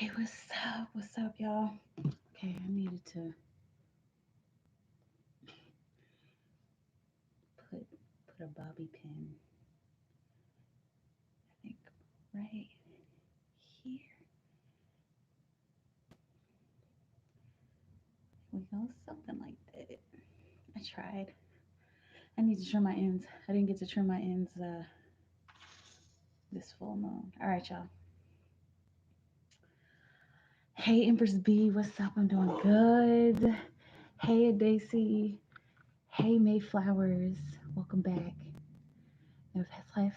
Hey, what's up? What's up, y'all? Okay, I needed to put a bobby pin, I think, right here. We go, something like that. I tried. I need to trim my ends. I didn't get to trim my ends this full moon. All right, y'all. Hey, Empress B, what's up? I'm doing good. Hey, Daisy. Hey, Mayflowers. Welcome back. In past life,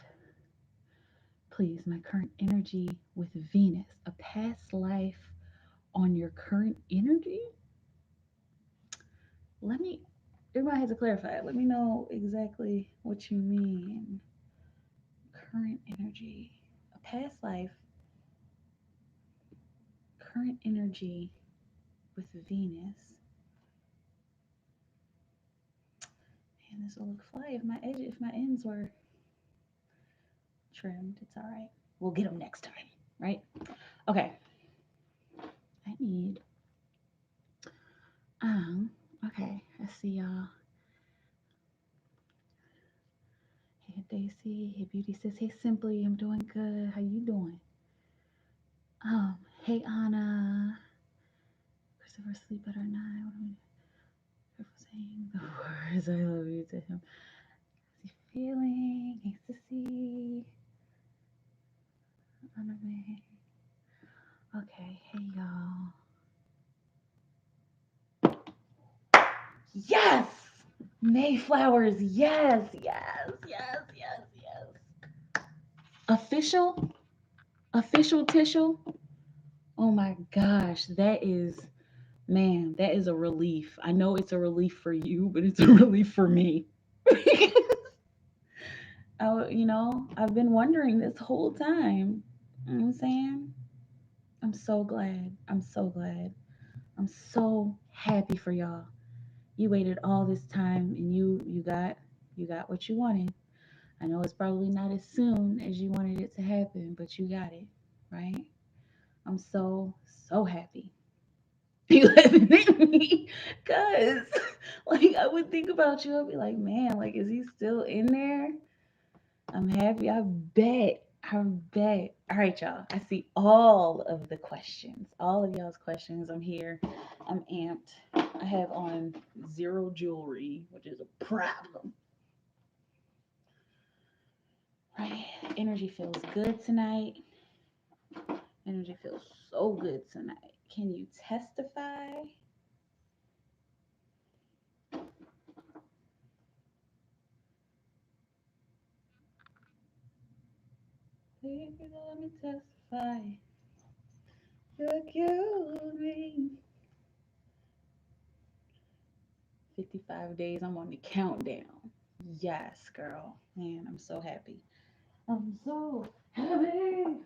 please, my current energy with Venus. A past life on your current energy? Let me, everybody has to clarify. Let me know exactly what you mean. Current energy. A past life, current energy with Venus. And this will look fly if my ends were trimmed. It's all right. We'll get them next time, right? Okay. I need. Okay. I see y'all. Hey Daisy. Hey Beauty says, hey Simply. I'm doing good. How you doing? Hey Anna. Christopher, sleep better at night. What am I saying the words I love you to him? How's he feeling? Nice to see. Anna May. Okay, hey y'all. Yes! Mayflowers, yes, yes, yes, yes, yes. Official tissue. Oh my gosh, man, that is a relief. I know it's a relief for you, but it's a relief for me. I've been wondering this whole time. You know what I'm saying? I'm so glad. I'm so glad. I'm so happy for y'all. You waited all this time and you got what you wanted. I know it's probably not as soon as you wanted it to happen, but you got it, right? I'm so happy. You laughing at me? Cause like I would think about you, I'd be like, man, like is he still in there? I'm happy. I bet. I bet. All right, y'all. I see all of the questions. All of y'all's questions. I'm here. I'm amped. I have on zero jewelry, which is a problem. Right? Energy feels good tonight. Energy feels so good tonight. Can you testify? Please let me testify. Look you me. 55 days. I'm on the countdown. Yes, girl. Man, I'm so happy. I'm so happy.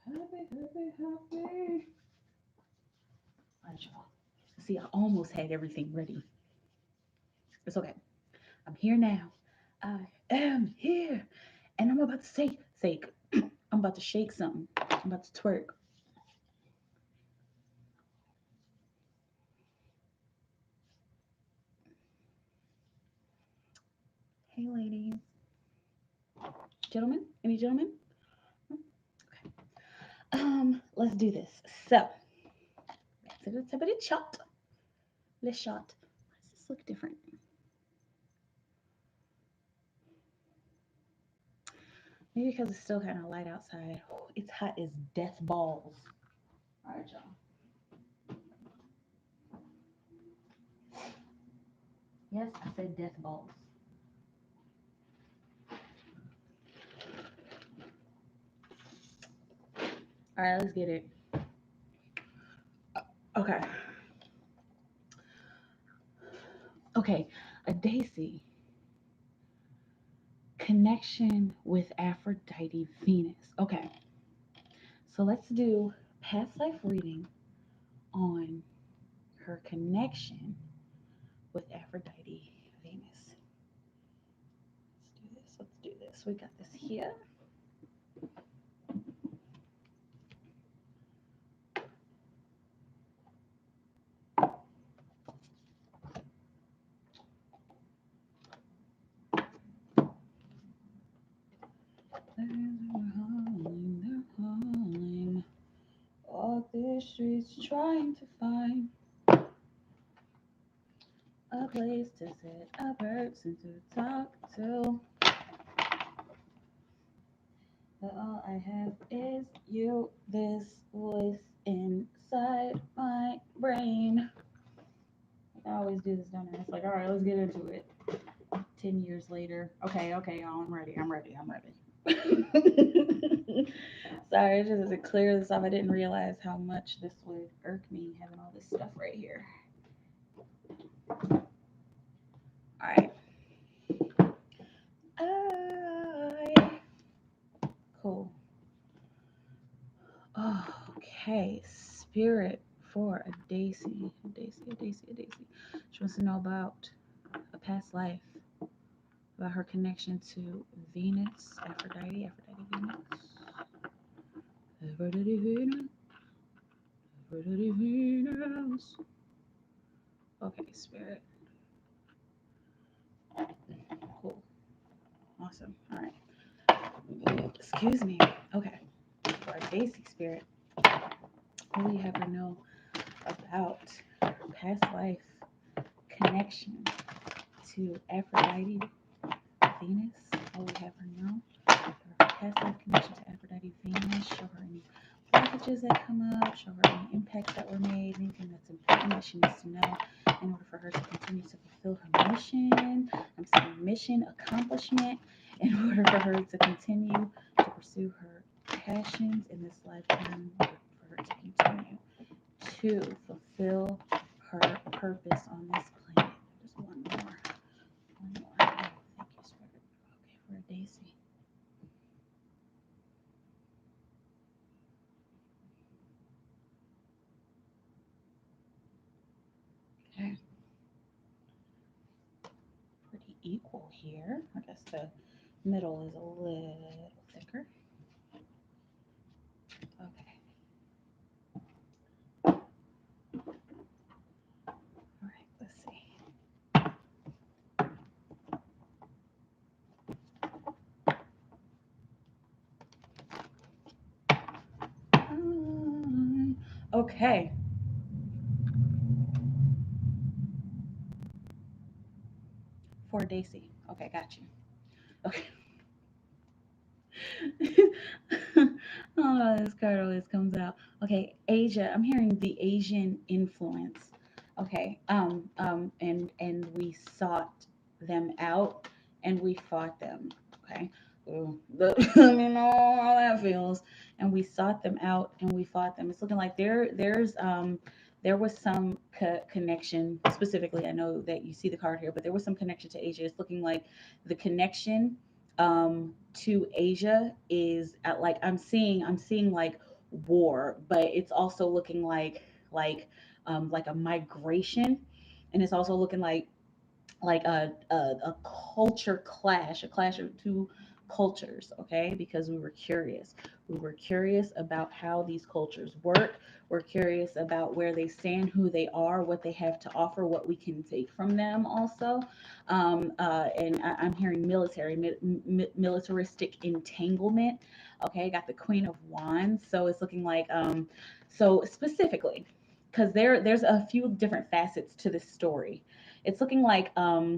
Happy, happy, happy. All right, y'all. See, I almost had everything ready. It's okay. I'm here now. I am here. And I'm about to I'm about to shake something. I'm about to twerk. Hey, ladies. Gentlemen? Any gentlemen? Okay. Let's do this. So, to the tip of the shot. Let's shot. Let's just look different. Maybe because it's still kind of light outside. It's hot as death balls. All right, y'all. Yes, I said death balls. All right, let's get it. Okay. Okay. A Daisy. Connection with Aphrodite Venus. Okay. So let's do past life reading on her connection with Aphrodite Venus. Let's do this. Let's do this. We got this here. They're calling. Walk the streets trying to find a place to sit, a person to talk to. But all I have is you, this voice inside my brain. I always do this, don't I? It's like, all right, let's get into it. 10 years later. Okay, okay, y'all, I'm ready. I'm ready. I'm ready. Sorry, just to clear this up, I didn't realize how much this would irk me having all this stuff right here. All right. I cool. Okay, spirit for a Daisy. A Daisy, a Daisy, a Daisy. She wants to know about a past life, about her connection to Venus, Aphrodite, Aphrodite, Venus. Aphrodite, Venus, Aphrodite, Venus. Okay, spirit. Cool. Awesome. All right. Excuse me. Okay. For a Daisy spirit, what do you have to know about her past life connection to Aphrodite, Venus? What we have her know? Her past life connection to Aphrodite, Venus. Show her any blockages that come up. Show her any impacts that were made. Anything that's important that she needs to know in order for her to continue to fulfill her mission. I'm saying mission accomplishment. In order for her to continue to pursue her passions in this lifetime, for her to continue to fulfill her purpose on this planet. Just one more. One more. Oh, thank you, Spirit. Okay, for a Daisy. Okay, pretty equal here. I guess the middle is a little thicker. Okay, all right, let's see. Okay, for Daisy. Okay, got you. Okay. Oh, this card always comes out. Okay, Asia. I'm hearing the Asian influence. Okay. And we sought them out, and we fought them. Okay. Ooh, let me know how that feels. And we sought them out, and we fought them. It's looking like there was some connection specifically. I know that you see the card here, but there was some connection to Asia. It's looking like the connection to Asia is at, like, I'm seeing like war, but it's also looking like a migration, and it's also looking like a culture clash, a clash of two cultures, okay? Because we were curious about how these cultures work. We're curious about where they stand, who they are, what they have to offer, what we can take from them also. And I'm hearing militaristic entanglement. Okay, got the Queen of Wands, so it's looking like so specifically, because there's a few different facets to this story. It's looking like uh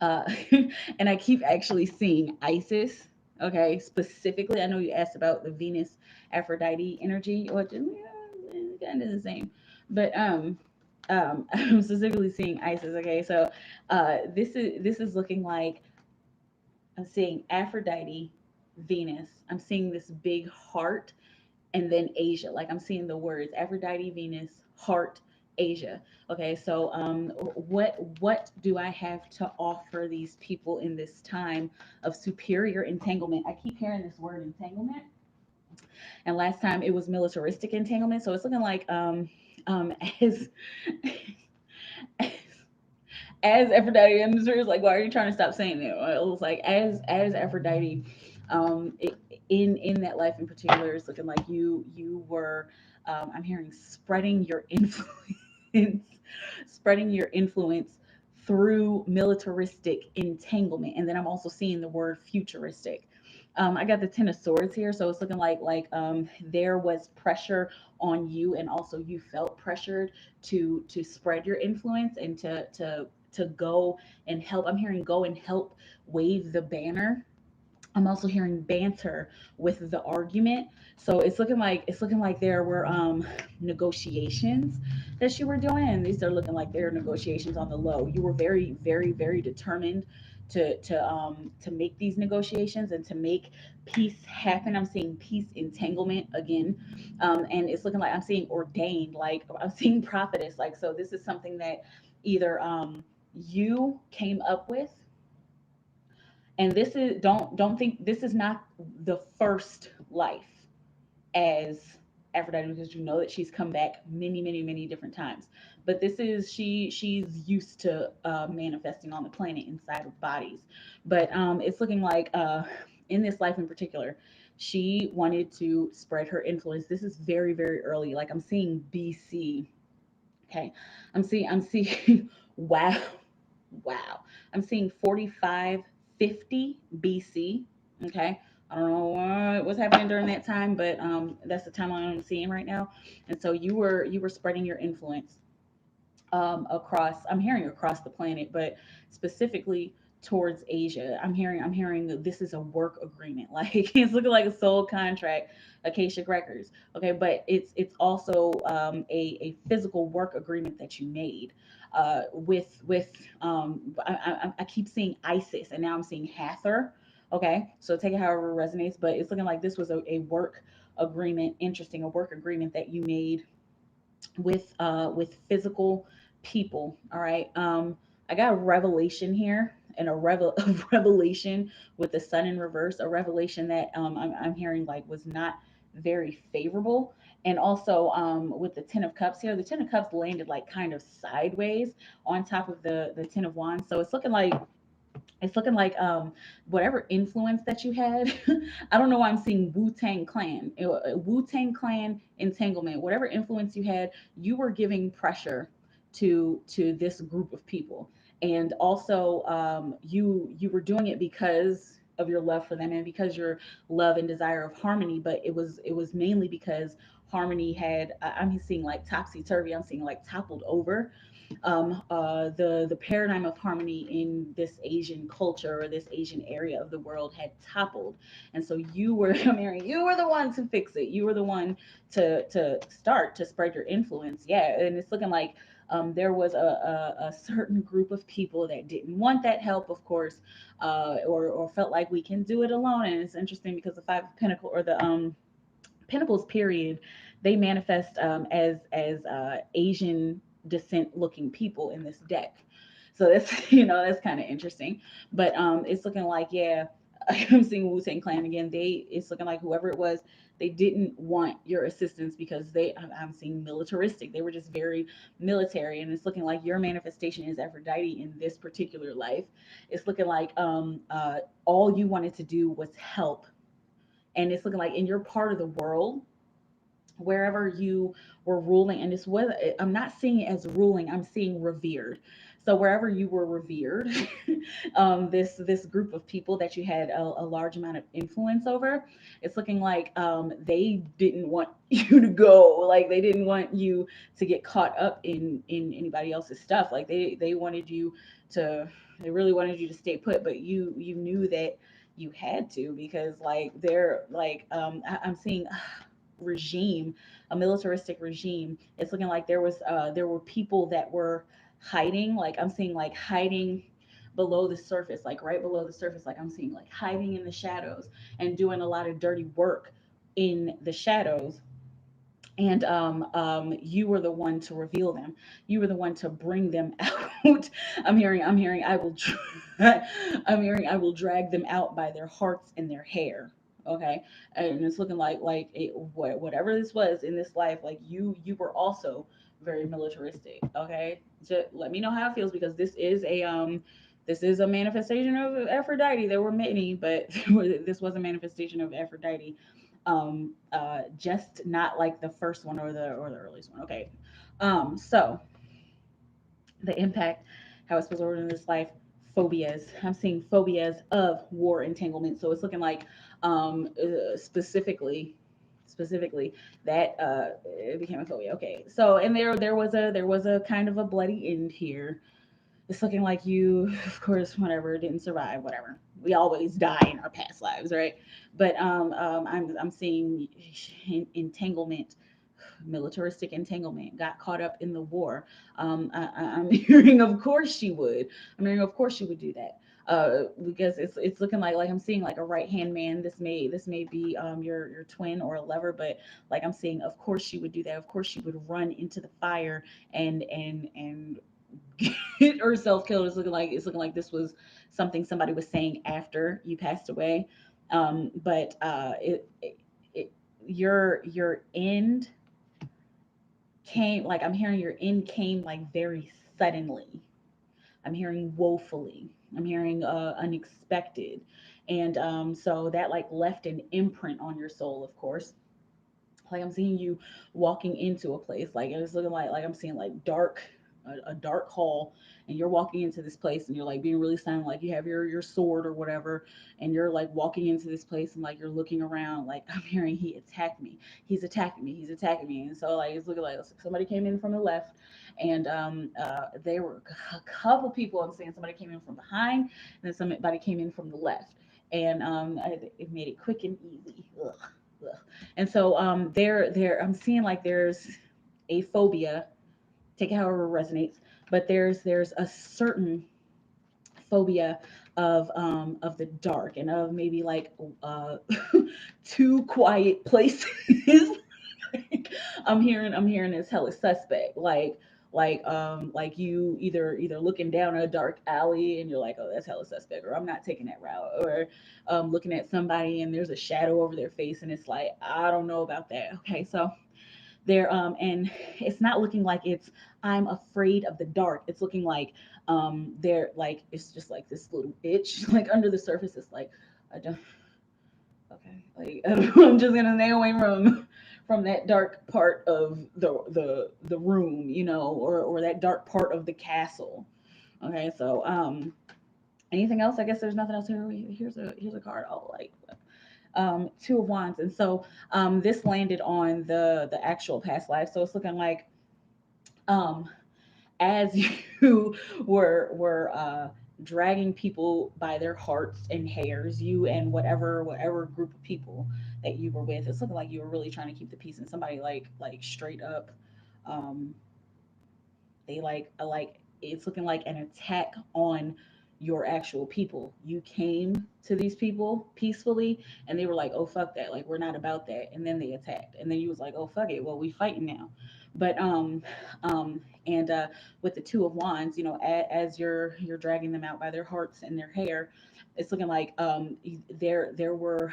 and I keep actually seeing Isis. Okay, specifically, I know you asked about the Venus Aphrodite energy, which is, yeah, kind of the same, but I'm specifically seeing Isis. Okay, so this is looking like I'm seeing Aphrodite, Venus. I'm seeing this big heart, and then Asia. Like, I'm seeing the words Aphrodite, Venus, heart, Asia. Okay, so what do I have to offer these people in this time of superior entanglement? I keep hearing this word entanglement, and last time it was militaristic entanglement. So it's looking like as as Aphrodite, I'm serious. Like, why are you trying to stop saying it? It was like as Aphrodite, in that life in particular, it's looking like you were. I'm hearing spreading your influence, spreading your influence through militaristic entanglement, and then I'm also seeing the word futuristic. I got the Ten of Swords here, so it's looking like there was pressure on you, and also you felt pressured to spread your influence and to go and help. I'm hearing go and help wave the banner. I'm also hearing banter with the argument. So it's looking like there were negotiations that you were doing, and these are looking like they're negotiations on the low. You were very, very, very determined to make these negotiations and to make peace happen. I'm seeing peace entanglement again, and it's looking like I'm seeing ordained, like I'm seeing prophetess. Like, so this is something that either you came up with, and this is, don't think this is not the first life as Aphrodite, because you know that she's come back many, many, many different times. But this is, she's used to manifesting on the planet inside of bodies. But it's looking like in this life in particular, she wanted to spread her influence. This is very, very early. Like I'm seeing BC. Okay, I'm seeing wow, wow. I'm seeing 4550 BC. Okay. I don't know what was happening during that time, but that's the timeline I'm seeing right now. And so you were spreading your influence across, I'm hearing across the planet, but specifically towards Asia. I'm hearing that this is a work agreement. Like it's looking like a soul contract, Acacia Records. Okay, but it's also a physical work agreement that you made with I keep seeing Isis, and now I'm seeing Hathor. Okay, so take it however it resonates, but it's looking like this was a work agreement. Interesting, a work agreement that you made with physical people. All right. I got a revelation here, and a revelation with the sun in reverse, a revelation that I'm hearing like was not very favorable. And also with the Ten of Cups here, the Ten of Cups landed like kind of sideways on top of the Ten of Wands. So it's looking like whatever influence that you had. I don't know why I'm seeing Wu-Tang Clan. Wu-Tang Clan entanglement. Whatever influence you had, you were giving pressure to this group of people. And also you were doing it because of your love for them and because your love and desire of harmony, but it was mainly because harmony had I'm seeing like topsy turvy, I'm seeing like toppled over. The paradigm of harmony in this Asian culture or this Asian area of the world had toppled, and so you were Mary. You were the one to fix it. You were the one to start to spread your influence. Yeah, and it's looking like there was a certain group of people that didn't want that help, of course, or felt like we can do it alone. And it's interesting because the Five of Pentacle or the Pentacles period, they manifest as Asian descent looking people in this deck. So that's that's kind of interesting. But it's looking like, yeah, I'm seeing Wu Tang Clan again. It's looking like whoever it was, they didn't want your assistance because I'm seeing militaristic. They were just very military, and it's looking like your manifestation is Aphrodite in this particular life. It's looking like all you wanted to do was help, and it's looking like in your part of the world, wherever you were ruling, and it's whether I'm not seeing it as ruling, I'm seeing revered. So wherever you were revered, this group of people that you had a large amount of influence over, it's looking like they didn't want you to go, like they didn't want you to get caught up in anybody else's stuff. Like they wanted you to, they really wanted you to stay put, but you knew that you had to, because like they're like I'm seeing regime, a militaristic regime. It's looking like there were people that were hiding. Like I'm seeing like hiding below the surface, like right below the surface. Like I'm seeing like hiding in the shadows and doing a lot of dirty work in the shadows. And you were the one to reveal them. You were the one to bring them out. I'm hearing I will I'm hearing I will drag them out by their hearts and their hair. Okay, and it's looking like whatever this was in this life, like you were also very militaristic. Okay, just let me know how it feels, because this is a manifestation of Aphrodite. There were many, but this was a manifestation of Aphrodite, just not like the first one or the earliest one. Okay, so the impact, how it's supposed to work in this life. phobias. I'm seeing phobias of war entanglement. So it's looking like specifically that it became a phobia. Okay, so and there was a kind of a bloody end here. It's looking like you, of course, whatever, didn't survive, whatever. We always die in our past lives, right? But I'm seeing entanglement, militaristic entanglement, got caught up in the war. I'm hearing, of course she would. I'm hearing, of course she would do that. Because it's looking like I'm seeing like a right hand man. This may be your twin or a lover, but like I'm seeing, of course she would do that. Of course she would run into the fire and get herself killed. It's looking like this was something somebody was saying after you passed away. But it your end came, like I'm hearing your end came like very suddenly. I'm hearing woefully. I'm hearing unexpected, and so that like left an imprint on your soul, of course. Like I'm seeing you walking into a place, like it's looking like I'm seeing like a dark hall, and you're walking into this place and you're like being really silent, like you have your sword or whatever, and you're like walking into this place and like you're looking around, like I'm hearing he attacked me, he's attacking me. And so like it's looking like somebody came in from the left, and they were a couple people. I'm saying somebody came in from behind, and then somebody came in from the left, and it made it quick and easy. Ugh. Ugh. And so there I'm seeing like there's a phobia, take it however it resonates, but there's a certain phobia of the dark and of maybe like uh too quiet places. I'm hearing this hella suspect. Like you either looking down a dark alley and you're like, oh, that's hella suspect, or I'm not taking that route, or looking at somebody and there's a shadow over their face and it's like, I don't know about that. Okay, so there and it's not looking like it's I'm afraid of the dark. It's looking like they're like it's just like this little itch like under the surface. It's like I don't, okay, like I'm just gonna stay away from that dark part of the room, or that dark part of the castle. Okay, so anything else? I guess there's nothing else here. Here's a card. Oh, like two of wands. And so this landed on the actual past life. So it's looking like um as you were dragging people by their hearts and hairs, you and whatever group of people that you were with, it's looking like you were really trying to keep the peace, and somebody like straight up um they like it's looking like an attack on your actual people. You came to these people peacefully and they were like, oh fuck that, like we're not about that, and then they attacked, and then you was like, oh fuck it, well we fighting now. But and with the two of wands, as you're dragging them out by their hearts and their hair, it's looking like there were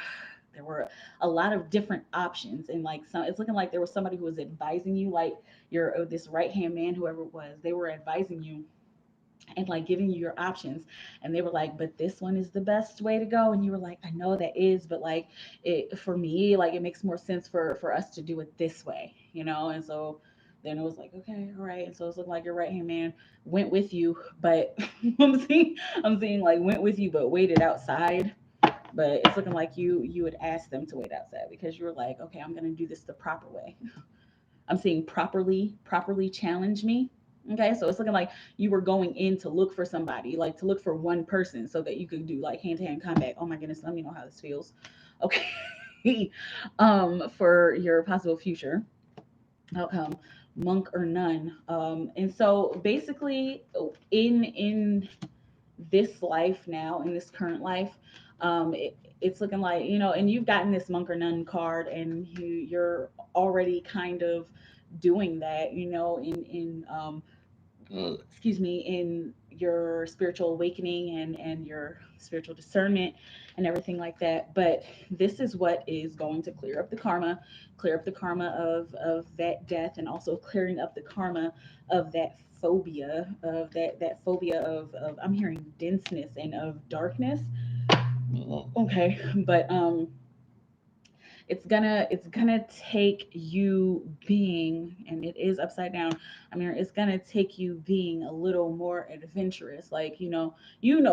a lot of different options, and like some it's looking like there was somebody who was advising you, like your this right hand man, whoever it was, they were advising you and like giving you your options, and they were like, but this one is the best way to go, and you were like, I know that is, but like it for me, like it makes more sense for us to do it this way, and so then it was like, okay, all right. And so it's looking like your right hand man went with you, but I'm seeing like went with you but waited outside. But it's looking like you would ask them to wait outside because you were like, okay, I'm gonna do this the proper way. I'm seeing properly challenge me. Okay, so it's looking like you were going in to look for somebody, like to look for one person so that you could do like hand to hand combat. Oh my goodness, let me know how this feels. Okay. For your possible future outcome, monk or nun. And so basically in this life now, in this current life, it's looking like, and you've gotten this monk or nun card, and you're already kind of doing that, in excuse me, in your spiritual awakening and your spiritual discernment and everything like that. But this is what is going to clear up the karma of that death, and also clearing up the karma of that phobia of I'm hearing denseness and of darkness. Okay, but it's gonna take you being, and it is upside down. I mean, it's gonna take you being a little more adventurous. Like, you know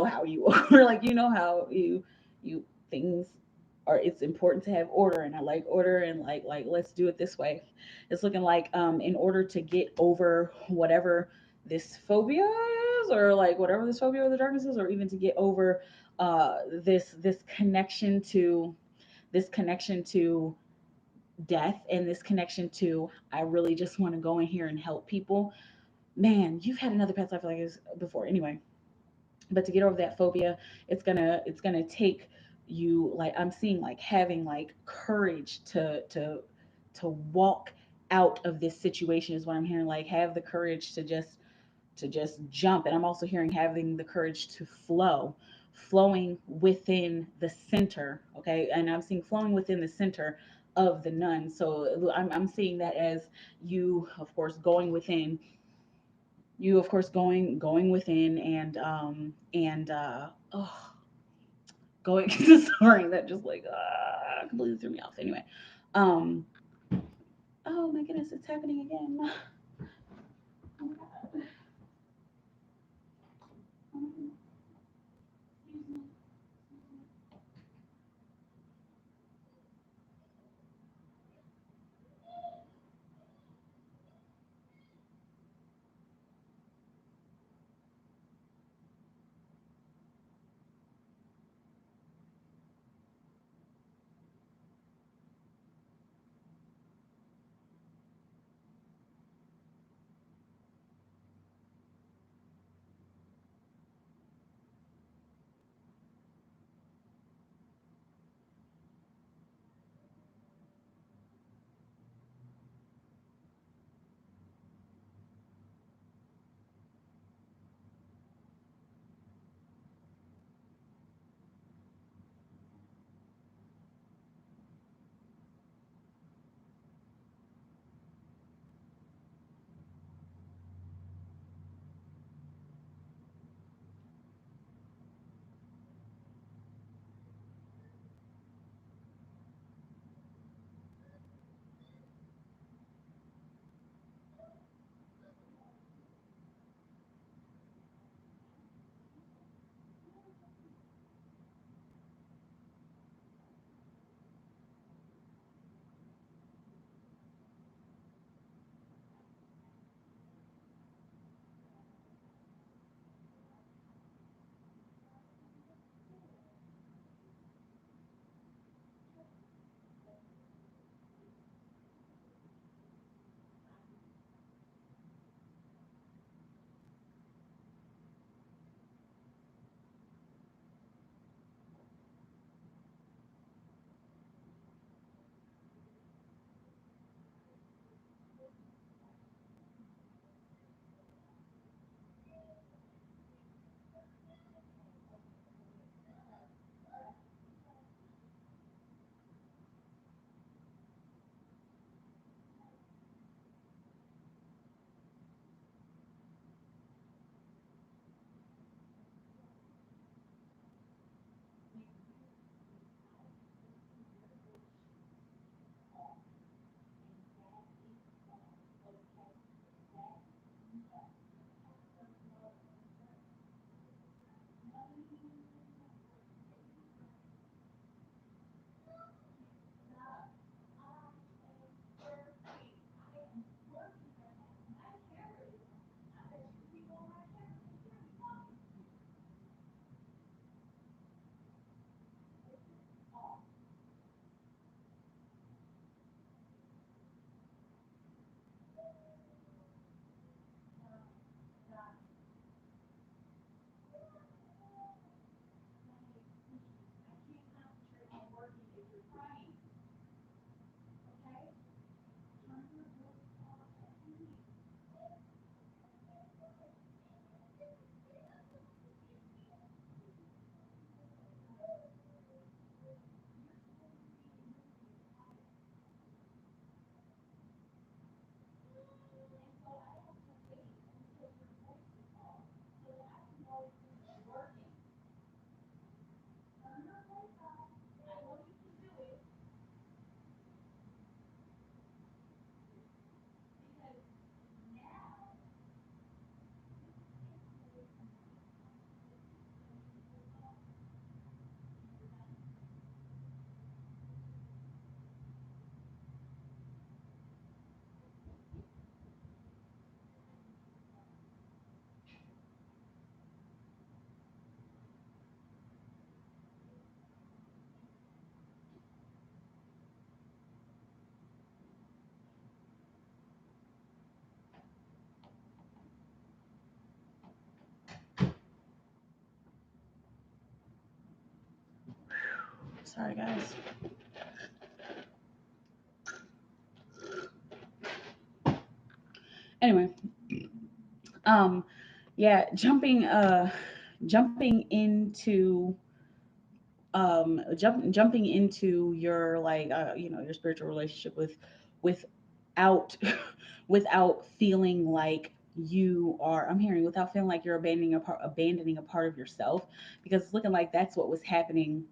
how you are. Like, you know how you things are. It's important to have order, and I like order, and like let's do it this way. It's looking like, in order to get over whatever this phobia is, or like whatever this phobia or the darkness is, or even to get over this connection to death, and this connection to, I really just want to go in here and help people. Man, you've had another past life like this before anyway. But to get over that phobia, it's gonna take you, like, I'm seeing, like, having like courage to walk out of this situation is what I'm hearing. Like, have the courage to just jump. And I'm also hearing having the courage to flowing within the center. Okay. And I'm seeing flowing within the center of the nun. So I'm seeing that as you, of course, going within, and oh, going sorry, that just like completely threw me off. Anyway, um oh my goodness, it's happening again. Oh my god. Um, excuse me. Sorry, guys. Anyway, um, yeah, jumping into jumping into your like your spiritual relationship without without feeling like you are I'm hearing without feeling like you're abandoning a part of yourself, because it's looking like that's what was happening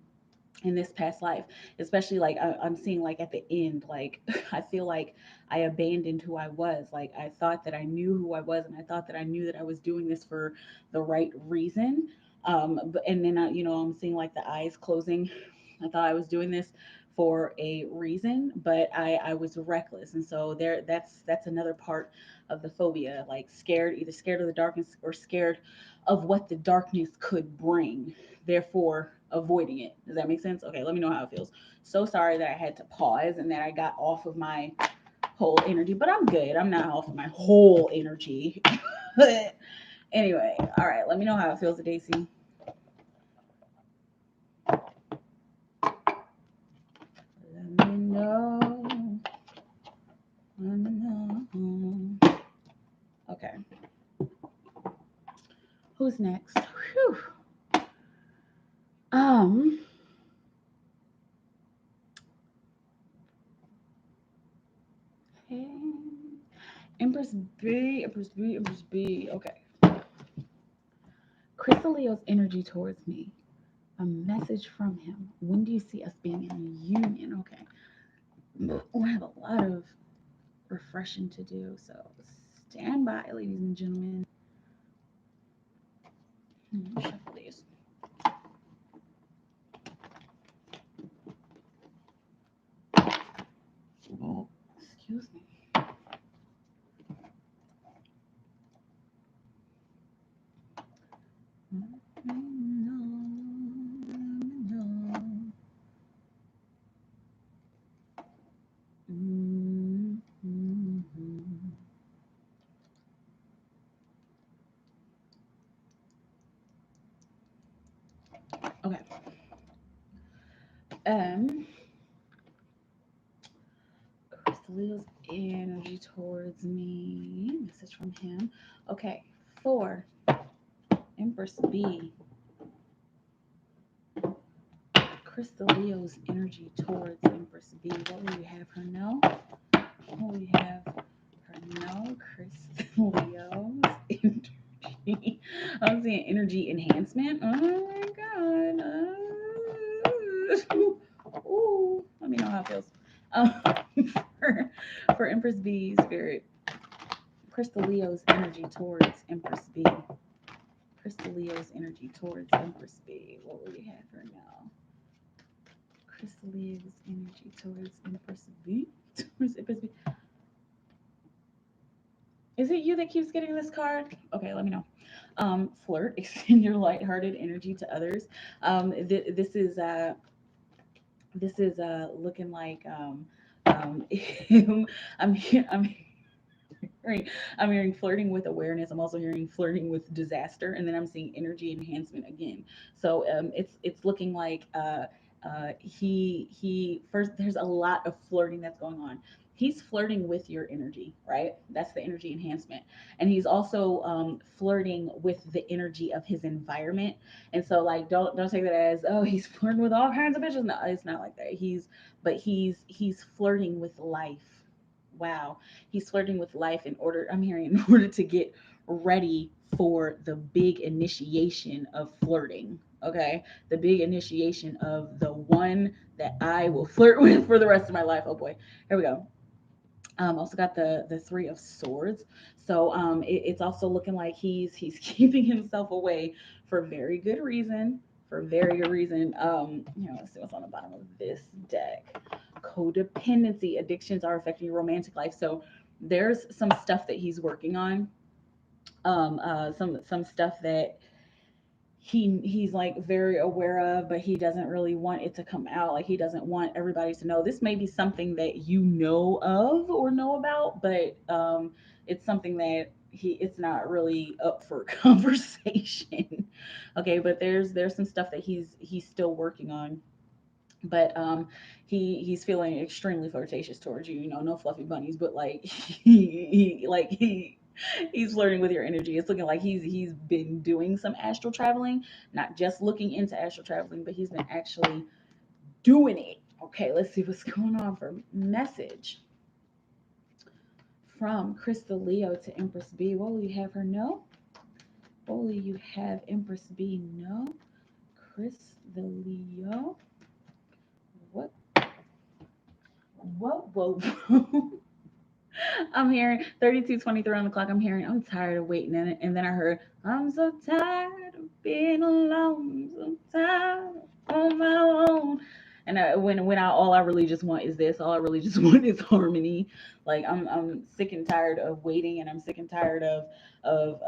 in this past life, especially like I'm seeing like at the end, like I feel like I abandoned who I was. Like I thought that I knew who I was, and I thought that I knew that I was doing this for the right reason. But and then I'm seeing like the eyes closing. I thought I was doing this for a reason, but I was reckless, and so that's another part of the phobia, like scared, either scared of the darkness or scared of what the darkness could bring, therefore avoiding it. Does that make sense? Okay, let me know how it feels. So sorry that I had to pause and that I got off of my whole energy, but I'm good. I'm not off of my whole energy. But anyway, all right, let me know how it feels, Daisy. Let me know. Let me know. Okay, who's next? Whew. Um, hey. Empress B, Empress B, Empress B. Okay. Crystal Leo's energy towards me. A message from him. When do you see us being in a union? Okay. We have a lot of refreshing to do, so stand by, ladies and gentlemen. Shuffle these. Oh, excuse me. Okay. Um, Crystal's energy towards me. Message from him. Okay. 4. Empress B. Crystal Leo's energy towards Empress B. What will you have her know? What will you have her know? Crystal Leo's energy. I'm seeing energy enhancement. Oh my god. Ooh, let me know how it feels. Um, for, for Empress B spirit, Crystal Leo's energy towards Empress B. Crystal Leo's energy towards Empress B. What will you have her know? Crystal Leo's energy towards Empress B. Towards Empress B. Is it you that keeps getting this card? Okay, let me know. Flirt, extend your lighthearted energy to others. This is looking like I'm I'm hearing I'm hearing flirting with awareness. I'm also hearing flirting with disaster, and then I'm seeing energy enhancement again. So it's looking like he first. There's a lot of flirting that's going on. He's flirting with your energy, right? That's the energy enhancement, and he's also flirting with the energy of his environment. And so, like, don't take that as, oh, he's flirting with all kinds of bitches. No, it's not like that. He's flirting with life. Wow, he's flirting with life in order, I'm hearing, in order to get ready for the big initiation of flirting. Okay, the big initiation of the one that I will flirt with for the rest of my life. Oh boy, here we go. Also got the 3 of Swords, so it's also looking like he's keeping himself away for very good reason. For very good reason. Let's see what's on the bottom of this deck. Codependency, addictions are affecting your romantic life. So there's some stuff that he's working on. Some stuff that he's like very aware of, but he doesn't really want it to come out. Like he doesn't want everybody to know. This may be something that you know of or know about, but it's something that it's not really up for conversation. Okay, but there's some stuff that he's still working on. But he's feeling extremely flirtatious towards you. You know, no fluffy bunnies, but like he's flirting with your energy. It's looking like he's been doing some astral traveling, not just looking into astral traveling, but he's been actually doing it. Okay, let's see what's going on for message from Crystal Leo to Empress B. What will you have her know? What will you have Empress B know? Chris the Leo. What? Whoa. I'm hearing 32:23 on the clock. I'm hearing I'm tired of waiting, and then I heard I'm so tired of being alone, so tired on my own. And when I all I really just want is this. All I really just want is harmony. Like I'm sick and tired of waiting, and I'm sick and tired of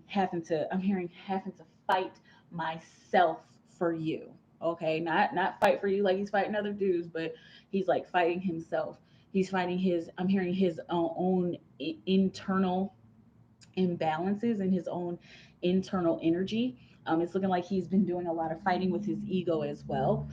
having to. I'm hearing having to fight myself for you. Okay, not fight for you like he's fighting other dudes, but he's like fighting himself. He's fighting his, I'm hearing his own internal imbalances and his own internal energy. It's looking like he's been doing a lot of fighting with his ego as well.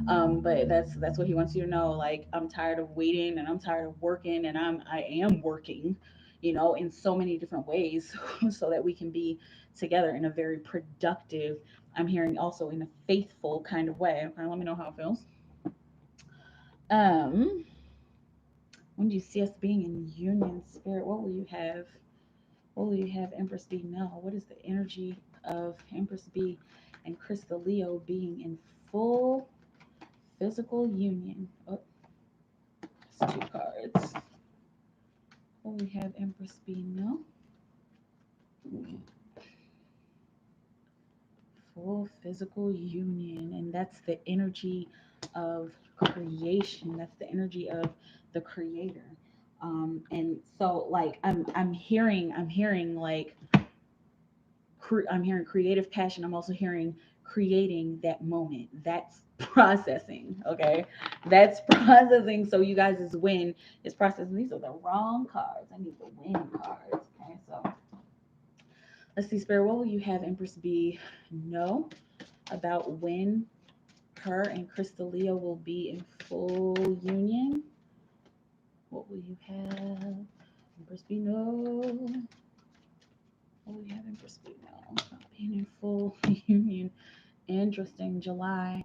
But that's what he wants you to know. Like, I'm tired of waiting, and I'm tired of working, and I am working, in so many different ways, so that we can be together in a very productive. I'm hearing also in a faithful kind of way. Okay, let me know how it feels. Um, when do you see us being in union, spirit? What will you have? What will you have Empress B know? What is the energy of Empress B and Crystal Leo being in full physical union? Oh, it's two cards. What will we have Empress B know? Full physical union, and that's the energy of creation. That's the energy of the creator. And so, like, I'm hearing like I'm hearing creative passion. I'm also hearing creating that moment. That's processing. Okay, that's processing. So you guys' win is processing. These are the wrong cards. I need the win cards. Okay, so let's see, Spirit. What will you have Empress B know about when her and Crystal Leo will be in full union? What will you have Empress B know? What will you have Empress B know about being in full union? Interesting. July.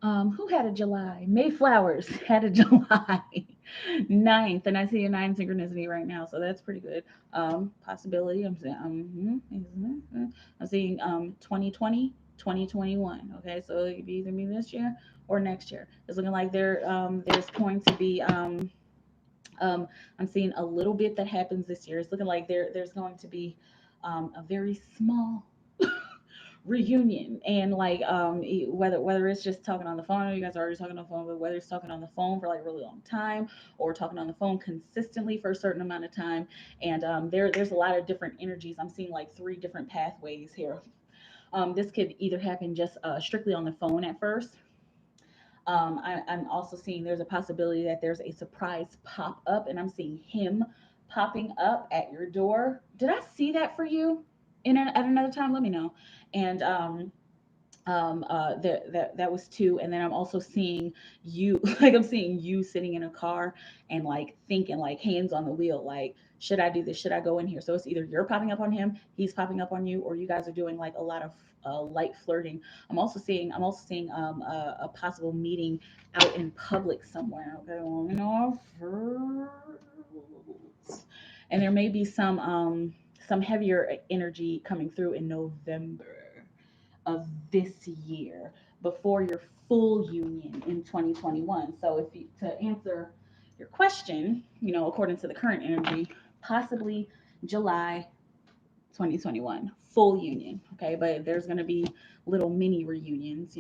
Who had a July? Mayflowers had a July 9th, and I see a 9 synchronicity right now, so that's pretty good. Possibility. I'm seeing 2020, 2021. Okay, so it could be either me this year or next year. It's looking like there's going to be um, I'm seeing a little bit that happens this year. It's looking like there's going to be a very small reunion, and like whether it's just talking on the phone, or you guys are already talking on the phone, but whether it's talking on the phone for like a really long time, or talking on the phone consistently for a certain amount of time. And there's a lot of different energies. I'm seeing like three different pathways here. This could either happen just strictly on the phone at first. I'm also seeing there's a possibility that there's a surprise pop up, and I'm seeing him popping up at your door. Did I see that for you at another time? Let me know. And that was two. And then I'm also seeing you, like I'm seeing you sitting in a car and like thinking, like hands on the wheel, like, should I do this, should I go in here? So it's either you're popping up on him, he's popping up on you, or you guys are doing like a lot of light flirting. I'm also seeing a possible meeting out in public somewhere. Okay, well, and there may be some heavier energy coming through in November of this year before your full union in 2021. So if you, to answer your question, according to the current energy, possibly July 2021, full union. Okay, but there's going to be little mini reunions,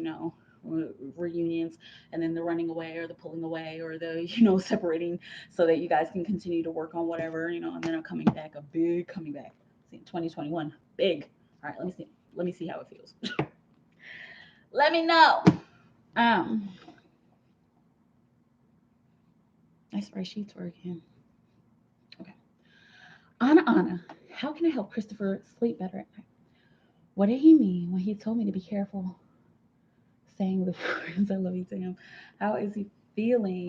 reunions, and then the running away or the pulling away or the separating, so that you guys can continue to work on whatever, and then I'm coming back, a big coming back. See, 2021, big. All right, let me see how it feels. Let me know. Um, I spray sheets working. Okay. Anna, how can I help Christopher sleep better at night? What did he mean when he told me to be careful saying the words I love you to him? How is he feeling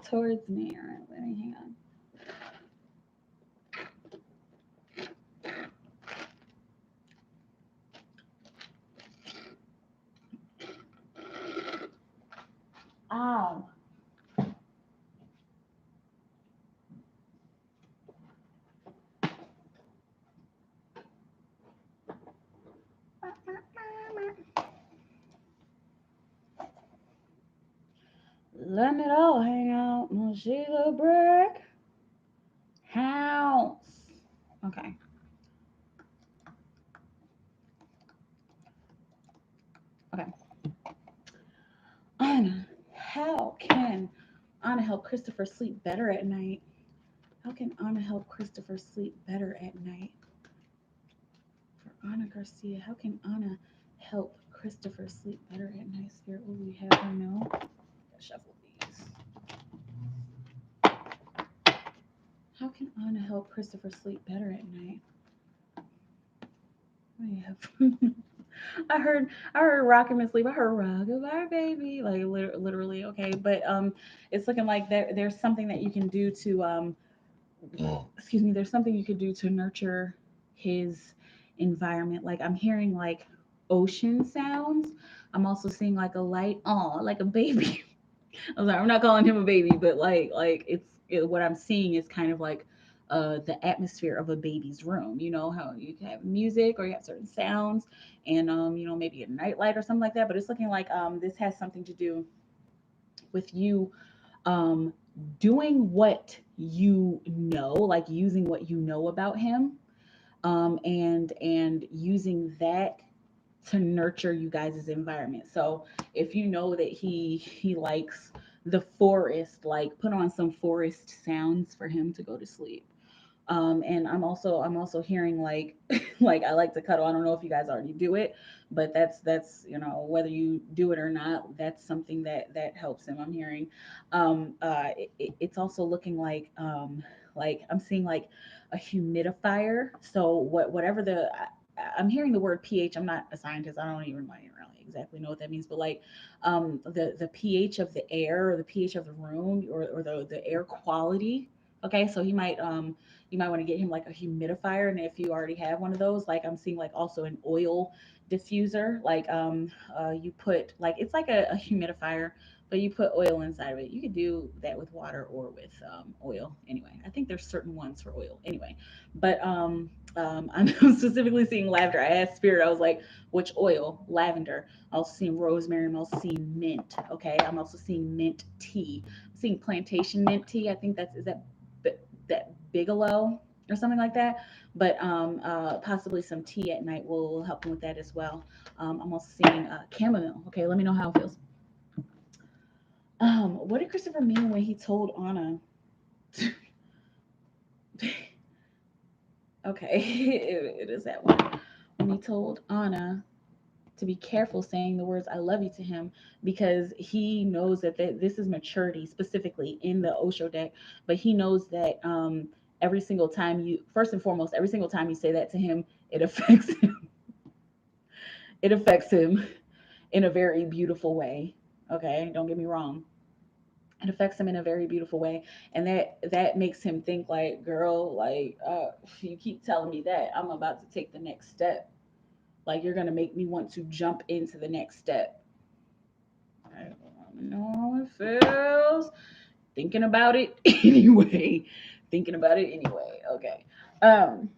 towards me? All right, let me hang on. Ow. Let it all hang out. No, she's a brick house. Okay. Okay. Anna, how can Anna help Christopher sleep better at night? How can Anna help Christopher sleep better at night? For Anna Garcia, how can Anna help Christopher sleep better at night? Spirit, will we have her know? Shuffle these. How can Anna help Christopher sleep better at night? What do you have? I heard rock him and sleep. I heard rock goodbye, baby. Like literally, okay. But it's looking like there's something that you can do to excuse me, there's something you could do to nurture his environment. Like I'm hearing like ocean sounds. I'm also seeing like a light, oh, like a baby. I'm sorry, I'm not calling him a baby, but what I'm seeing is kind of like the atmosphere of a baby's room. You know how you can have music or you have certain sounds, and maybe a nightlight or something like that. But it's looking like this has something to do with you um, doing what you know, like using what you know about him, and using that to nurture you guys' environment. So if you know that he likes the forest, like put on some forest sounds for him to go to sleep. And I'm also hearing like like I like to cuddle. I don't know if you guys already do it, but that's whether you do it or not, that's something that helps him. I'm hearing it's also looking like I'm seeing like a humidifier. So whatever I'm hearing the word pH. I'm not a scientist. I don't even really exactly know what that means, but like the pH of the air or the pH of the room or the air quality. Okay, so you might want to get him like a humidifier, and if you already have one of those, like I'm seeing like also an oil diffuser, like you put like it's like a humidifier, but you put oil inside of it. You could do that with water or with oil. Anyway, I think there's certain ones for oil. Anyway, but I'm specifically seeing lavender. I asked Spirit, I was like, which oil? Lavender. I'm also seeing rosemary. I'm also seeing mint. Okay, I'm also seeing mint tea. I'm seeing plantation mint tea. I think that Bigelow or something like that. But possibly some tea at night will help him with that as well. I'm also seeing chamomile. Okay, let me know how it feels. What did Christopher mean when he told Anna? Okay, it is that one. When he told Anna to be careful saying the words "I love you" to him because he knows that this is maturity specifically in the Osho deck, but he knows that every single time you, first and foremost, every single time you say that to him, it affects him. It affects him in a very beautiful way. Okay, don't get me wrong. It affects him in a very beautiful way, and that makes him think like, girl, like you keep telling me that I'm about to take the next step. Like you're gonna make me want to jump into the next step. I don't know how it feels. Thinking about it anyway. Thinking about it anyway. Okay. Um,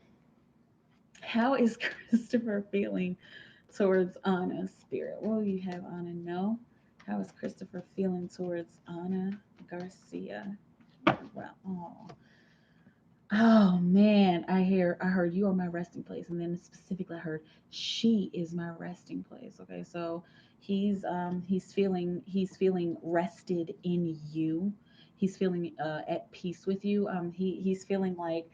how is Christopher feeling towards Anna's spirit? What will you have Anna know? How is Christopher feeling towards Anna Garcia? Well, oh man, I heard you are my resting place, and then specifically I heard she is my resting place. Okay, so he's feeling rested in you. He's feeling at peace with you. He's feeling like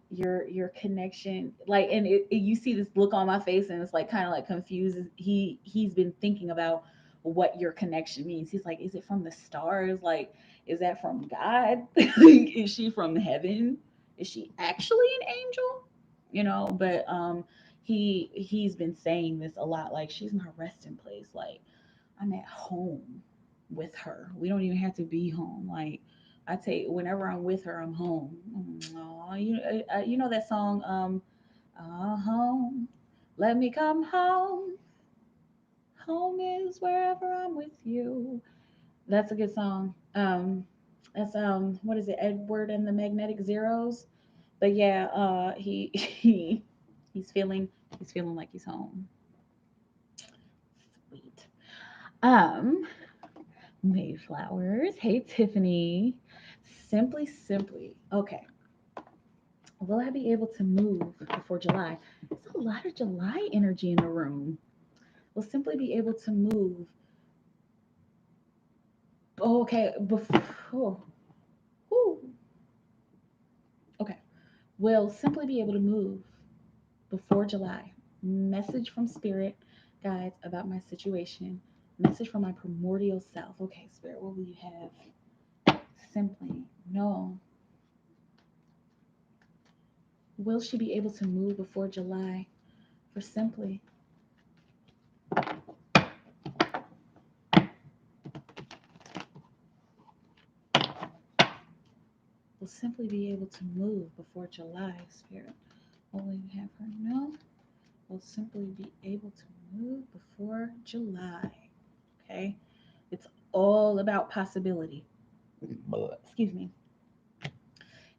your connection, like, and you see this look on my face, and it's like kind of like confused. He's been thinking about what your connection means. He's like, is it from the stars? Like, is that from God? Is she from heaven? Is she actually an angel? But he's been saying this a lot, like she's my resting place, like I'm at home with her. We don't even have to be home. Like I take whenever I'm with her, I'm home. Oh, you know that song, home, let me come home. Home is wherever I'm with you. That's a good song. That's what is it? Edward and the Magnetic Zeros. But yeah, he's feeling he's feeling like he's home. Sweet. Um, Mayflowers. Hey Tiffany. Simply. Okay. Will I be able to move before July? There's a lot of July energy in the room. Will simply be able to move. Oh, okay. Before. Okay. Will simply be able to move before July. Message from Spirit guides about my situation. Message from my primordial self. Okay, Spirit, what will you have? Simply, no. Will she be able to move before July? For simply, will simply be able to move before July, Spirit. What will you have her know? Will simply be able to move before July. Okay? It's all about possibility. Excuse me.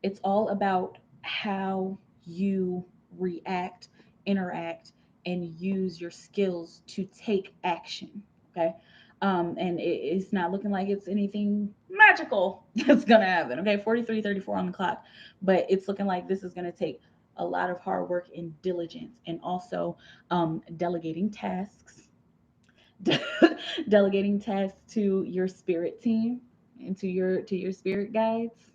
It's all about how you react, interact, and use your skills to take action. Okay. It's not looking like it's anything magical that's going to happen. Okay. 43:34 on the clock. But it's looking like this is going to take a lot of hard work and diligence, and also delegating tasks, delegating tasks to your spirit team and to your spirit guides,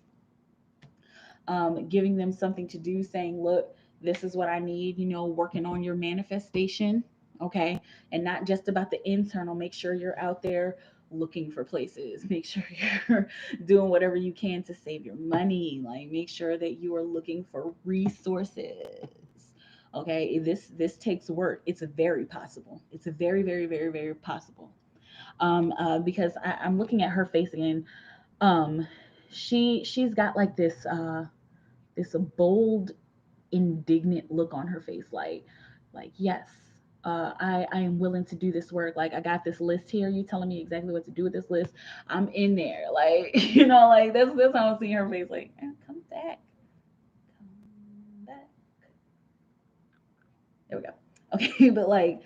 giving them something to do, saying, look, this is what I need, working on your manifestation, okay? And not just about the internal. Make sure you're out there looking for places. Make sure you're doing whatever you can to save your money. Like, make sure that you are looking for resources. Okay, this takes work. It's very possible. It's a very possible. Because I'm looking at her face again. Um, she's got like this bold, indignant look on her face, like yes, I am willing to do this work. Like I got this list here. You telling me exactly what to do with this list? I'm in there. Like like that's how I'm seeing her face. Like come back, come back. There we go. Okay, but like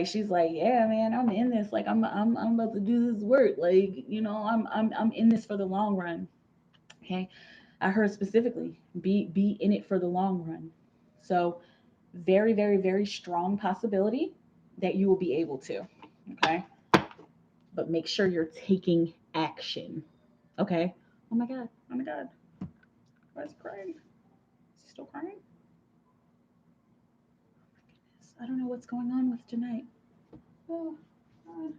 she's like, yeah, man, I'm in this. Like I'm about to do this work. Like I'm in this for the long run. Okay, I heard specifically be in it for the long run. So very strong possibility that you will be able to. Okay, but make sure you're taking action. Okay. Oh my god. Oh my god. Why is he crying? Is he still crying? I don't know what's going on with tonight. Oh god.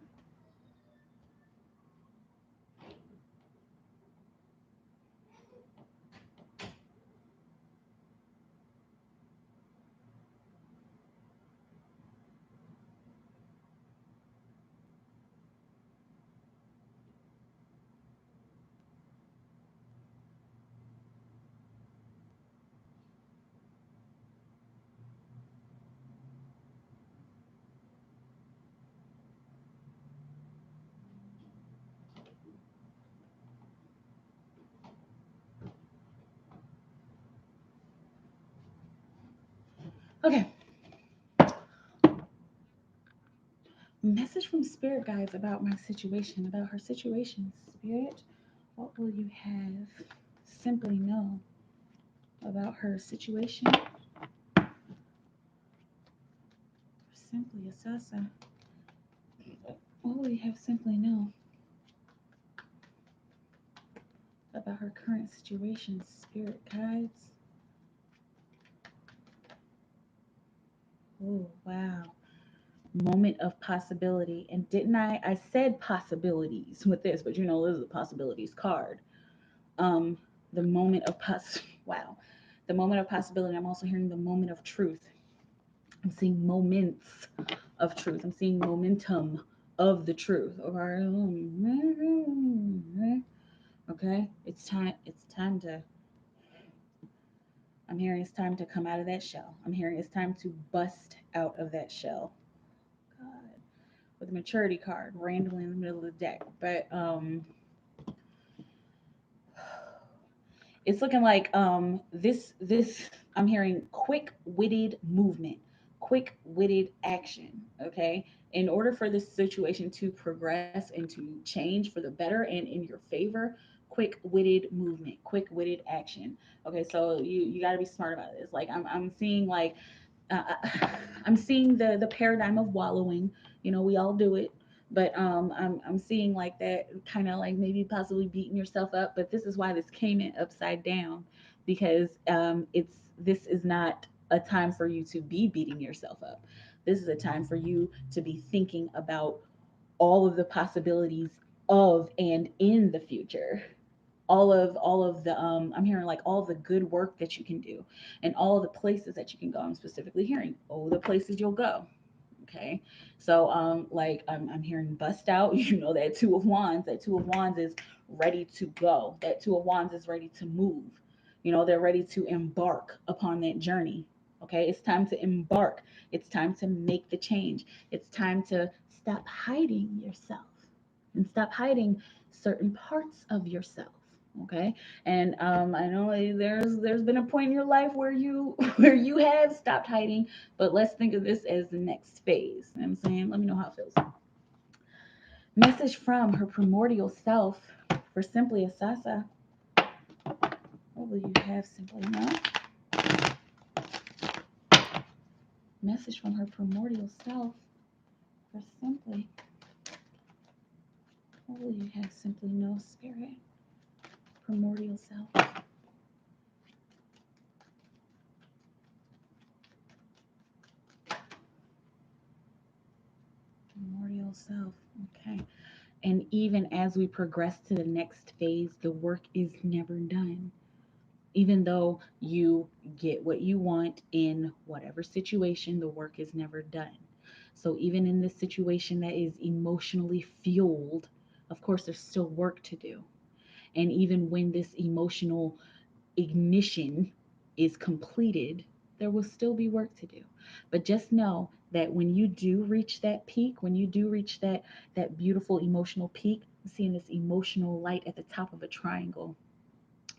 Okay. Message from spirit guides about my situation, about her situation. Spirit, what will you have simply know about her situation? Simply assassin. What will you have simply know about her current situation? Spirit guides. Oh wow. Moment of possibility. And didn't I said possibilities with this, but this is a possibilities card. Um the moment of wow. The moment of possibility. I'm also hearing the moment of truth. I'm seeing moments of truth. I'm seeing momentum of the truth. Okay. It's time to I'm hearing it's time to come out of that shell. I'm hearing it's time to bust out of that shell. God. With a maturity card randomly in the middle of the deck. But it's looking like this I'm hearing quick-witted movement, quick-witted action. Okay, in order for this situation to progress and to change for the better and in your favor, quick-witted movement, quick-witted action. Okay, so you got to be smart about this. Like I'm seeing like uh, I'm seeing the paradigm of wallowing. You know, we all do it, but I'm seeing like that kind of like maybe possibly beating yourself up. But this is why this came in upside down, because this is not a time for you to be beating yourself up. This is a time for you to be thinking about all of the possibilities of and in the future, all of the I'm hearing like all the good work that you can do and all the places that you can go. I'm specifically hearing oh the places you'll go. Okay, so like I'm hearing bust out. You know, that two of wands, that two of wands is ready to go. That two of wands is ready to move. You know, they're ready to embark upon that journey. Okay, it's time to embark. It's time to make the change. It's time to stop hiding yourself and stop hiding certain parts of yourself. Okay, and I know there's been a point in your life where you where you have stopped hiding, but let's think of this as the next phase. You know what I'm saying? Let me know how it feels. Message from her primordial self for Simply Asasa. What will you have, Simply? No. Message from her primordial self for Simply. What will you have, Simply? No, Spirit. Primordial self. Primordial self. Okay. And even as we progress to the next phase, the work is never done. Even though you get what you want in whatever situation, the work is never done. So even in this situation that is emotionally fueled, of course, there's still work to do. And even when this emotional ignition is completed, there will still be work to do. But just know that when you do reach that peak, when you do reach that beautiful emotional peak, I'm seeing this emotional light at the top of a triangle.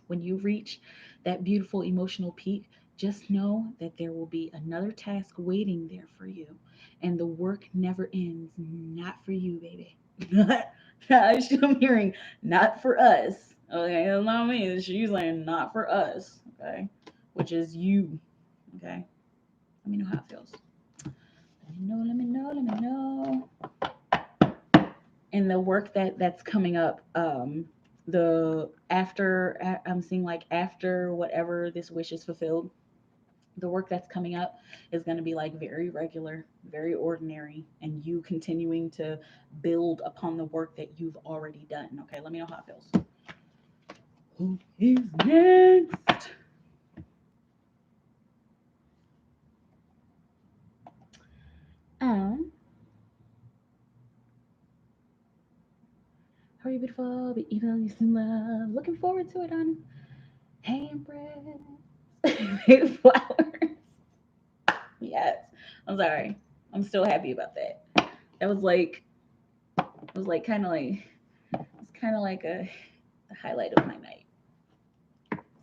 When you reach that beautiful emotional peak, just know that there will be another task waiting there for you. And the work never ends. Not for you, baby. I'm hearing not for us. Okay, that's not me. She's saying not for us. Okay, which is you. Okay, let me know how it feels. Let me know. Let me know. Let me know. And the work that's coming up, the after I'm seeing like after whatever this wish is fulfilled, the work that's coming up is going to be like very regular, very ordinary, and you continuing to build upon the work that you've already done. Okay, let me know how it feels. Who is next? Um, how are you, beautiful? Be evil, you seem love. Looking forward to it on Hey Empress. Flowers. Yes. I'm sorry. I'm still happy about that. That was like it was like kind of like it's kind of like a the highlight of my night.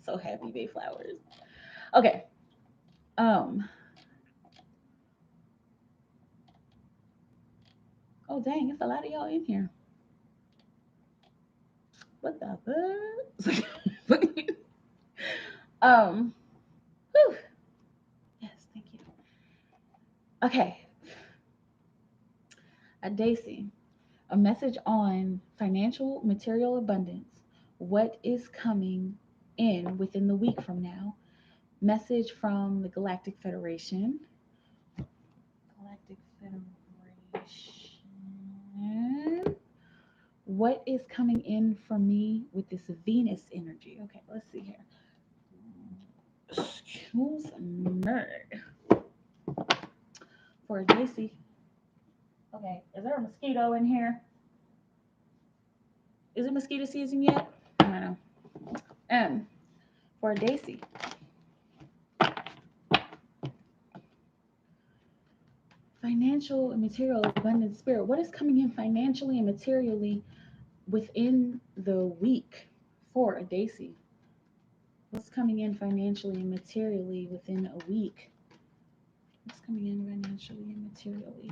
So happy, Bay Flowers. Okay. Um. Oh dang, it's a lot of y'all in here. What the fuck? um. Whew. Yes, thank you. Okay, Daisy. A message on financial material abundance. What is coming in within the week from now? Message from the Galactic Federation. Galactic Federation. What is coming in for me with this Venus energy? Okay, let's see here. Excuse me. for Daisy. Okay, is there a mosquito in here? Is it mosquito season yet? I don't know. For Daisy. Financial and material abundance spirit. What is coming in financially and materially within the week for a Daisy? What's coming in financially and materially within a week? What's coming in financially and materially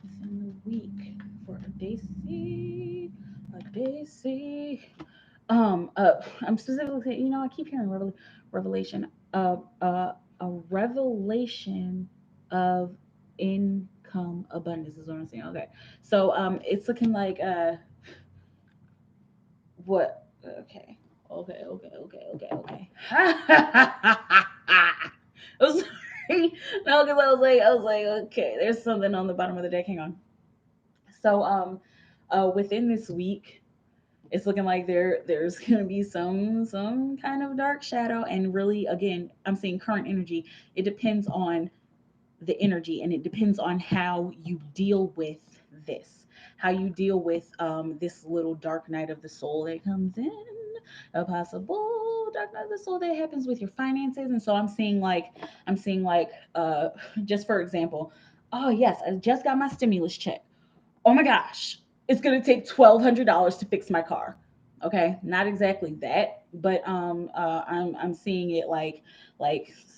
within the week for a Daisy? A Daisy. I'm specifically, I keep hearing revelation, a revelation of income abundance is what I'm saying. Okay, so it's looking like what? Okay. I'm sorry. No, because I was like, okay, there's something on the bottom of the deck. Hang on. So within this week, it's looking like there's gonna be some kind of dark shadow, and really, again, I'm seeing current energy. It depends on the energy, and it depends on how you deal with this, how you deal with this little dark night of the soul that comes in, a possible dark night of the soul that happens with your finances. And so I'm seeing like just for example, oh yes, I just got my stimulus check. Oh my gosh, it's gonna take $1,200 to fix my car. Okay, not exactly that, but I'm seeing it like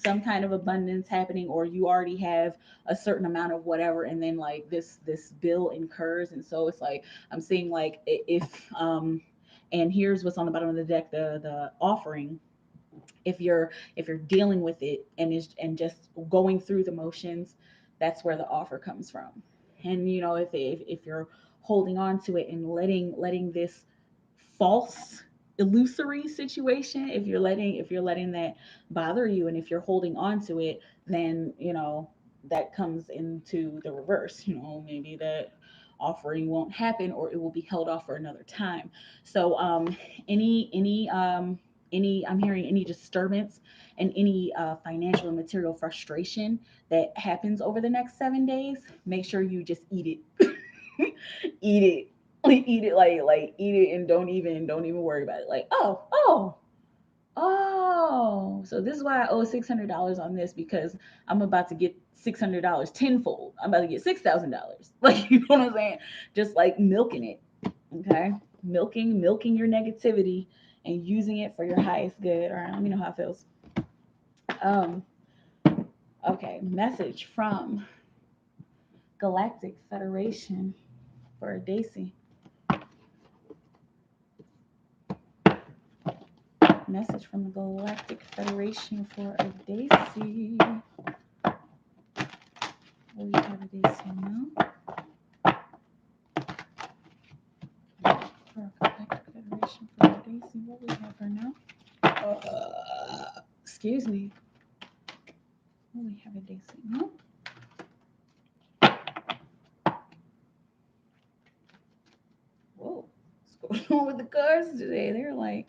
some kind of abundance happening, or you already have a certain amount of whatever, and then like this bill incurs, and so it's like I'm seeing like if and here's what's on the bottom of the deck, the offering. If you're dealing with it and just going through the motions, that's where the offer comes from. And if you're holding on to it and letting this false illusory situation, if you're letting that bother you, and if you're holding on to it, then that comes into the reverse. Maybe that offering won't happen, or it will be held off for another time. So any I'm hearing any disturbance and any financial and material frustration that happens over the next 7 days, make sure you just eat it. Eat it. Like eat it, like eat it, and don't even worry about it. Like, oh, so this is why I owe $600 on this, because I'm about to get $600 tenfold. I'm about to get $6,000. Like, you know what I'm saying? Just like milking it. Okay, milking your negativity and using it for your highest good. All right, let me know how it feels. Um, okay, message from Galactic Federation for Daisy. Message from the Galactic Federation for a Daisy. Will you have a Daisy now? For a Galactic Federation for a Daisy, what we have her now? Excuse me. Will we have a Daisy now? Whoa, what's going on with the cards today? They're like,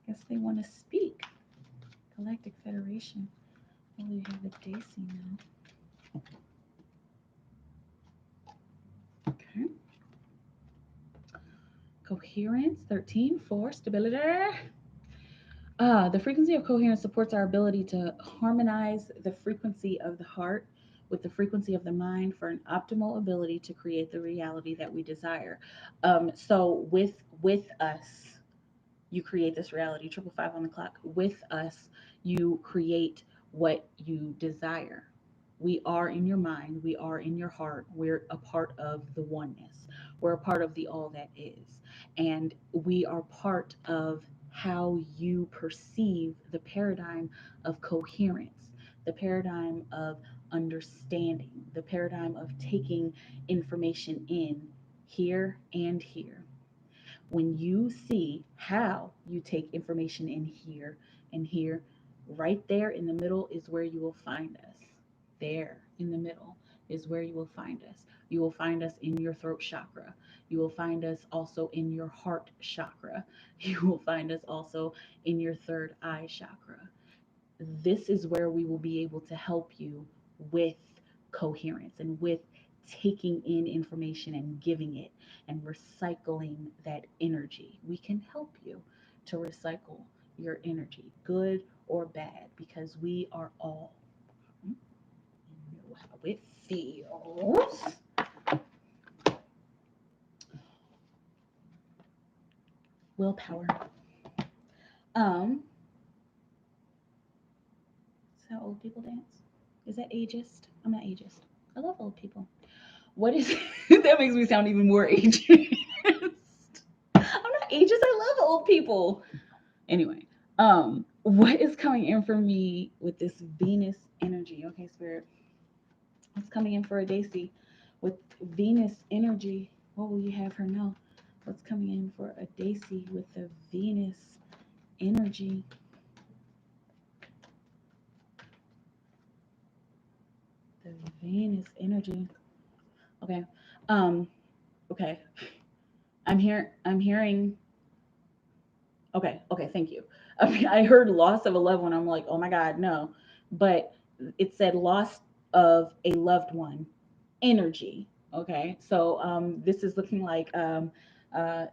I guess they want to speak. Galactic Federation. Will we have a Daisy now? Okay. Coherence, 13, 4, stability. The frequency of coherence supports our ability to harmonize the frequency of the heart with the frequency of the mind for an optimal ability to create the reality that we desire. So with us, you create this reality. 555 on the clock. With us, you create what you desire. We are in your mind. We are in your heart. We're a part of the oneness. We're a part of the all that is. And we are part of how you perceive the paradigm of coherence, the paradigm of understanding, the paradigm of taking information in here and here. When you see how you take information in here and here, right there in the middle is where you will find us. There in the middle is where you will find us. You will find us in your throat chakra. You will find us also in your heart chakra. You will find us also in your third eye chakra. This is where we will be able to help you with coherence and with taking in information and giving it and recycling that energy. We can help you to recycle your energy, good or bad, because we are all know how it feels. Willpower. Is that how old people dance? Is that ageist? I'm not ageist. I love old people. What is that makes me sound even more ageist. I'm not ageist. I love old people. Anyway, what is coming in for me with this Venus energy? Okay, Spirit, what's coming in for a Daisy with Venus energy? What will you have her know? What's coming in for a Daisy with the Venus energy? The Venus energy. Okay. Um. Okay. I'm hearing. Okay. Okay. Thank you. I heard loss of a loved one. I'm like, oh my God, no. But it said loss of a loved one energy. Okay. So this is looking like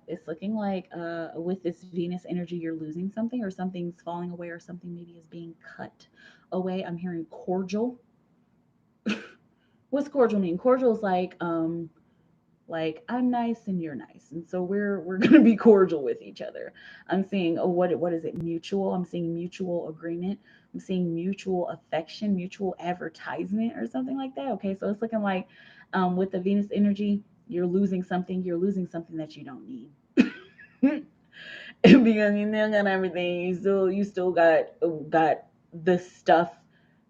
it's looking like with this Venus energy, you're losing something or something's falling away or something maybe is being cut away. I'm hearing cordial. What's cordial mean? Cordial is like I'm nice and you're nice, and so we're gonna be cordial with each other. I'm seeing what is it? Mutual. I'm seeing mutual agreement. I'm seeing mutual affection, mutual advertisement, or something like that. Okay, so it's looking like with the Venus energy, you're losing something. You're losing something that you don't need. Because you still got everything. You still got the stuff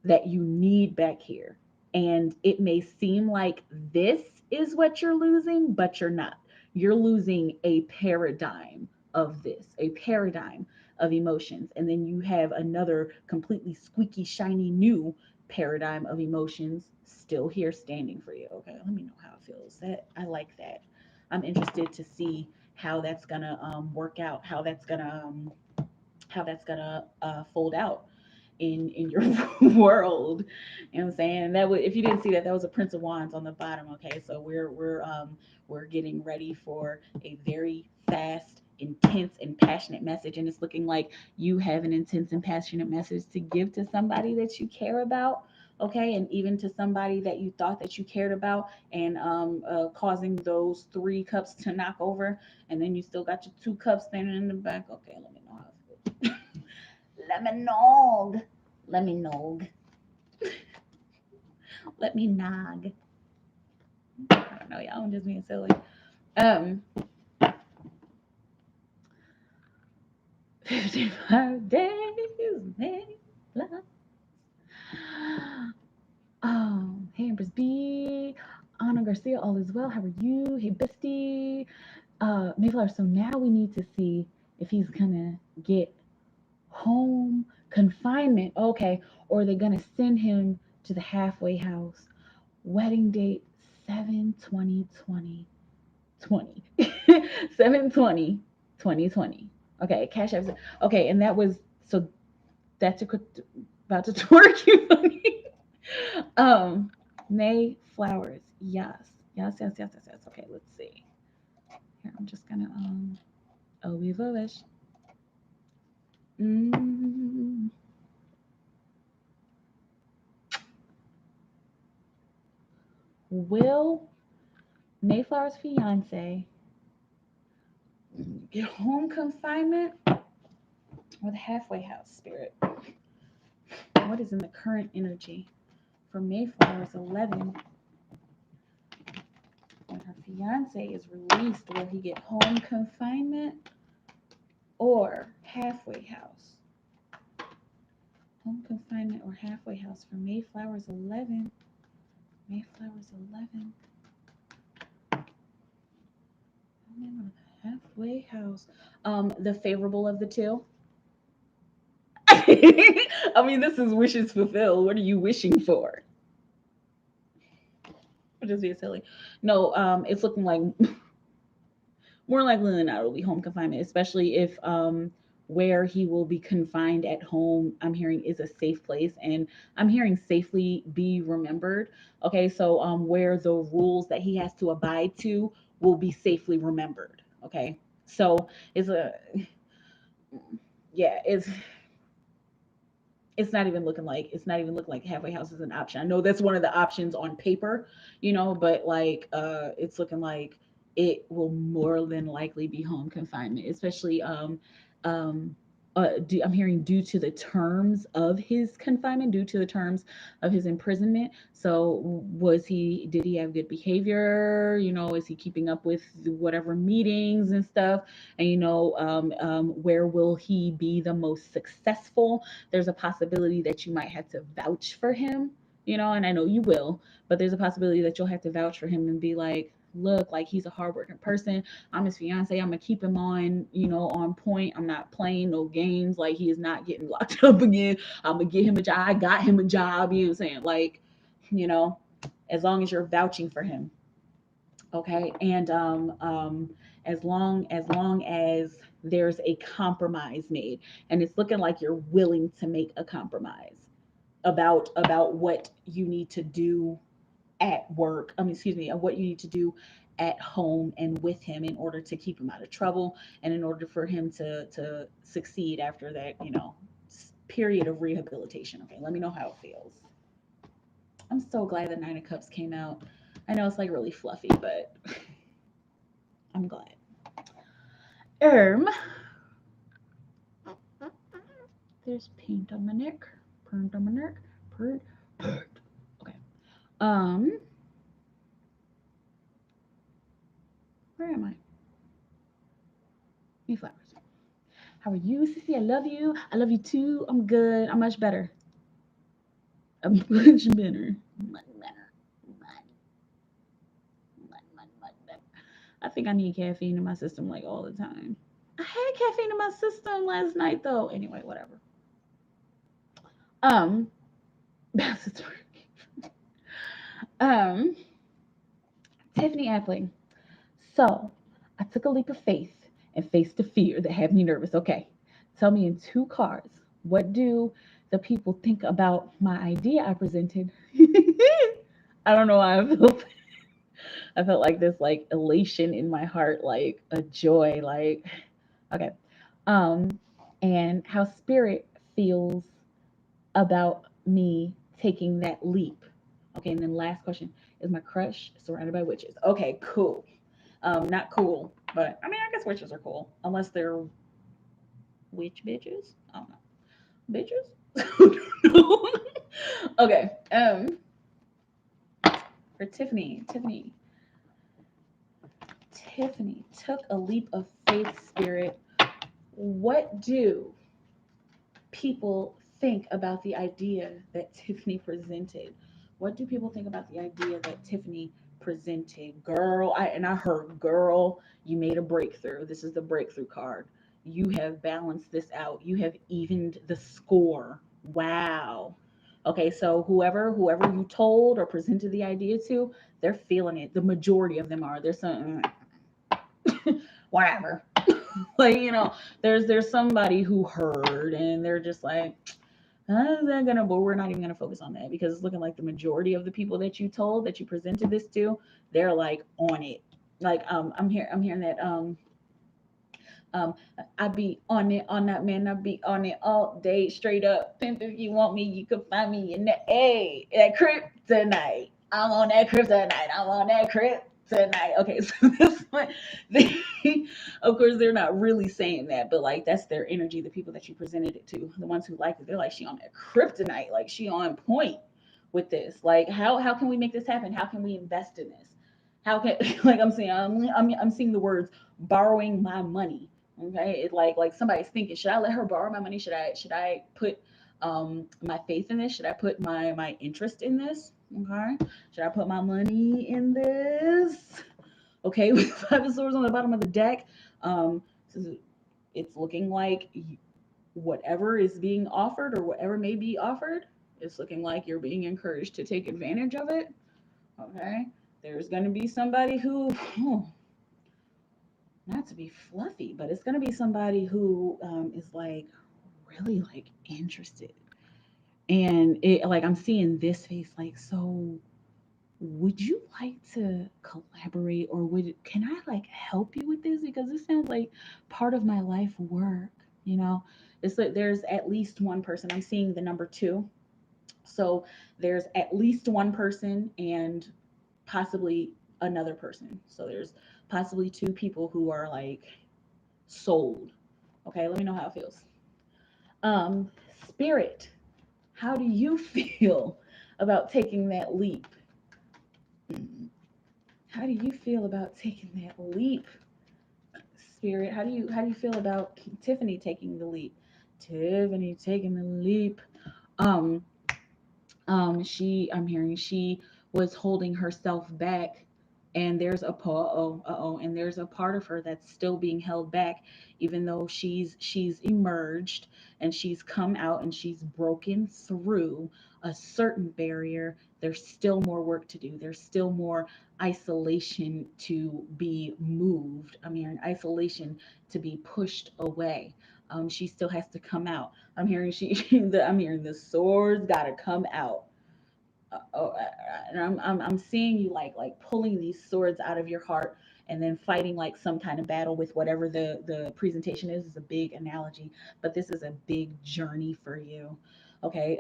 that you need back here. And it may seem like this is what you're losing, but you're not. You're losing a paradigm of this, a paradigm of emotions. And then you have another completely squeaky, shiny new paradigm of emotions still here standing for you. Okay, let me know how it feels. That I like that. I'm interested to see how that's gonna work out, how that's gonna fold out in your world. You know what I'm saying? That would, if you didn't see that, that was a Prince of Wands on the bottom. Okay, so we're getting ready for a very fast, intense, and passionate message, and it's looking like you have an intense and passionate message to give to somebody that you care about. Okay, and even to somebody that you thought that you cared about, and causing those 3 cups to knock over, and then you still got your 2 cups standing in the back. Okay, let me know how it feels. Let me know. Let me know. Let me nog. I don't know, y'all. I'm just being silly. Um, 55 days, many lives. Hey, Empress B. Anna Garcia, all is well. How are you? Hey, Bestie. Mayflower, so now we need to see if he's gonna get home confinement. Okay, or they're gonna send him to the halfway house. Wedding date 7/20/2020. 7/20/2020. Okay, Cash App. Okay, and that was so that's about to twerk you funny. um May flowers. Yes. Yes, yes, yes, yes, yes. Okay, let's see. Here, I'm just gonna oh, we've a wish. Mm. Will Mayflower's fiance get home confinement or the halfway house, Spirit? What is in the current energy for Mayflower's 11 when her fiance is released? Will he get home confinement or halfway house? Home confinement or halfway house for Mayflower's 11. Mayflower's 11. Halfway house. The favorable of the two. I mean, this is wishes fulfilled. What are you wishing for? Just being silly. No, it's looking like more likely than not it'll be home confinement, especially if where he will be confined at home, I'm hearing is a safe place, and I'm hearing safely be remembered. Okay, so where the rules that he has to abide to will be safely remembered. Okay, so it's a yeah, it's not even looking like halfway house is an option. I know that's one of the options on paper, but like it's looking like it will more than likely be home confinement, especially um I'm hearing due to the terms of his confinement, due to the terms of his imprisonment. So did he have good behavior? Is he keeping up with whatever meetings and stuff? And where will he be the most successful? There's a possibility that you might have to vouch for him, and I know you will, but there's a possibility that you'll have to vouch for him and be like, look, like he's a hardworking person. I'm his fiance. I'm gonna keep him on point. I'm not playing no games. Like he is not getting locked up again. I'm gonna get him a job. I got him a job. You know what I'm saying? Like, you know, as long as you're vouching for him, okay, and as long as there's a compromise made, and it's looking like you're willing to make a compromise about what you need to do at work, excuse me, of what you need to do at home and with him in order to keep him out of trouble, and in order for him to succeed after that, period of rehabilitation. Okay, let me know how it feels. I'm so glad the Nine of Cups came out. I know it's like really fluffy, but I'm glad. Um, there's paint on my neck. Paint on my neck. Paint. Paint. Okay. Um, where am I? Me flowers. How are you, Sissy? I love you. I love you too. I'm good. I'm much better. I'm much better. Much better. Much better. I think I need caffeine in my system like all the time. I had caffeine in my system last night though. Anyway, whatever. Um, that's a story. Um, Tiffany Appling. So I took a leap of faith and faced the fear that had me nervous. Okay, tell me in two cards, what do the people think about my idea I presented? I don't know why I felt like this like elation in my heart, like a joy, like okay. Um, and how spirit feels about me taking that leap. Okay, and then last question, is my crush surrounded by witches? Okay, cool. Not cool, but I mean, I guess witches are cool unless they're witch bitches. I don't know, bitches. Okay. For Tiffany took a leap of faith. Spirit, what do people think about the idea that Tiffany presented? What do people think about the idea that Tiffany presented? Girl, I heard, girl, you made a breakthrough. This is the breakthrough card. You have balanced this out. You have evened the score. Wow. Okay, so whoever you told or presented the idea to, they're feeling it. The majority of them are. There's some whatever. Like, there's somebody who heard and they're just like, how's that gonna, but we're not even gonna focus on that because it's looking like the majority of the people that you told, that you presented this to, they're like on it. Like I'm hearing that um I be on it, on that man, I be on it all day straight up. Pimp, if you want me, you can find me in that that crib tonight. I'm on that crib tonight. I'm on that crib tonight. Okay, so this one, they, of course, they're not really saying that, but like that's their energy. The people that you presented it to, the ones who liked it, they're like, she on that kryptonite, like she on point with this. Like, how can we make this happen? How can we invest in this? How can like I'm seeing the words borrowing my money. Okay, it like somebody's thinking, should I let her borrow my money? Should I put my faith in this? Should I put my interest in this? Okay, should I put my money in this? Okay, with five of swords on the bottom of the deck, um, it's looking like whatever is being offered or whatever may be offered, it's looking like you're being encouraged to take advantage of it. Okay, there's going to be somebody who not to be fluffy, but it's going to be somebody who is like really like interested. And it like I'm seeing this face like, so would you like to collaborate, or would can I like help you with this, because this sounds like part of my life work, you know? It's like there's at least one person. I'm seeing the number 2. So there's at least one person and possibly another person. So there's possibly 2 people who are like sold. Okay, let me know how it feels. Um, Spirit, how do you feel about taking that leap? How do you feel about taking that leap, Spirit? How do you feel about Tiffany taking the leap? Tiffany taking the leap. Um, I'm hearing she was holding herself back, and there's a and there's a part of her that's still being held back, even though she's emerged and she's come out and she's broken through a certain barrier. There's still more work to do. There's still more isolation to be moved. I'm hearing isolation to be pushed away. She still has to come out. I'm hearing I'm hearing the swords gotta come out. And I'm seeing you like pulling these swords out of your heart and then fighting like some kind of battle with whatever the presentation is a big analogy, but this is a big journey for you. Okay,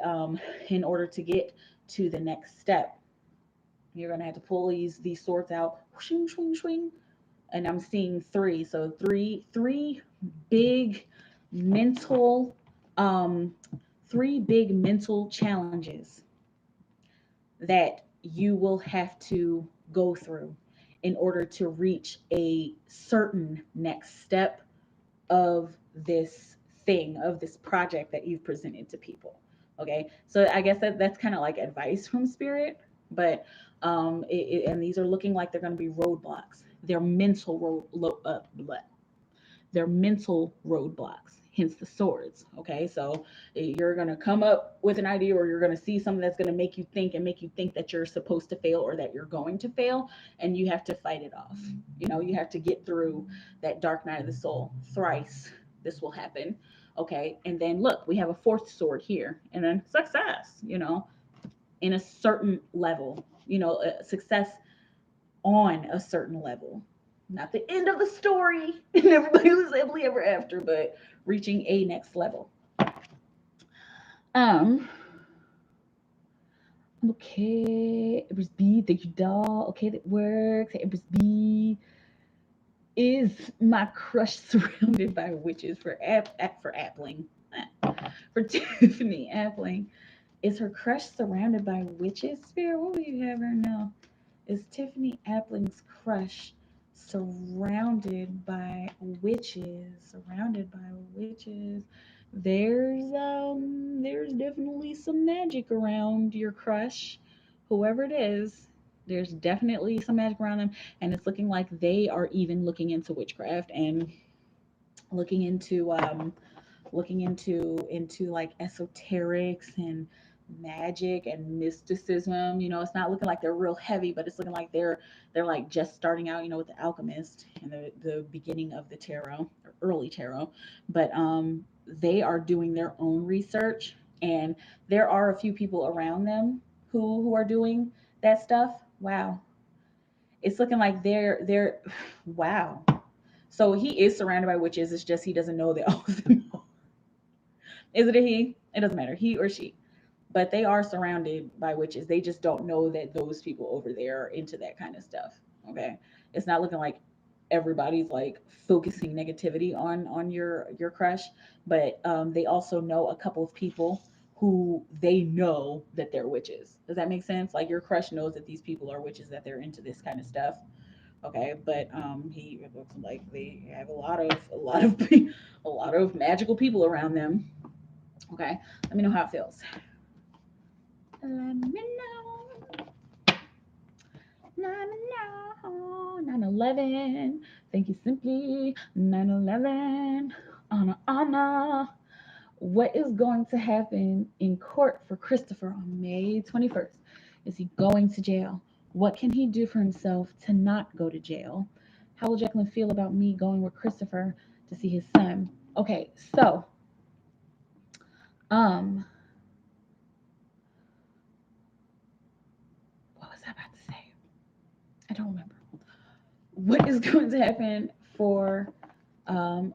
in order to get to the next step, you're gonna have to pull these swords out, swing, swing, swing, and I'm seeing 3. So three big mental, um, 3 big mental challenges that you will have to go through in order to reach a certain next step of this of this project that you've presented to people. Okay, so I guess that's kind of like advice from Spirit, but and these are looking like they're going to be roadblocks. They're they're mental roadblocks, hence the swords. Okay, so you're going to come up with an idea, or you're going to see something that's going to make you think and make you think that you're supposed to fail or that you're going to fail, and you have to fight it off. You know, you have to get through that dark night of the soul. Thrice this will happen. Okay, and then look, we have a 4th sword here, and then success, you know, in a certain level, you know, success on a certain level. Not the end of the story and everybody was happily ever after, but reaching a next level. Um, okay, Empress B, thank you, doll. Okay, that works. Hey, Empress B, is my crush surrounded by witches for for Appling? For Tiffany Appling, is her crush surrounded by witches? Spirit, what will you have her know? Is Tiffany Appling's crush surrounded by witches? Surrounded by witches. There's definitely some magic around your crush, whoever it is. There's definitely some magic around them, and it's looking like they are even looking into witchcraft and looking into into like esoterics and magic and mysticism. You know, it's not looking like they're real heavy, but it's looking like they're like just starting out, you know, with the alchemist and the beginning of the tarot, or early tarot. But they are doing their own research, and there are a few people around them who are doing that stuff. Wow. It's looking like they're wow. So he is surrounded by witches. It's just he doesn't know that all of them. Is it a he? It doesn't matter, he or she. But they are surrounded by witches. They just don't know that those people over there are into that kind of stuff. Okay, it's not looking like everybody's like focusing negativity on your crush, but they also know a couple of people who they know that they're witches. Does that make sense? Like your crush knows that these people are witches, that they're into this kind of stuff. Okay, but he it looks like they have a lot of magical people around them. Okay, let me know how it feels. Let me know. 9/11. Thank you, Simply. 9/11. Anna, Anna. What is going to happen in court for Christopher on May 21st? Is he going to jail? What can he do for himself to not go to jail? How will Jacqueline feel about me going with Christopher to see his son? Okay, so um what was I about to say? I don't remember. What is going to happen for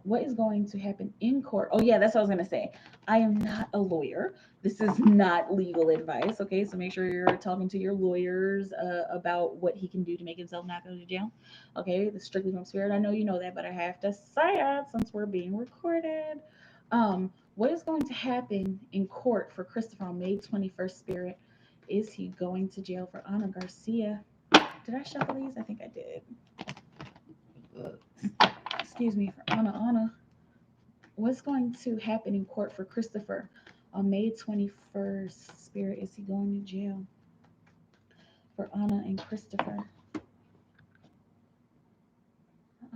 what is going to happen in court? Oh yeah, that's what I was gonna say. I am not a lawyer. This is not legal advice. Okay, so make sure you're talking to your lawyers about what he can do to make himself not go to jail. Okay, this is strictly from spirit. I know you know that, but I have to say it since we're being recorded. What is going to happen in court for Christopher on May 21st? Spirit, is he going to jail for Ana Garcia? Did I shuffle these? I think I did. Excuse me, for Ana. What's going to happen in court for Christopher on May 21st? Spirit, is he going to jail for Ana and Christopher? For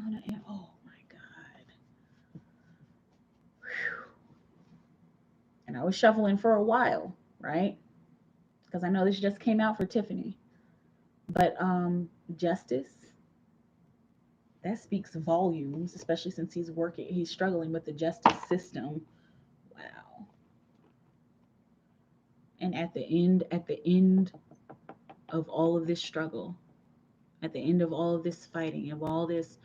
Ana and, oh my God. Whew. And I was shuffling for a while, right? Because I know this just came out for Tiffany. But justice, that speaks volumes, especially since he's struggling with the justice system. Wow. And at the end of all of this struggle, at the end of all of this fighting, of all this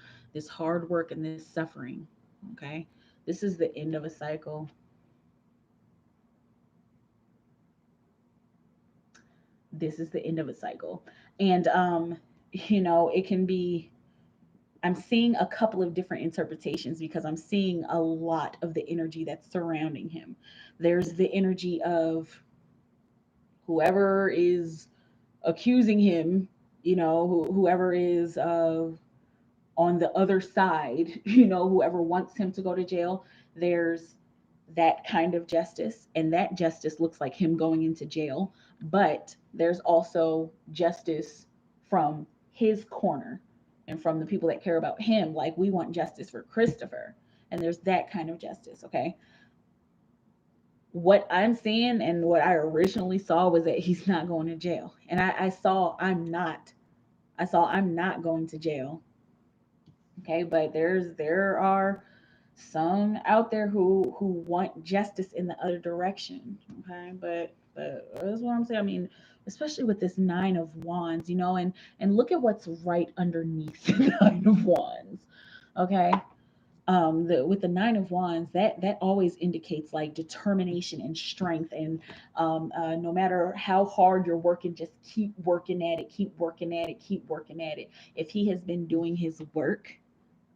hard work and this suffering, okay, this is the end of a cycle. This is the end of a cycle. And it can be, I'm seeing a couple of different interpretations because I'm seeing a lot of the energy that's surrounding him. There's the energy of whoever is accusing him, whoever is on the other side, whoever wants him to go to jail. There's that kind of justice, and that justice looks like him going into jail. But there's also justice from his corner and from the people that care about him. Like, we want justice for Christopher, and there's that kind of justice. Okay, what I'm seeing and what I originally saw was that he's not going to jail, and I saw I'm not going to jail. Okay, but there are some out there who want justice in the other direction. Okay, but that's what I'm saying. I mean, especially with this Nine of Wands, and look at what's right underneath the Nine of Wands. Okay, with the Nine of Wands, that always indicates like determination and strength, and no matter how hard you're working, just keep working at it, keep working at it, keep working at it. If he has been doing his work,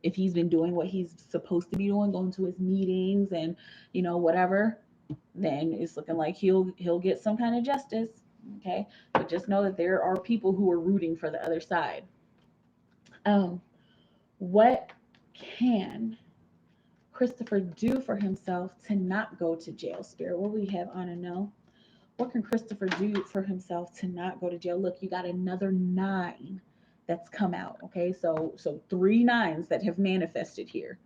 if he's been doing what he's supposed to be doing, going to his meetings and whatever, then it's looking like he'll get some kind of justice. Okay, but just know that there are people who are rooting for the other side. um what can Christopher do for himself to not go to jail? Spirit, what we have on a no. What can Christopher do for himself to not go to jail? Look, you got another nine that's come out. Okay, so three nines that have manifested here.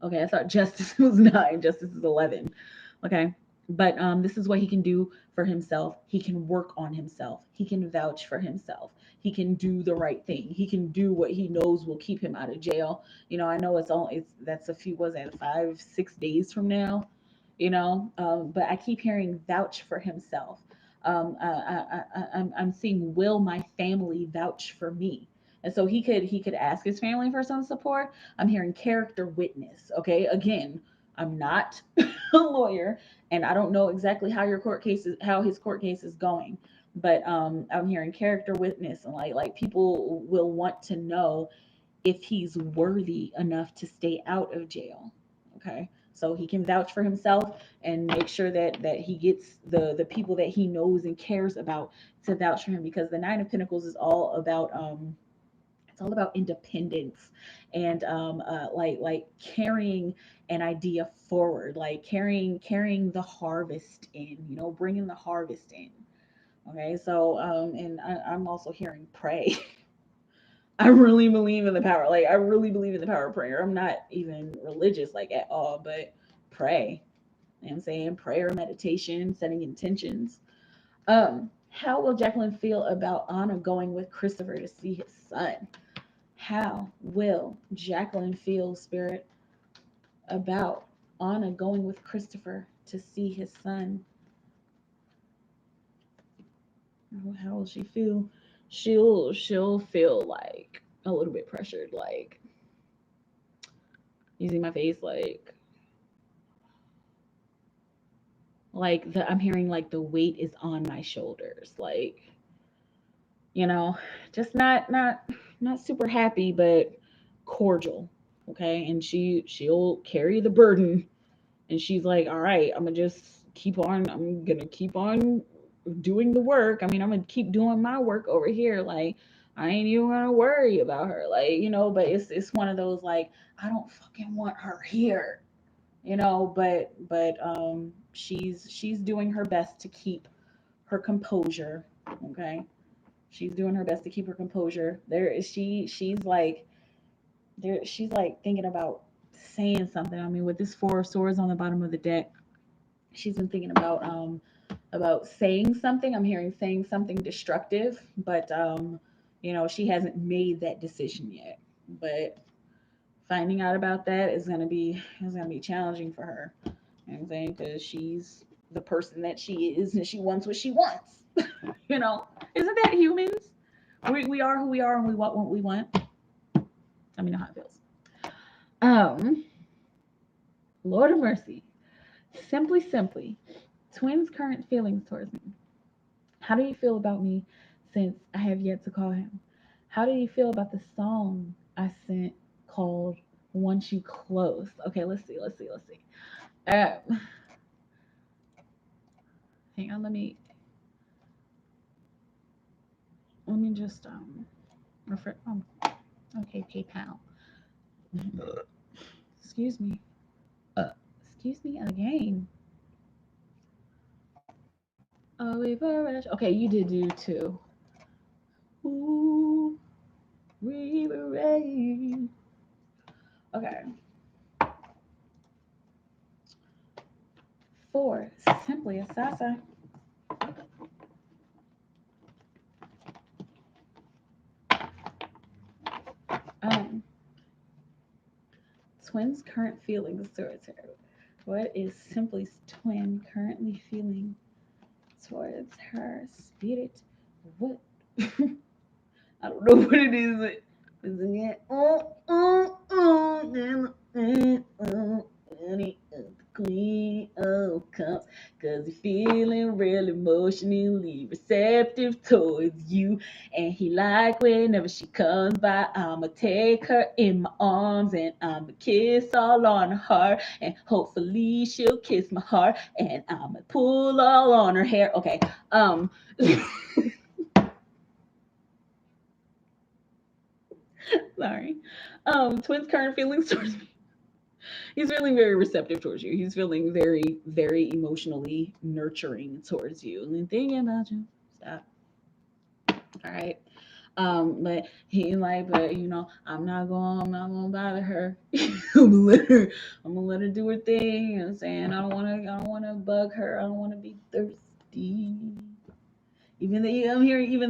Okay, I thought justice was nine, justice is 11. Okay, but this is what he can do for himself. He can work on himself. He can vouch for himself. He can do the right thing. He can do what he knows will keep him out of jail. I know that's a few, was that 5-6 days from now, but I keep hearing vouch for himself. I'm seeing, will my family vouch for me? And so he could ask his family for some support. I'm hearing character witness. Okay, again, I'm not a lawyer, and I don't know exactly how his court case is going, but I'm hearing character witness, and like people will want to know if he's worthy enough to stay out of jail. Okay, so he can vouch for himself and make sure that he gets the people that he knows and cares about to vouch for him, because the Nine of Pentacles is all about it's all about independence, and like carrying an idea forward, like carrying the harvest in, bringing the harvest in. Okay, so and I'm also hearing pray. I really believe in the power. Like, I really believe in the power of prayer. I'm not even religious like at all, but pray. You know what I'm saying? Prayer, meditation, setting intentions. How will Jacqueline feel about Anna going with Christopher to see his son? How will Jacqueline feel, Spirit, about Anna going with Christopher to see his son? How will she feel? She'll feel like a little bit pressured, like using my face, like the I'm hearing like the weight is on my shoulders, like you know, just not super happy, but cordial. Okay, and she'll carry the burden, and she's like, all right, I'm gonna keep on doing the work. I mean, I'm gonna keep doing my work over here. Like, I ain't even gonna worry about her. Like, but it's one of those like, I don't fucking want her here. But she's doing her best to keep her composure. Okay. She's doing her best to keep her composure. She's like thinking about saying something. I mean, with this four of swords on the bottom of the deck, she's been thinking about saying something. I'm hearing saying something destructive, but she hasn't made that decision yet. But finding out about that is gonna be challenging for her. You know what I'm saying? Because she's the person that she is, and she wants what she wants. you know, isn't that humans? We are who we are, and we want what we want. Let me know how it feels. Um, Lord of mercy, simply, twins' current feelings towards me. How do you feel about me since I have yet to call him? How do you feel about the song I sent called "Once You Close"? Okay, let's see. Hang on, let me just refer. Okay, PayPal. Excuse me. Excuse me again. Oh, we were rush. Okay, you did do too. Ooh, we were ready. Okay. Four, simply a Sasa. Um, Twin's current feelings towards her. What is Simply's twin currently feeling towards her? Spirit? What? I don't know what it is. Isn't it? Honey, the queen of cups, cause he's feeling real emotionally receptive towards you, and he like whenever she comes by, I'ma take her in my arms, and I'ma kiss all on her heart, and hopefully she'll kiss my heart, and I'ma pull all on her hair. Okay, sorry. Twins current feelings towards me. He's feeling very receptive towards you. He's feeling very, very emotionally nurturing towards you. And thinking about you. Stop. All right. But I'm not gonna bother her. I'm gonna let her do her thing. You know what I'm saying? I don't wanna bug her. I don't wanna be thirsty. Even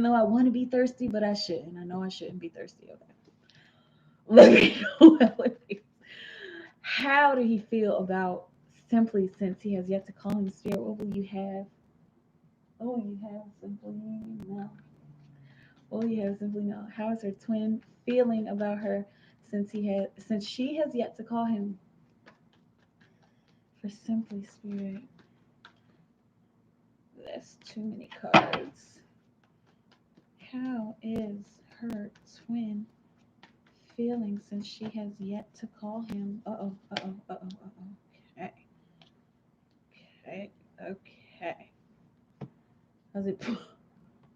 though I want to be thirsty, but I shouldn't. I know I shouldn't be thirsty. Okay. Let me know. How did he feel about Simply since he has yet to call him Spirit? What will you have? What will you have Simply now? What will you have Simply now? How is her twin feeling about her since she has yet to call him? For Simply Spirit, that's too many cards. How is her twin feeling since she has yet to call him? Okay. Okay. How's it?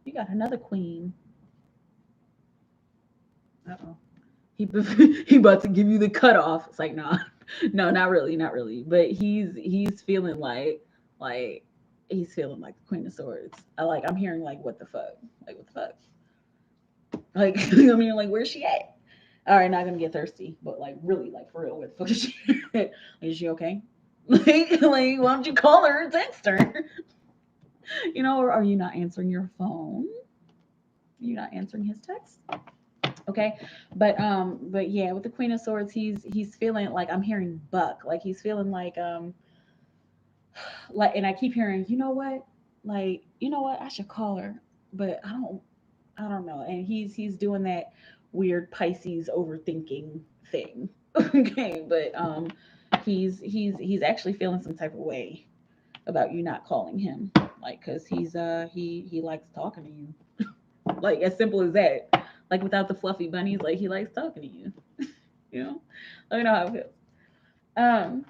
You got another queen. Uh-oh. He he about to give you the cutoff. It's like, nah, no, not really. But he's feeling like he's feeling like the Queen of Swords. I'm hearing like what the fuck, like what the fuck, like I mean like where's she at? All right, not gonna get thirsty, but like really like for real, where the fuck is she? Is she okay? Like why don't you call her or text her? Or are you not answering your phone? You're not answering his text? Okay, but yeah, with the Queen of Swords, he's feeling like I'm hearing buck, like he's feeling like, and I keep hearing, you know what, like you know what, I should call her, but I don't know, and he's doing that weird Pisces overthinking thing. Okay, but he's actually feeling some type of way about you not calling him, like because he likes talking to you, like as simple as that, like without the fluffy bunnies, like he likes talking to you. You know, let me know how it feels. Um,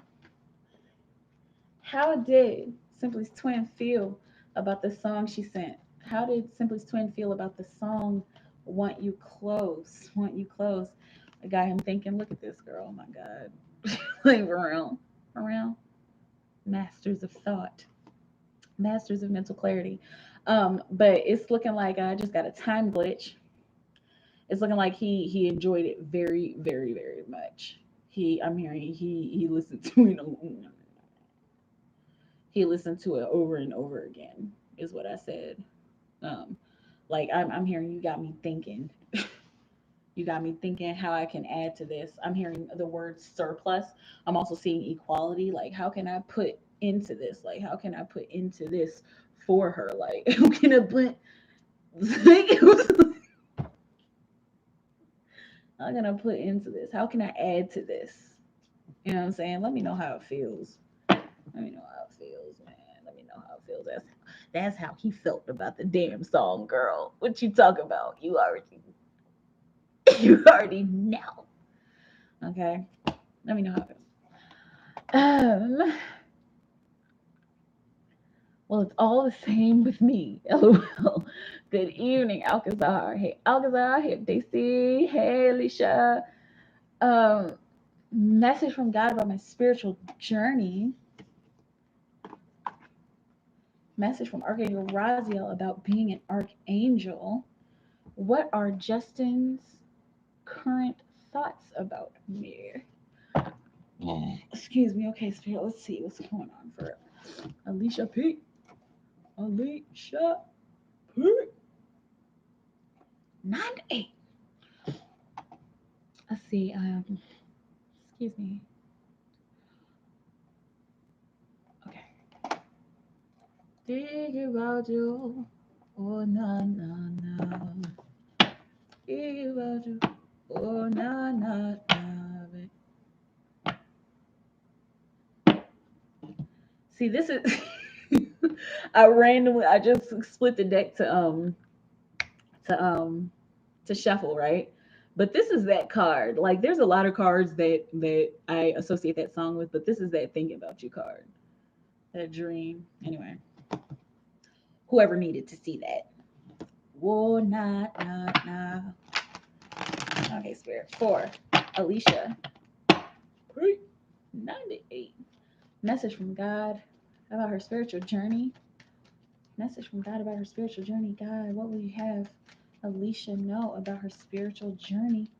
how did Simply's twin feel about the song she sent? How did Simply's twin feel about the song "Want You Close"? "Want You Close." I got him thinking, look at this girl. Oh my god, like for real. Masters of thought, masters of mental clarity. But it's looking like I just got a time glitch. It's looking like he enjoyed it very, very, very much. I'm hearing he listened to it. He listened to it over and over again. Is what I said. Um, like I'm hearing you got me thinking. You got me thinking how I can add to this. I'm hearing the word surplus. I'm also seeing equality. Like how can I put into this? Like how can I put into this for her? Like how can I put? I'm gonna put into this? How can I add to this? You know what I'm saying? Let me know how it feels. Let me know how it feels, man. Let me know how it feels. That's how he felt about the damn song, girl. What you talk about? You already know. Okay. Let me know how it feels. Well, it's all the same with me. LOL. Good evening, Alcazar. Hey, Alcazar. Hey, Daisy. Hey, Alicia. Um, message from God about my spiritual journey. Message from Archangel Raziel about being an archangel. What are Justin's current thoughts about me? Excuse me. Okay, Spirit, let's see what's going on for Alicia P. Alicia P. 98. Let's see. Excuse me. Okay. Think about you. Oh, no, no, no. Think about you. Oh, no, no, no. See, this is. I just split the deck to um to shuffle, right? But this is that card. Like there's a lot of cards that I associate that song with, but this is that thinking about you card. That dream. Anyway, whoever needed to see that. Whoa, nah, nah, nah. Okay, Spirit. 4. Alicia. 98. Message from God about her spiritual journey. Message from God about her spiritual journey. God, what will you have Alicia know about her spiritual journey?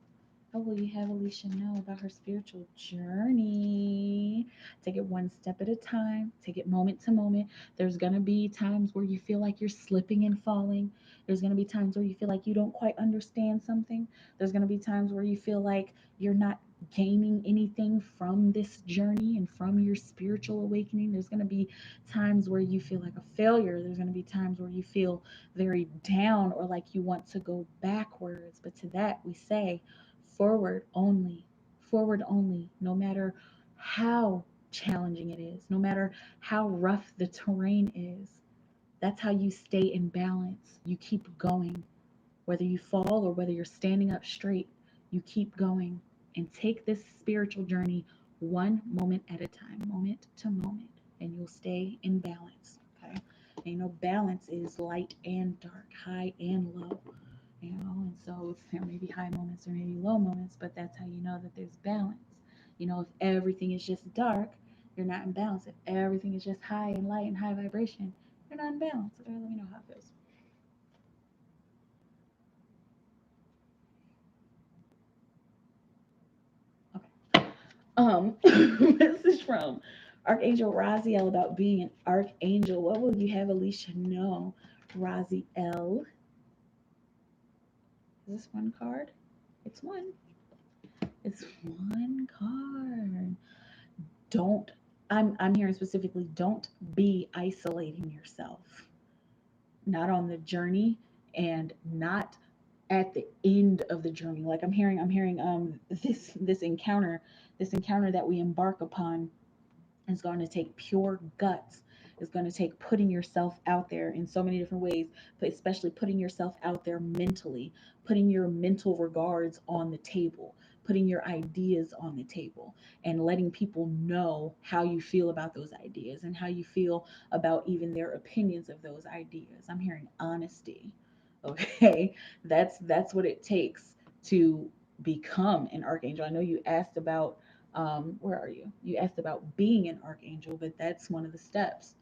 What will you have Alicia know about her spiritual journey? Take it one step at a time. Take it moment to moment. There's going to be times where you feel like you're slipping and falling. There's going to be times where you feel like you don't quite understand something. There's going to be times where you feel like you're not gaining anything from this journey and from your spiritual awakening. There's going to be times where you feel like a failure. There's going to be times where you feel very down or like you want to go backwards. But to that, we say, forward only, forward only, no matter how challenging it is, no matter how rough the terrain is. That's how you stay in balance. You keep going. Whether you fall or whether you're standing up straight, you keep going and take this spiritual journey one moment at a time, moment to moment, and you'll stay in balance. Okay. And you know, balance is light and dark, high and low. You know, and so there may be high moments, there may be low moments, but that's how you know that there's balance. You know, if everything is just dark, you're not in balance. If everything is just high and light and high vibration, you're not in balance. Okay, let me know how it feels. Okay. Message from Archangel Raziel about being an archangel. What will you have Alicia know? Raziel. Is this one card? It's one. It's one card. Don't I'm hearing specifically, don't be isolating yourself. Not on the journey, and not at the end of the journey. Like I'm hearing this encounter that we embark upon is going to take pure guts. It's going to take putting yourself out there in so many different ways, but especially putting yourself out there mentally, putting your mental regards on the table, putting your ideas on the table, and letting people know how you feel about those ideas and how you feel about even their opinions of those ideas. I'm hearing honesty. Okay, that's what it takes to become an archangel. I know you asked about where are you? You asked about being an archangel, but that's one of the steps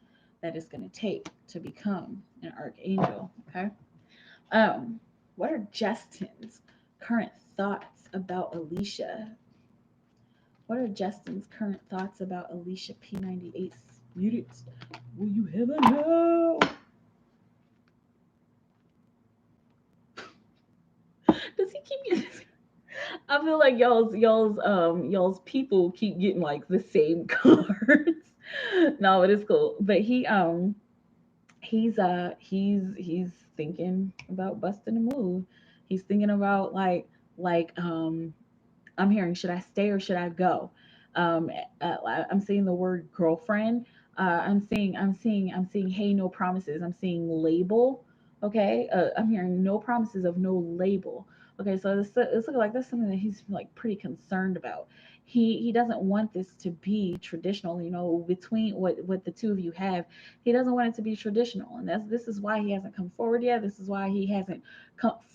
that it's going to take to become an archangel. Okay. Um, what are Justin's current thoughts about Alicia? What are Justin's current thoughts about Alicia P98 Spirits? Will you ever know? Does he keep getting? I feel like y'all's people keep getting like the same cards. No, but it's cool. But he's thinking about busting a move. He's thinking about like I'm hearing, should I stay or should I go? I'm seeing the word girlfriend. I'm seeing hey, no promises. I'm seeing label. Okay. I'm hearing no promises of no label. Okay, so it's looking like that's something that he's like pretty concerned about. He doesn't want this to be traditional. Between what the two of you have, he doesn't want it to be traditional, and this is why he hasn't come forward yet. This is why he hasn't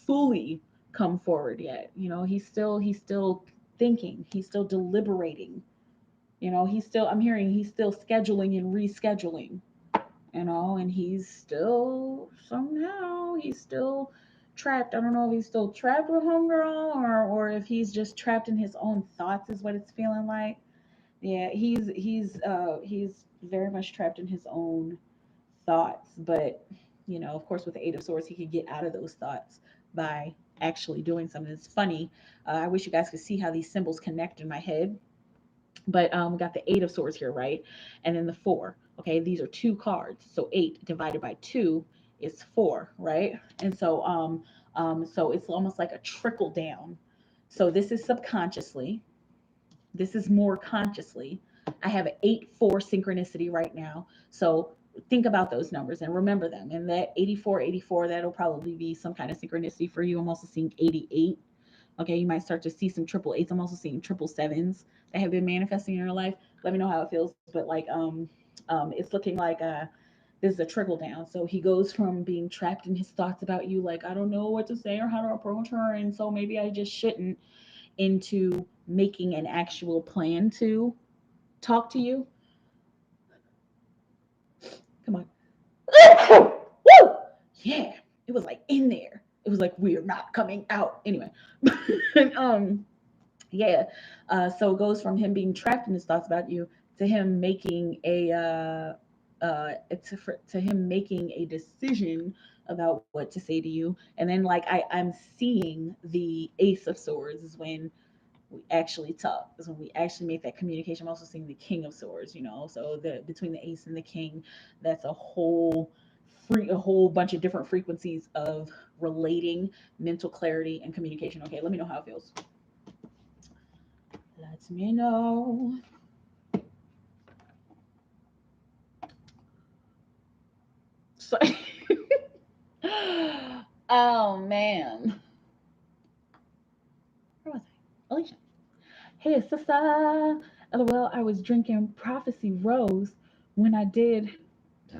fully come forward yet. He's still thinking, he's still deliberating. I'm hearing he's still scheduling and rescheduling. And he's still trapped. I don't know if he's still trapped with homegirl, or if he's just trapped in his own thoughts, is what it's feeling like. Yeah, he's very much trapped in his own thoughts. But of course, with the Eight of Swords, he could get out of those thoughts by actually doing something. It's funny. I wish you guys could see how these symbols connect in my head. But we got the Eight of Swords here, right? And then the Four. Okay, these are two cards. So 8 divided by 2 is 4, right? And so it's almost like a trickle down. So this is subconsciously. This is more consciously. I have an 8-4 synchronicity right now. So think about those numbers and remember them. And that 84, that'll probably be some kind of synchronicity for you. I'm also seeing 88. Okay, you might start to see some triple eights. I'm also seeing triple sevens that have been manifesting in your life. Let me know how it feels. But it's looking like this is a trickle down. So he goes from being trapped in his thoughts about you, like I don't know what to say or how to approach her, and so maybe I just shouldn't, into making an actual plan to talk to you. Come on. Woo! Yeah. It was like in there. It was like we're not coming out. Anyway. um yeah. So it goes from him being trapped in his thoughts about you to him making a decision about what to say to you. And then like I'm seeing the Ace of Swords is when we actually talk, is when we actually make that communication. I'm also seeing the King of Swords, so the between the Ace and the King, that's a whole bunch of different frequencies of relating, mental clarity, and communication. Okay, let me know how it feels. Let me know. So, oh man, where was I? Alicia. Hey, sister. LOL. I was drinking Prophecy Rose when I did,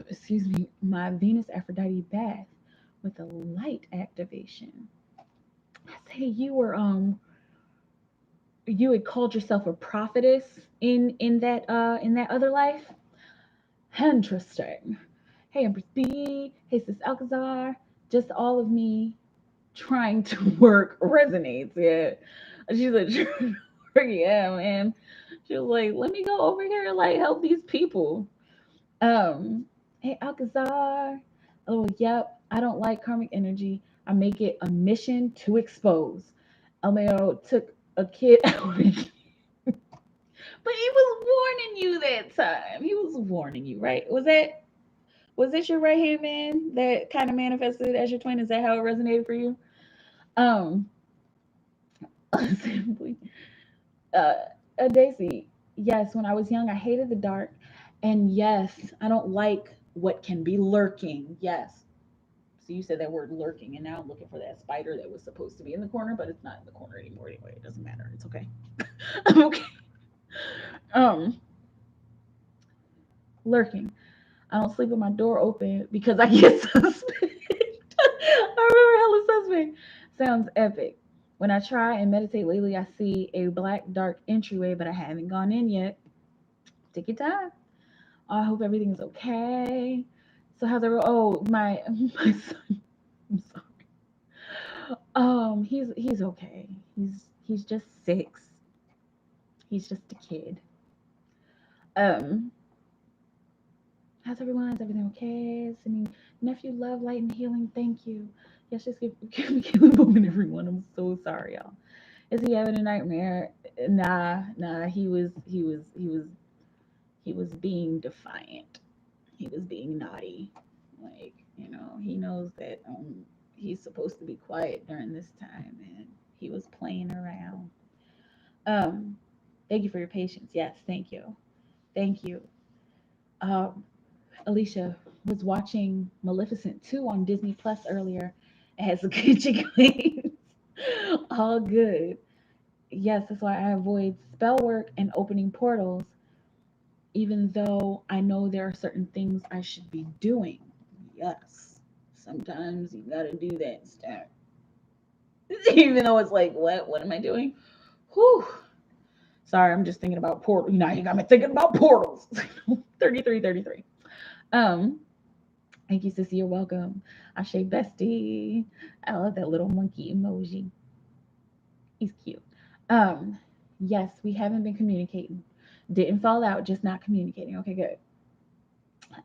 excuse me, my Venus Aphrodite bath with a light activation. I say you had called yourself a prophetess in that other life. Interesting. Hey, Empress B. Hey, Sis Alcazar. Just all of me trying to work resonates. Yeah. She's like, yeah, man. She was like, let me go over here and like help these people. Hey, Alcazar. Oh, yep. I don't like karmic energy. I make it a mission to expose. Almeo took a kid out again. But he was warning you that time. He was warning you, right? Was this your right hand man that kind of manifested as your twin? Is that how it resonated for you? Um, simply, uh, Daisy. Yes, when I was young, I hated the dark, and yes, I don't like what can be lurking. Yes. So you said that word lurking, and now I'm looking for that spider that was supposed to be in the corner, but it's not in the corner anymore. Anyway, it doesn't matter. It's okay. I'm okay. Um, lurking. I don't sleep with my door open because I get suspect. I remember hella suspect. Sounds epic. When I try and meditate lately, I see a black dark entryway, but I haven't gone in yet. Take your time. I hope everything's okay. So how's everyone? Oh, my son. I'm sorry. He's okay. He's just 6. He's just a kid. Um, how's everyone? Is everything okay? Sending nephew love, light, and healing. Thank you. Yes, just give me a moment, everyone. I'm so sorry, y'all. Is he having a nightmare? Nah. He was being defiant. He was being naughty. Like, he knows that he's supposed to be quiet during this time, and he was playing around. Um, thank you for your patience. Yes, thank you. Thank you. Um, Alicia was watching Maleficent 2 on Disney Plus earlier. It has a good chicken. All good. Yes, that's why I avoid spell work and opening portals, even though I know there are certain things I should be doing. Yes. Sometimes you gotta do that stuff. Even though it's like, what? What am I doing? Whew. Sorry, I'm just thinking about portals. Now you got me thinking about portals. 33, 33. Um, thank you, sissy. You're welcome. Ashe bestie. I love that little monkey emoji. He's cute. Um, yes, we haven't been communicating. Didn't fall out, just not communicating. Okay, good.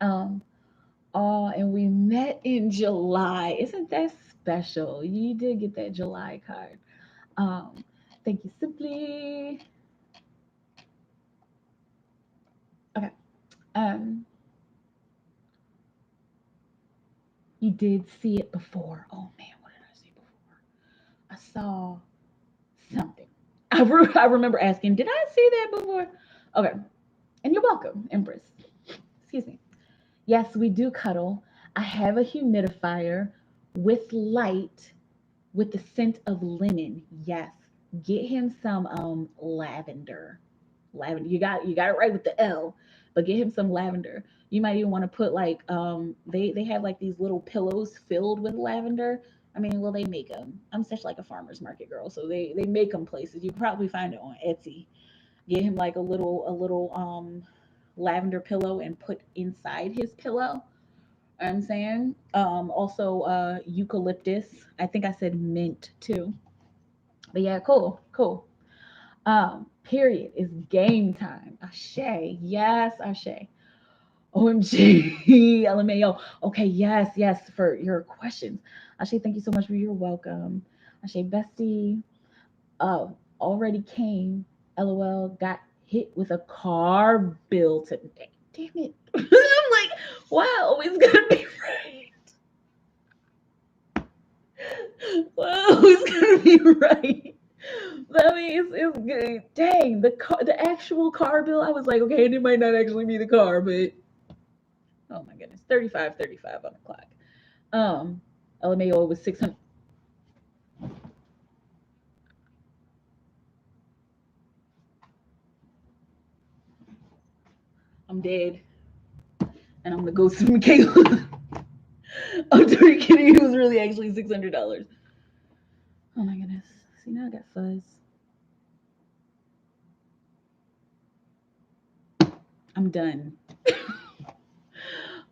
Um, oh, and we met in July. Isn't that special? You did get that July card. Um, thank you, Simply. Okay. Um, you did see it before. Oh man, what did I see before? I saw something. I remember asking, did I see that before? Okay. And you're welcome, Empress. Excuse me. Yes, we do cuddle. I have a humidifier with light with the scent of linen. Yes. Get him some lavender. Lavender. You got it right with the L, but get him some lavender. You might even want to put like they have like these little pillows filled with lavender. I mean, well, they make them. I'm such like a farmer's market girl, so they make them places. You can probably find it on Etsy. Get him like a little lavender pillow and put inside his pillow. I'm saying also eucalyptus. I think I said mint too. But yeah, cool. Period. It's game time. Ashe. Yes, Ashe. OMG. LMAO. Okay, yes, for your questions. Ashe, thank you so much for your welcome. Ashe, bestie. Already came. LOL. Got hit with a car bill today. Damn it. I'm like, wow, it's gonna be right. Wow, it's gonna be right. I mean, it's good. Dang, the actual car bill. I was like, okay, and it might not actually be the car, but oh my goodness, 35 on the clock. Um, LMAO was 600. I'm dead, and I'm the ghost of Michaela. I'm totally kidding. It was really actually $600. Oh my goodness. See, now I got fuzz. I'm done.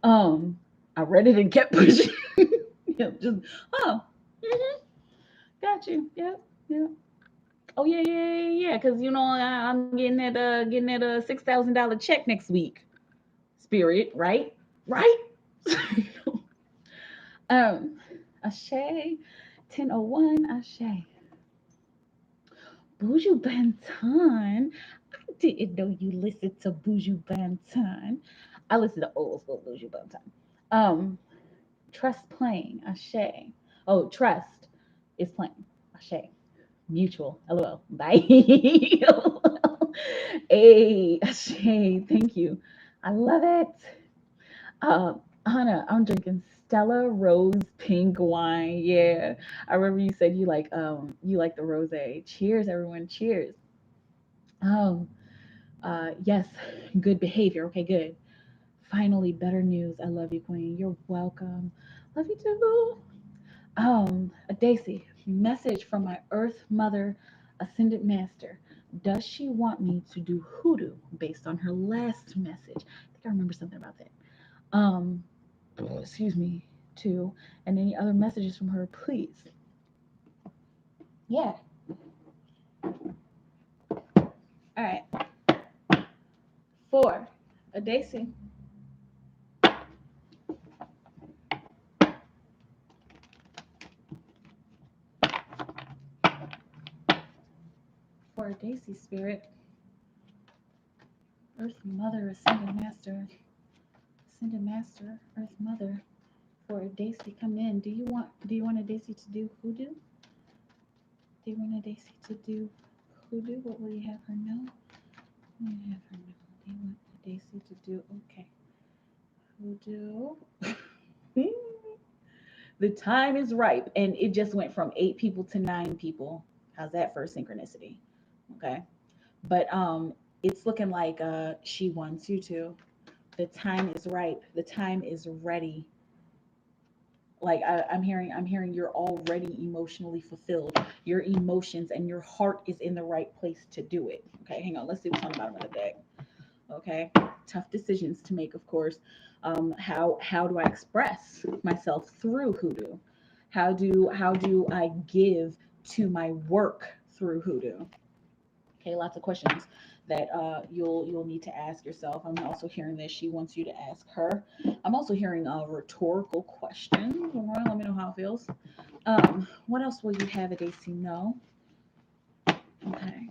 um, I read it and kept pushing. Just mm-hmm, got you. Yep. Oh yeah. Because I'm getting that $6,000 check next week. Spirit, right. um, Ashe, 1001 Ashe. Buju Banton. I didn't know you listened to Buju Banton. I listen to old school Buju Banton. Um, Trust playing, Ashe. Oh, trust is playing, Ashe. Mutual, LOL. Bye. Hey, Ashe, thank you. I love it. Hannah, I'm drinking Stella Rose pink wine. Yeah, I remember you said you like the rosé. Cheers, everyone. Cheers. Um, yes, good behavior. Okay, good. Finally, better news. I love you, Queen. You're welcome. Love you too. Daisy, message from my Earth Mother Ascended Master. Does she want me to do hoodoo based on her last message? I think I remember something about that. Um, excuse me, too. And any other messages from her, please. Yeah. All right. 4. A Daisy. For a Daisy spirit. Earth Mother, Ascended Master, Earth Mother. For a Daisy, come in. Do you want a Daisy to do hoodoo? Do you want a Daisy to do hoodoo? What will you have her know? What will you have her know? Do you want a Daisy to do okay? Hoodoo. The time is ripe, and it just went from 8 people to 9 people. How's that for synchronicity? Okay. But it's looking like she wants you to. The time is ripe. The time is ready. Like I'm hearing you're already emotionally fulfilled. Your emotions and your heart is in the right place to do it. Okay, hang on. Let's see what's on the bottom of the deck. Okay, tough decisions to make, of course. How do I express myself through hoodoo? How do I give to my work through hoodoo? Okay, lots of questions that you'll need to ask yourself. I'm also hearing that she wants you to ask her. I'm also hearing a rhetorical question. All right, let me know how it feels. What else will you have a Daisy know? Okay,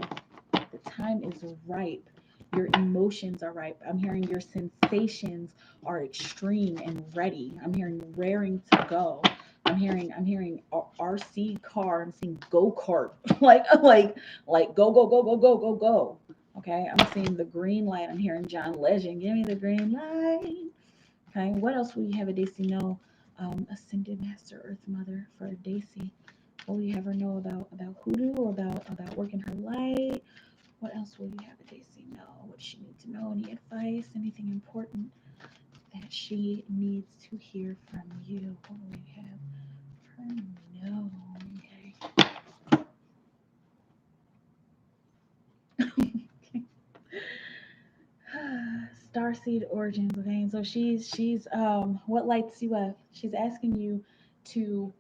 the time is ripe. Your emotions are ripe. I'm hearing your sensations are extreme and ready. I'm hearing raring to go. I'm hearing RC car. I'm seeing go kart. like go go go go go go go. Okay, I'm seeing the green light. I'm hearing John Legend. Give me the green light. Okay, what else will you have a Daisy know? Ascended Master Earth Mother for a Daisy. What will you have her know about hoodoo or about working her light? What else will you have a Daisy know? What does she need to know? Any advice? Anything important that she needs to hear from you? What will you have her know? Okay. Starseed origins. Okay, and so she's what lights you up? She's asking you to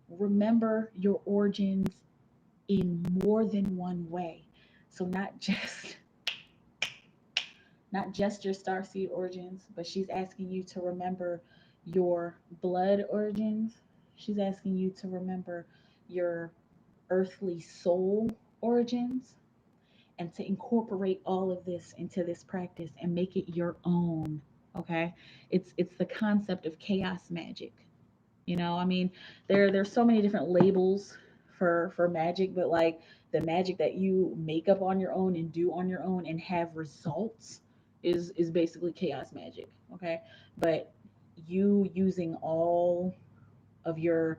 remember your origins in more than one way. So not just your starseed origins, but she's asking you to remember your blood origins. She's asking you to remember your earthly soul origins and to incorporate all of this into this practice and make it your own. Okay? It's the concept of chaos magic. I mean, there's so many different labels for magic, but like the magic that you make up on your own and do on your own and have results is basically chaos magic. Okay, but you using all of your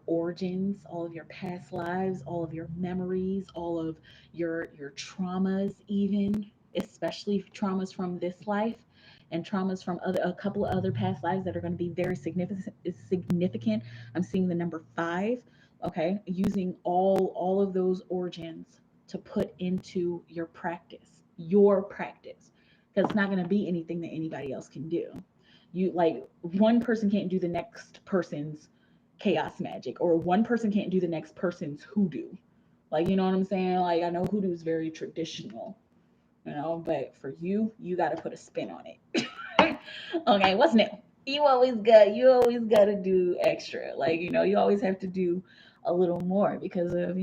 origins, all of your past lives, all of your memories, all of your traumas, even especially traumas from this life and traumas from a couple of other past lives that are going to be very significant. I'm seeing the number 5. Okay, using all of those origins to put into your practice, because it's not going to be anything that anybody else can do. You like one person can't do the next person's chaos magic, or one person can't do the next person's hoodoo. Like, you know what I'm saying? Like, I know hoodoo is very traditional, but for you got to put a spin on it. Okay, what's new? You always got to do extra. Like, you always have to do a little more because of,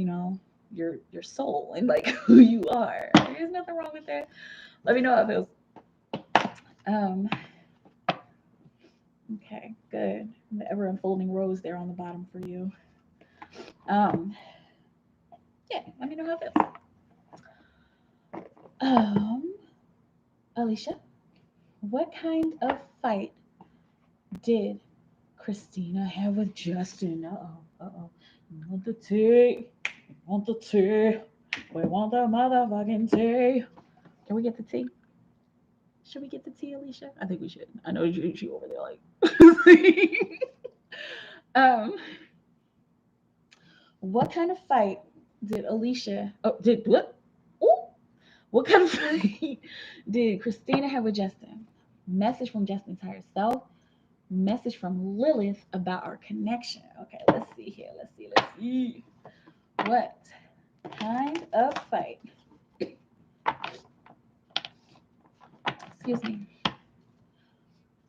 your soul and like who you are. There's nothing wrong with that. Let me know how it feels. Um, okay, good. The ever unfolding rose there on the bottom for you. Um, yeah, let me know how it feels. Alicia, what kind of fight did Christina have with Justin? Uh-oh. You want the tea? You want the tea? We want the motherfucking tea. Can we get the tea? Should we get the tea, Alicia? I think we should. I know she over there like. um, what kind of fight did Alicia? Oh, did what? Ooh, what kind of fight did Christina have with Justin? Message from Justin's higher self. Message from Lilith about our connection. Okay, let's see here. Let's see. What kind of fight? Excuse me.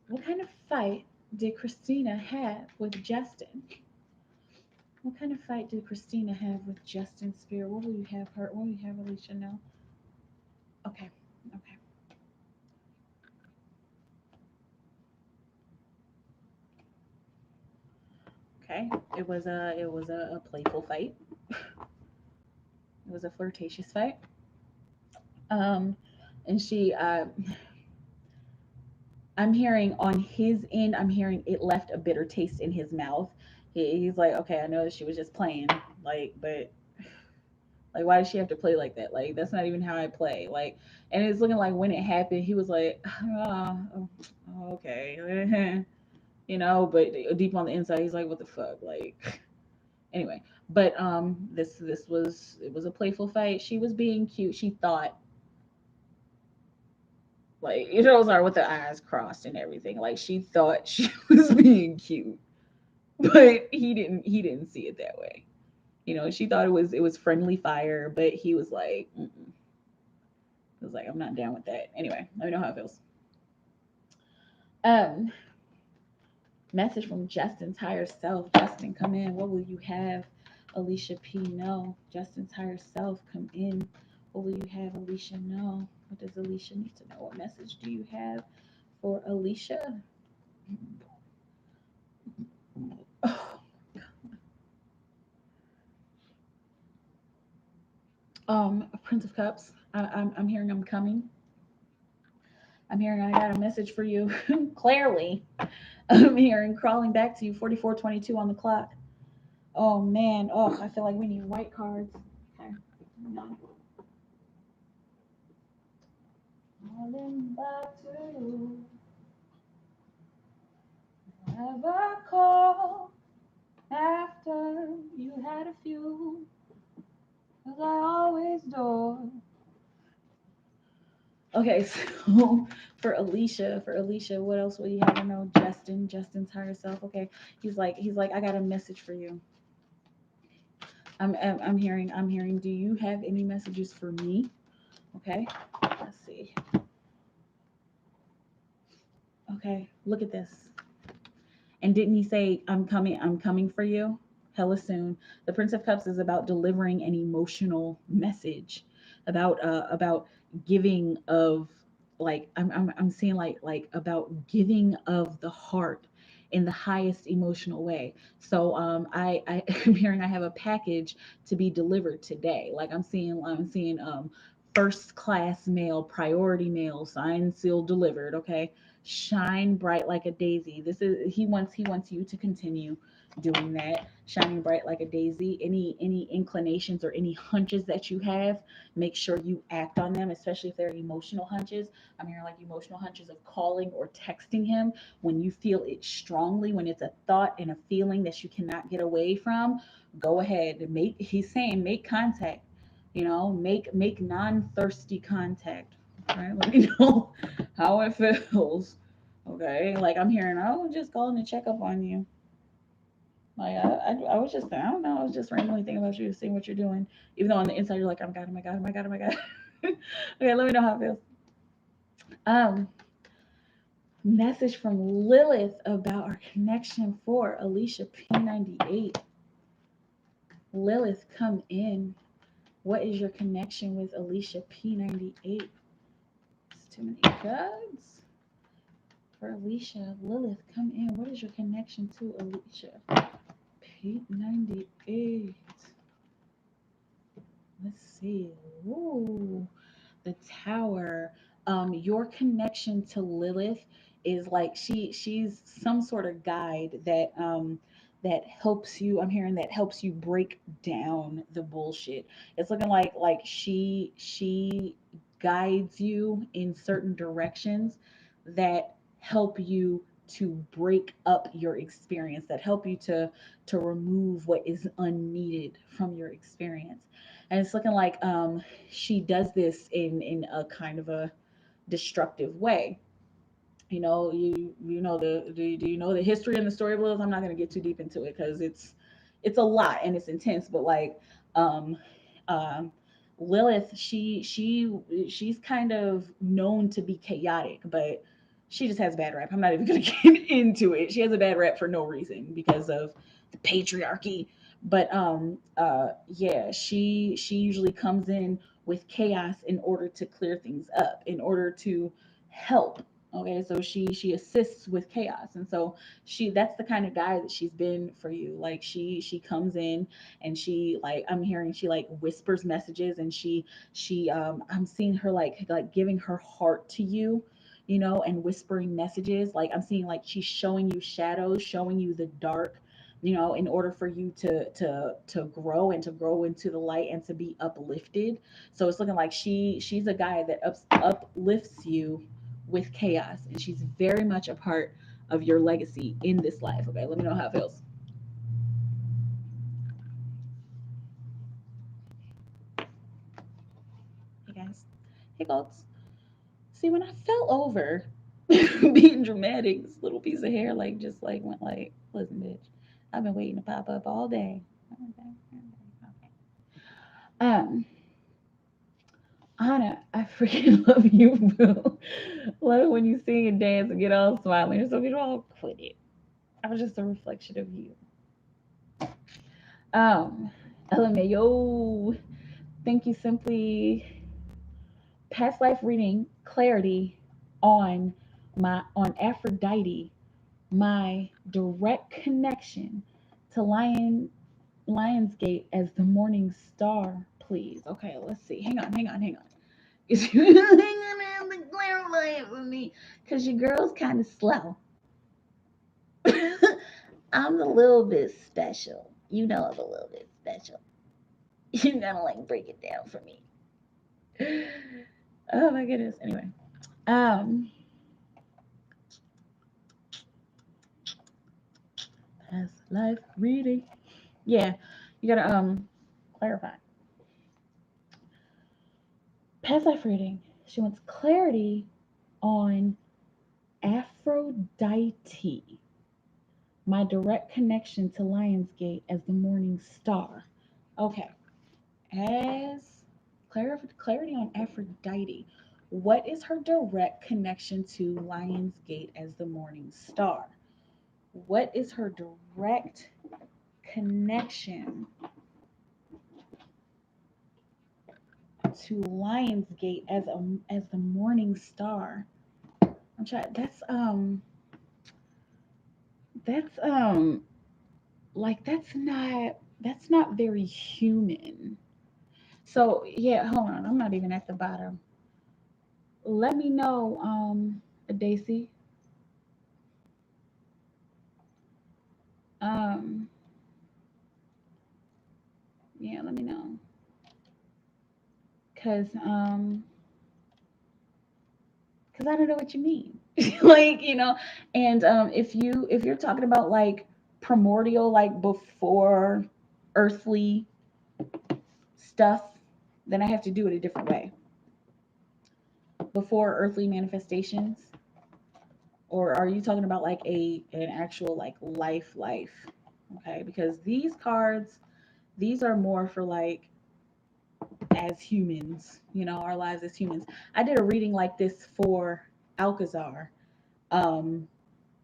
What kind of fight did Christina have with Justin? What kind of fight did Christina have with Justin's spirit? What will you have her? What will you have Alicia know? Okay. Okay. Okay. It was a playful fight. It was a flirtatious fight. Um, and I'm hearing on his end, I'm hearing it left a bitter taste in his mouth. He's like, okay, I know that she was just playing, like, but like, why does she have to play like that? Like, that's not even how I play. Like, and it's looking like when it happened, he was like, oh, okay, but deep on the inside, he's like, what the fuck, like. Anyway, but this was it was a playful fight. She was being cute. She thought like sorry with the eyes crossed and everything. Like she thought she was being cute, but he didn't see it that way. She thought it was friendly fire, but he was like, mm-mm. He was like, I'm not down with that. Anyway, let me know how it feels. Um, Message from Justin's higher self. Justin, come in. What will you have Alicia P know? Justin's higher self, come in. What will you have Alicia know? What does Alicia need to know? What message do you have for Alicia? Prince of Cups. I'm hearing I'm coming. I'm hearing I got a message for you. Clearly, I'm hearing crawling back to you. 44:22 on the clock. Oh man. Oh, I feel like we need white cards. Okay. No. Calling back to you. Never call after you had a few. 'Cause I always do. Okay, so for Alicia, what else will you have to know? Justin's higher self. Okay, he's like, I got a message for you. I'm hearing. Do you have any messages for me? Okay, let's see. Okay, look at this. And didn't he say, I'm coming for you? Hella soon. The Prince of Cups is about delivering an emotional message, about giving of like I'm seeing like about giving of the heart in the highest emotional way. So I'm hearing I have a package to be delivered today. Like I'm seeing first class mail, priority mail, signed, sealed, delivered. Okay, shine bright like a daisy. He wants you to continue doing that, shining bright like a daisy. Any inclinations or any hunches that you have, make sure you act on them, especially if they're emotional hunches. I'm hearing like emotional hunches of calling or texting him when you feel it strongly, when it's a thought and a feeling that you cannot get away from. Go ahead and he's saying make contact, make non-thirsty contact. Right, let me know how it feels. Okay, like I'm hearing, oh, just calling to check up on you. Like I was just, I don't know, I was just randomly thinking about you, seeing what you're doing, even though on the inside you're like, oh my god, oh my god, oh my god, oh my god. Okay, let me know how it feels. Um, Message from Lilith about our connection for Alicia P98. Lilith, come in. What is your connection with Alicia P98? It's too many cards. For Alicia, Lilith, come in. What is your connection to Alicia P98? Let's see. Ooh, the Tower. Your connection to Lilith is like she's some sort of guide that helps you. I'm hearing that helps you break down the bullshit. It's looking like she guides you in certain directions that help you to break up your experience, that help you to remove what is unneeded from your experience. And it's looking like she does this in a kind of a destructive way. You know do you know the history and the story of Lilith? I'm not going to get too deep into it because it's a lot and it's intense, but like um um Lilith, she's kind of known to be chaotic, but she just has a bad rap. I'm not even going to get into it. She has a bad rap for no reason because of the patriarchy. But yeah, she usually comes in with chaos in order to clear things up, in order to help. Okay, so she assists with chaos, and so that's the kind of guy that she's been for you. Like she comes in and she, like, I'm hearing she like whispers messages, and I'm seeing her like giving her heart to you, and whispering messages. Like I'm seeing like she's showing you shadows, showing you the dark, in order for you to grow and to grow into the light and to be uplifted. So it's looking like she's a guy that uplifts you with chaos, and she's very much a part of your legacy in this life. Okay, let me know how it feels. Hey guys. Hey folks. See, when I fell over being dramatic, this little piece of hair like just like went like, listen, bitch, I've been waiting to pop up all day. Okay. Um, Anna, I freaking love you, boo. Love it when you sing and dance and get all smiling. So we don't all quit it. I was just a reflection of you. Um, LMAO. Thank you, Simply. Past life reading clarity on on Aphrodite, my direct connection to Lionsgate as the morning star, please. Okay, let's see. Hang on. Is you gonna have to clarify it for me? Cause your girl's kind of slow. I'm a little bit special. You know I'm a little bit special. You gotta like break it down for me. Oh my goodness. Anyway. Um past life reading. Yeah, you gotta clarify. Past life reading. She wants clarity on Aphrodite, my direct connection to Lionsgate as the morning star. Okay, as clarity on Aphrodite, what is her direct connection to Lionsgate as the morning star? What is her direct connection to Lionsgate as the morning star? I'm trying. That's like that's not very human. So yeah, hold on. I'm not even at the bottom. Let me know, Daisy. Um, yeah, let me know. Cause cause I don't know what you mean. Like, and if you're talking about like primordial, like before earthly stuff, then I have to do it a different way. Before earthly manifestations, or are you talking about like an actual like life? Okay, because these cards, these are more for like as humans, our lives as humans. I did a reading like this for Alcazar, um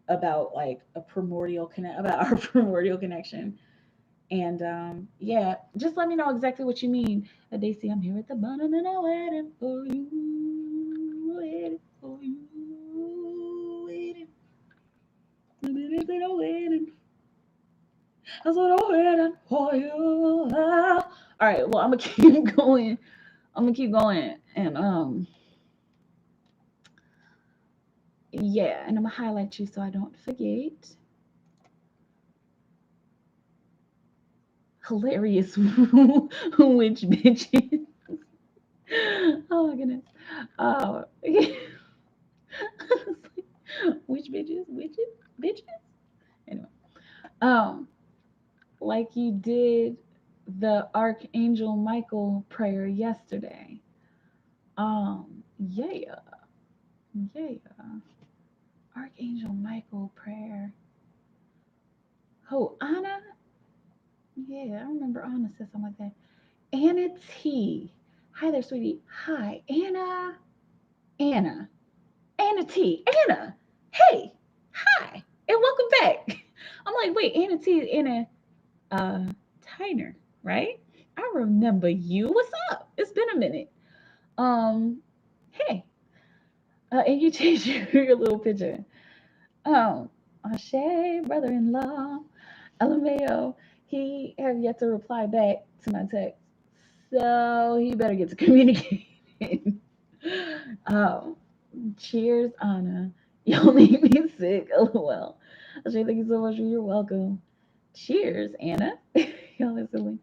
about like a primordial connect about our primordial connection, And yeah, just let me know exactly what you mean. Daisy, I'm here at the bottom and I'm waiting for you. Waiting for you. Waiting. I'm waiting. That's what I'm waiting for you. All right, well, I'm gonna keep going. I'm gonna keep going, and yeah, and I'm gonna highlight you so I don't forget. Hilarious witch bitches. Oh my goodness. Uh, witch bitches, witches, bitches. Anyway, um, like you did the Archangel Michael prayer yesterday. Yeah, yeah. Archangel Michael prayer. Oh, Anna. Yeah, I remember Anna said something like that. Anna T. Hi there, sweetie. Hi, Anna. Anna. Anna T. Anna. Hey. Hi. And welcome back. I'm like, wait, Anna T is Anna Tyner, right? I remember you. What's up? It's been a minute. Um, hey. And you changed your little picture. Um, Ashe, brother-in-law. LMAO, he have yet to reply back to my text. So he better get to communicating. Oh, cheers, Anna. Y'all make me sick. LOL. Ashe, thank you so much. You're welcome. Cheers, Anna. Y'all are silly.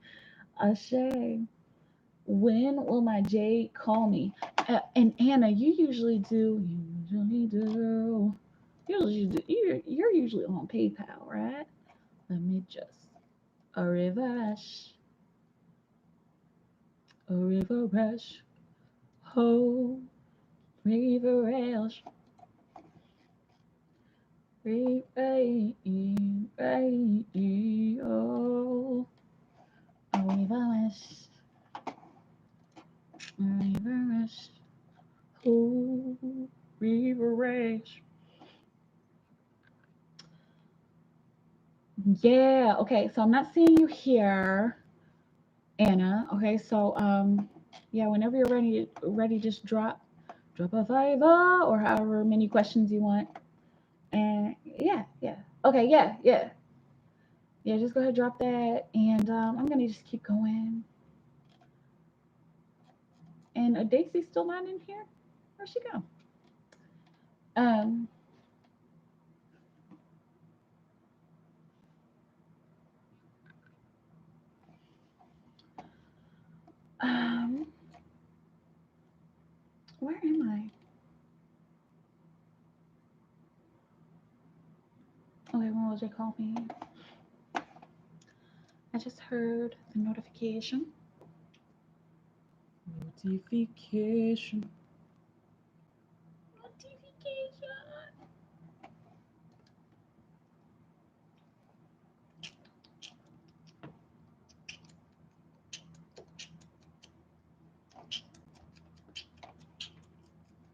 Ashe, when will my Jay call me? And Anna, you usually do. You're usually on PayPal, right? Let me just a refresh, a refresh, oh, refresh, refresh, oh, a refresh, a refresh, oh, refresh. Yeah, okay, so I'm not seeing you here, Anna. Okay, so yeah, whenever you're ready, just drop a five or however many questions you want. And yeah, yeah. Okay, yeah, yeah. Yeah, just go ahead, drop that. And I'm gonna just keep going. And Daisy's still not in here? Where'd she go? Um, um, where am I? Okay, when will they call me? I just heard the notification. Notification. Notification.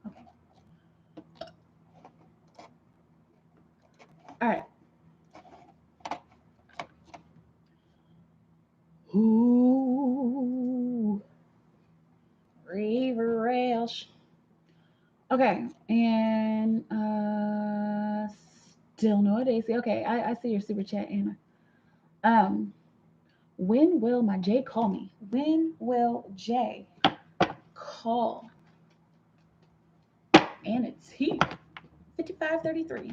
Okay. All right. Ooh, River Rails. Okay, and still no Daisy. Okay, I see your super chat, Anna. Um, when will my Jay call me? When will Jay call Anna T? 5533.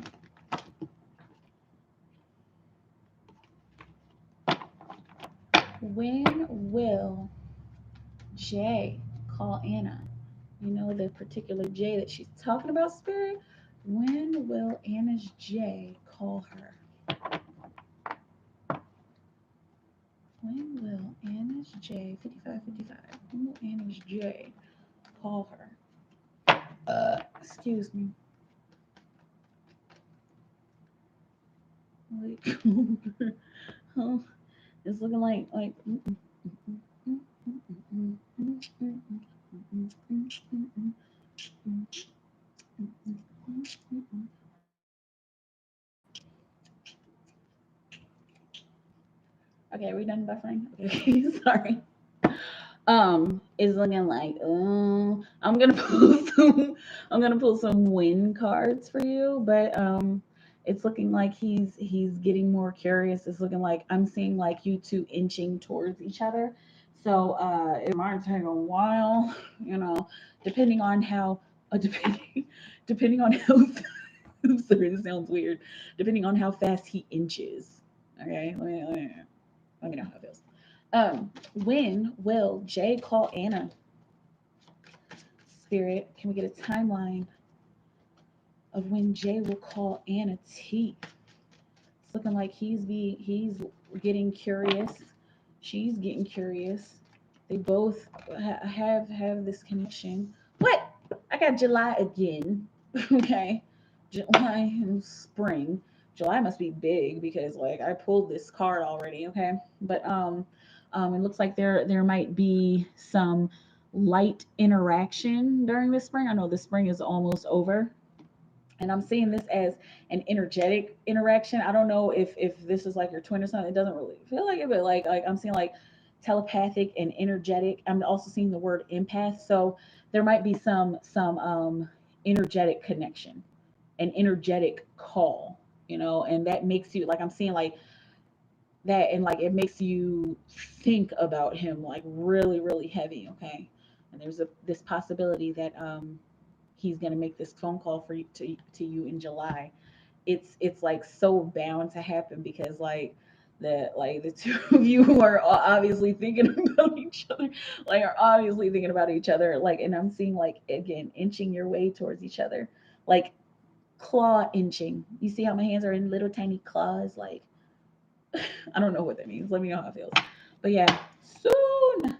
When will Jay call Anna? You know the particular Jay that she's talking about, Spirit? When will Anna's Jay call her? When will Anna's J 5555? When will Anna's J call her? Excuse me. Like, oh, it's looking like. Okay, we done buffering? Okay, sorry. Is looking like I'm gonna pull some win cards for you, but it's looking like he's getting more curious. It's looking like I'm seeing like you two inching towards each other. So it might take a while, you know, depending on how depending on how I'm sorry, this sounds weird. Depending on how fast he inches. Okay, let me know how it feels. When will Jay call Anna? Spirit, can we get a timeline of when Jay will call Anna T? It's looking like he's getting curious. She's getting curious. They both have this connection. What? I got July again. Okay, July and spring. July must be big because like I pulled this card already. Okay, but it looks like there might be some light interaction during the spring. I know the spring is almost over, and I'm seeing this as an energetic interaction. I don't know if this is like your twin or something. It doesn't really feel like it, but like I'm seeing like telepathic and energetic. I'm also seeing the word empath, so there might be some energetic connection, an energetic call, and that makes you like I'm seeing like that, and like it makes you think about him like really really heavy. Okay, and there's this possibility that he's gonna make this phone call for you to you in July. It's like so bound to happen because the two of you are obviously thinking about each other, like are obviously thinking about each other, like, and I'm seeing like again inching your way towards each other, like claw inching. You see how my hands are in little tiny claws, like I don't know what that means. Let me know how it feels. But yeah, soon,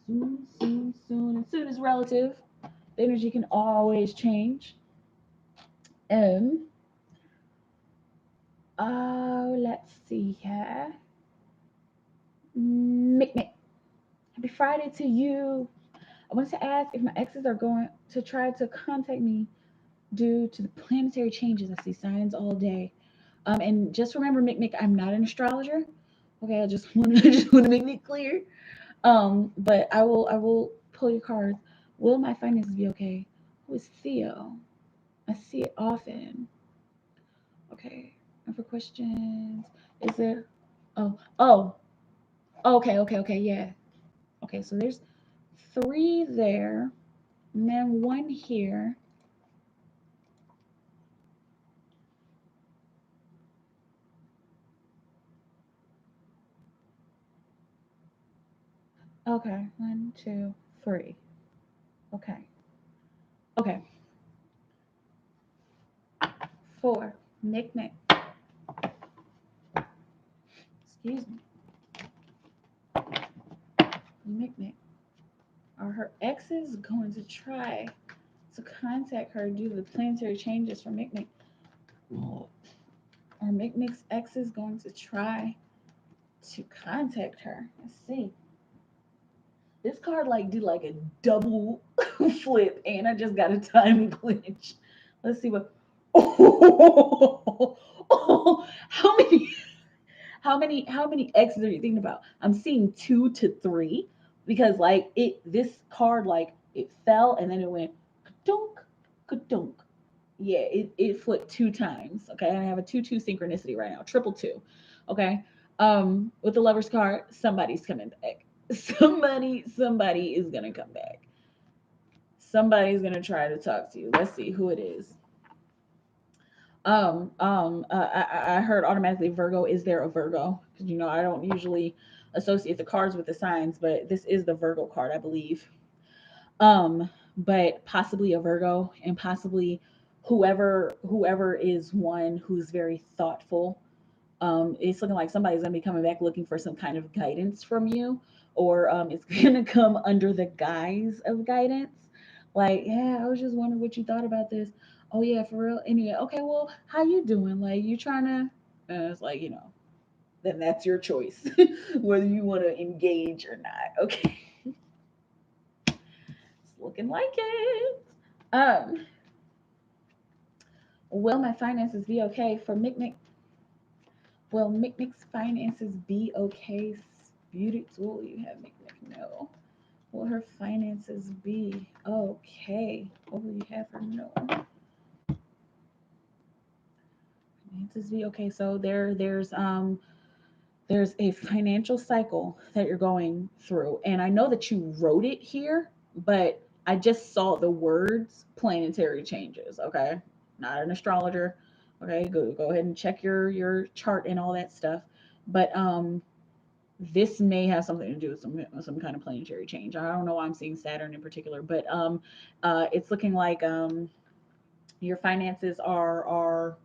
soon, and soon is relative. The energy can always change. Um, let's see here. Mick Mick. Happy Friday to you. I wanted to ask if my exes are going to try to contact me due to the planetary changes. I see signs all day. And just remember, Mick Mick, I'm not an astrologer. Okay, I just want to make it clear. But I will pull your cards. Will my finances be okay? Who is Theo? I see it often. Okay. And for questions, is there? Oh, okay, yeah. Okay, so there's three there, and then one here. Okay, one, two, three. Okay, okay, four. Nick, Nick. Excuse me, Nick, Nick. Are her exes going to try to contact her due to the planetary changes from Mick Mick? Are Mick Mick's exes going to try to contact her? Let's see. This card like did like a double flip, and I just got a time glitch. Let's see what. Oh, how many X's are you thinking about? I'm seeing 2 to 3 because like this card like it fell and then it went kadunk kadunk. Yeah, it flipped 2 times. Okay, and I have a 2-2 synchronicity right now, triple two. Okay, with the Lover's card, somebody's coming back. Somebody is gonna come back. Somebody's gonna try to talk to you. Let's see who it is. I heard automatically Virgo. Is there a Virgo? Because I don't usually associate the cards with the signs, but this is the Virgo card, I believe. But possibly a Virgo, and possibly whoever is one who's very thoughtful. It's looking like somebody's gonna be coming back looking for some kind of guidance from you, or it's gonna come under the guise of guidance. Like, yeah, I was just wondering what you thought about this. Oh yeah, for real. Anyway, okay, well, how you doing? Like, you trying to? It's like then that's your choice, whether you want to engage or not. Okay, it's looking like it. Um, will my finances be okay for Mick Mick? Will Mick's finances be okay? Beauty, will you have Mick? No. Will her finances be okay? What will you have her know? Finances be okay. So there's a financial cycle that you're going through, and I know that you wrote it here, but I just saw the words planetary changes. Okay, not an astrologer. Okay, go ahead and check your chart and all that stuff. But this may have something to do with some kind of planetary change. I don't know why I'm seeing Saturn in particular, but it's looking like your finances are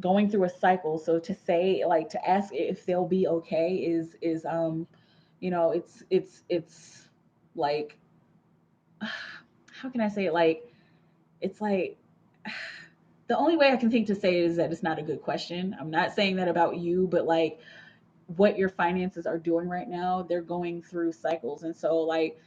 going through a cycle. So to say, like, to ask if they'll be okay is it's like, how can I say it, like, it's like, the only way I can think to say it is that it's not a good question. I'm not saying that about you, but like, what your finances are doing right now, they're going through cycles. And so like,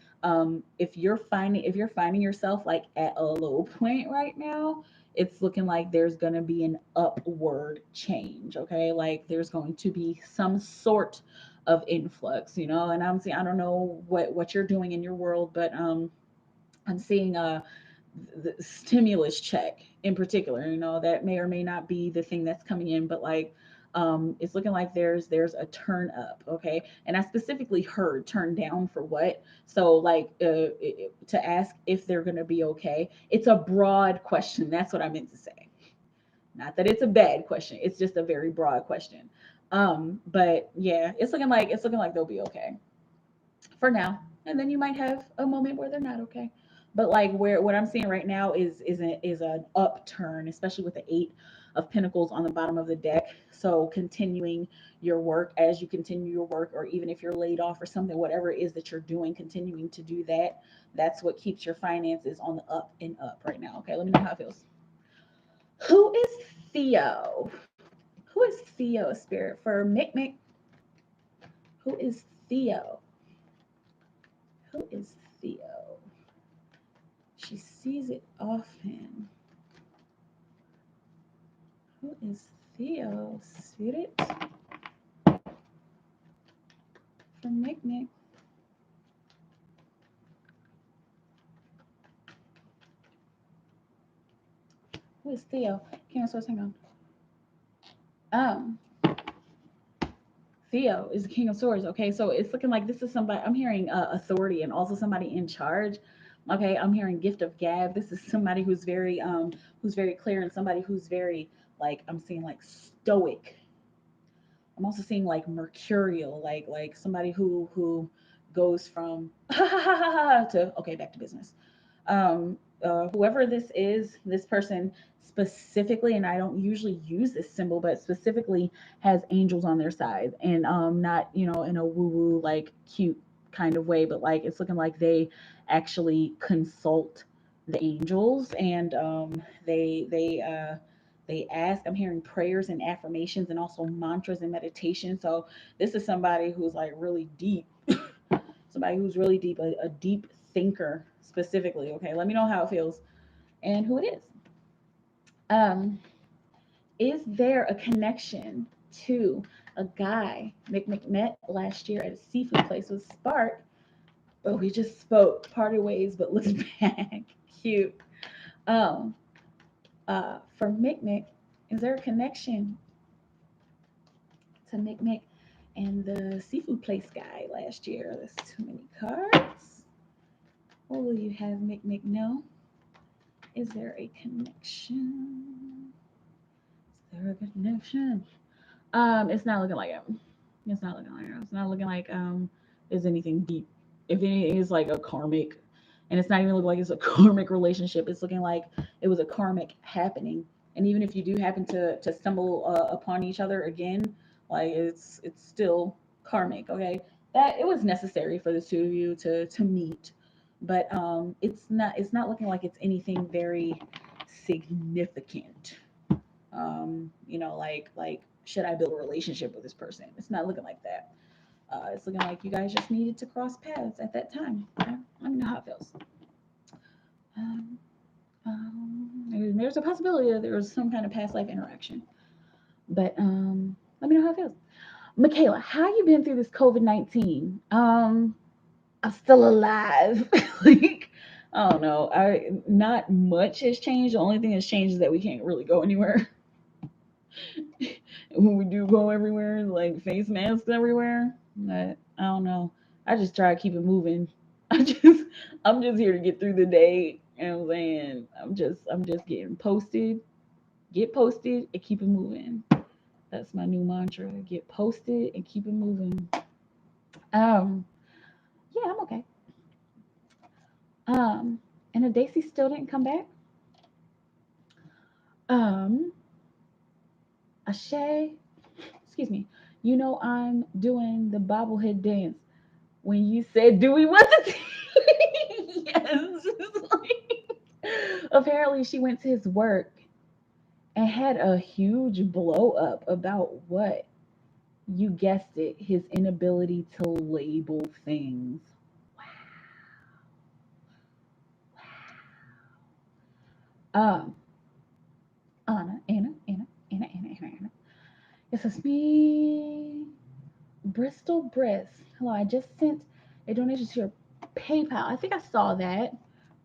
if you're finding yourself like at a low point right now, it's looking like there's going to be an upward change. Okay, like there's going to be some sort of influx, and I'm seeing, I don't know what you're doing in your world, but I'm seeing the stimulus check in particular, that may or may not be the thing that's coming in, but like, it's looking like there's a turn up. Okay, and I specifically heard turn down for what. So like, to ask if they're going to be okay, it's a broad question. That's what I meant to say. Not that it's a bad question, it's just a very broad question. But yeah, it's looking like they'll be okay for now, and then you might have a moment where they're not okay. But like, where what I'm seeing right now is an upturn, especially with the 8 of Pentacles on the bottom of the deck. So continuing your work, as you continue your work, or even if you're laid off or something, whatever it is that you're doing, continuing to do that. That's what keeps your finances on the up and up right now. Okay, let me know how it feels. Who is Theo? Who is Theo, spirit, for Mick Mick? Who is Theo? Who is Theo? She sees it often. Who is Theo? Spirit from Nick Nick. Who is Theo? Cancer, hang on. Um, Theo is the King of Swords. Okay, so it's looking like this is somebody. I'm hearing authority and also somebody in charge. Okay, I'm hearing gift of gab. This is somebody who's very clear, and somebody who's very, like, I'm seeing like stoic. I'm also seeing like mercurial, like somebody who goes from to okay, back to business. Whoever this is, this person specifically, and I don't usually use this symbol, but specifically has angels on their side, and not, in a woo woo, like, cute kind of way, but like, it's looking like they actually consult the angels, and they ask. I'm hearing prayers and affirmations and also mantras and meditation. So this is somebody who's like really deep, somebody who's really deep, a deep thinker specifically. Okay, let me know how it feels and who it is. Um, is there a connection to a guy Mick met last year at a seafood place with Spark, but we just spoke, parted ways, but looked back? Cute. Um, for Mick, is there a connection to Mick and the seafood place guy last year? There's too many cards. What will you have Mick know? Is there a connection? Is there a connection? It's not looking like it. It's not looking like it. It's not looking like there's anything deep. If anything, it's like a karmic, and it's not even looking like it's a karmic relationship. It's looking like it was a karmic happening. And even if you do happen to stumble upon each other again, like, it's still karmic. Okay, that it was necessary for the two of you to meet, but it's not looking like it's anything very significant. Like, should I build a relationship with this person? It's not looking like that. It's looking like you guys just needed to cross paths at that time. Okay? Let me know how it feels. Um, there's a possibility that there was some kind of past life interaction, but Let me know how it feels. Mikaela, how you been through this COVID-19? I'm still alive. Like, I don't know. I Not much has changed. The only thing that's changed is that we can't really go anywhere. When we do go everywhere, like face masks everywhere. But I don't know. I just try to keep it moving. I just I'm just here to get through the day. You know what I'm saying? I'm just getting posted, get posted, and keep it moving. That's my new mantra. Get posted and keep it moving. Um, yeah, I'm okay. Um, and if Daisy still didn't come back, um, Ashay, excuse me, you know I'm doing the bobblehead dance when you said, "Do we want the tea?" Yes. It's like, apparently, she went to his work and had a huge blow up about what? You guessed it, his inability to label things. Um, Anna. Yes, it's me. Bristol Briss. Hello, I just sent a donation to your PayPal. I think I saw that,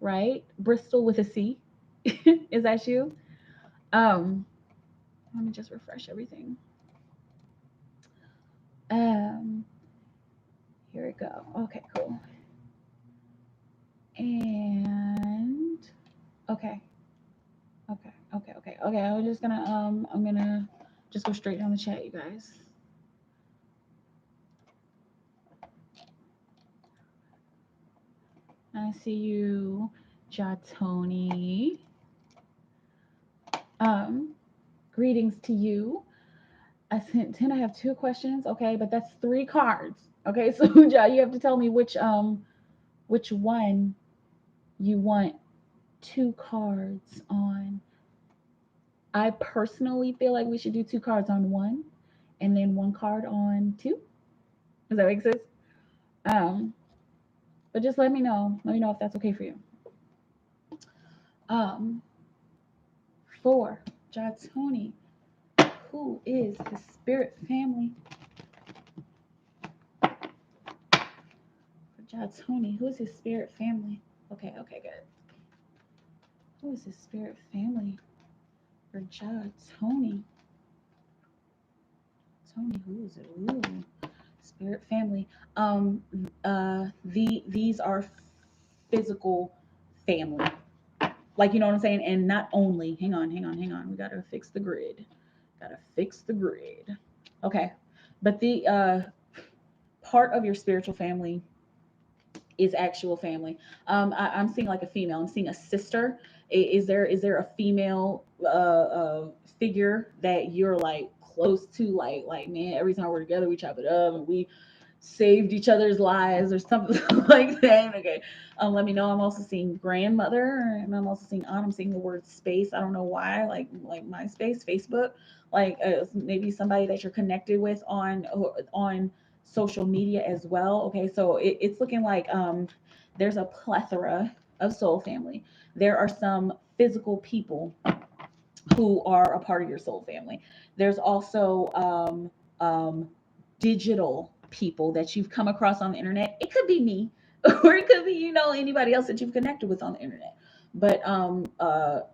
right? Bristol with a C. Is that you? Um, Let me just refresh everything. Um, Here we go. Okay, cool. And okay, okay. I'm gonna just go straight down the chat, you guys. I see you, Jatoni. Um, Greetings to you. I sent 10. I have two questions. Okay, but that's three cards. Okay, so Ja, you have to tell me which one you want two cards on. I personally feel like we should do two cards on one and then one card on two. Does that make sense? Um, but just let me know. Let me know if that's okay for you. Um, for Jatoni, who is his spirit family? For Jatoni, who is his spirit family? Okay, good. Who is his spirit family? For Tony. Tony, who is it? Ooh, spirit family. These are physical family. Like, you know what I'm saying? And not only, hang on. We gotta fix the grid. Gotta fix the grid. Okay. But the part of your spiritual family is actual family. I'm seeing like a female. I'm seeing a sister. Is there a female figure that you're like close to? Like man, every time we're together, we chop it up and we saved each other's lives or something like that. Okay. Let me know. I'm also seeing grandmother and I'm also seeing aunt. I'm seeing the word space. I don't know why. Like MySpace, Facebook. Like maybe somebody that you're connected with on social media as well. Okay, so it's looking like there's a plethora of soul family. There are some physical people who are a part of your soul family. There's also digital people that you've come across on the internet. It could be me, or it could be anybody else that you've connected with on the internet. But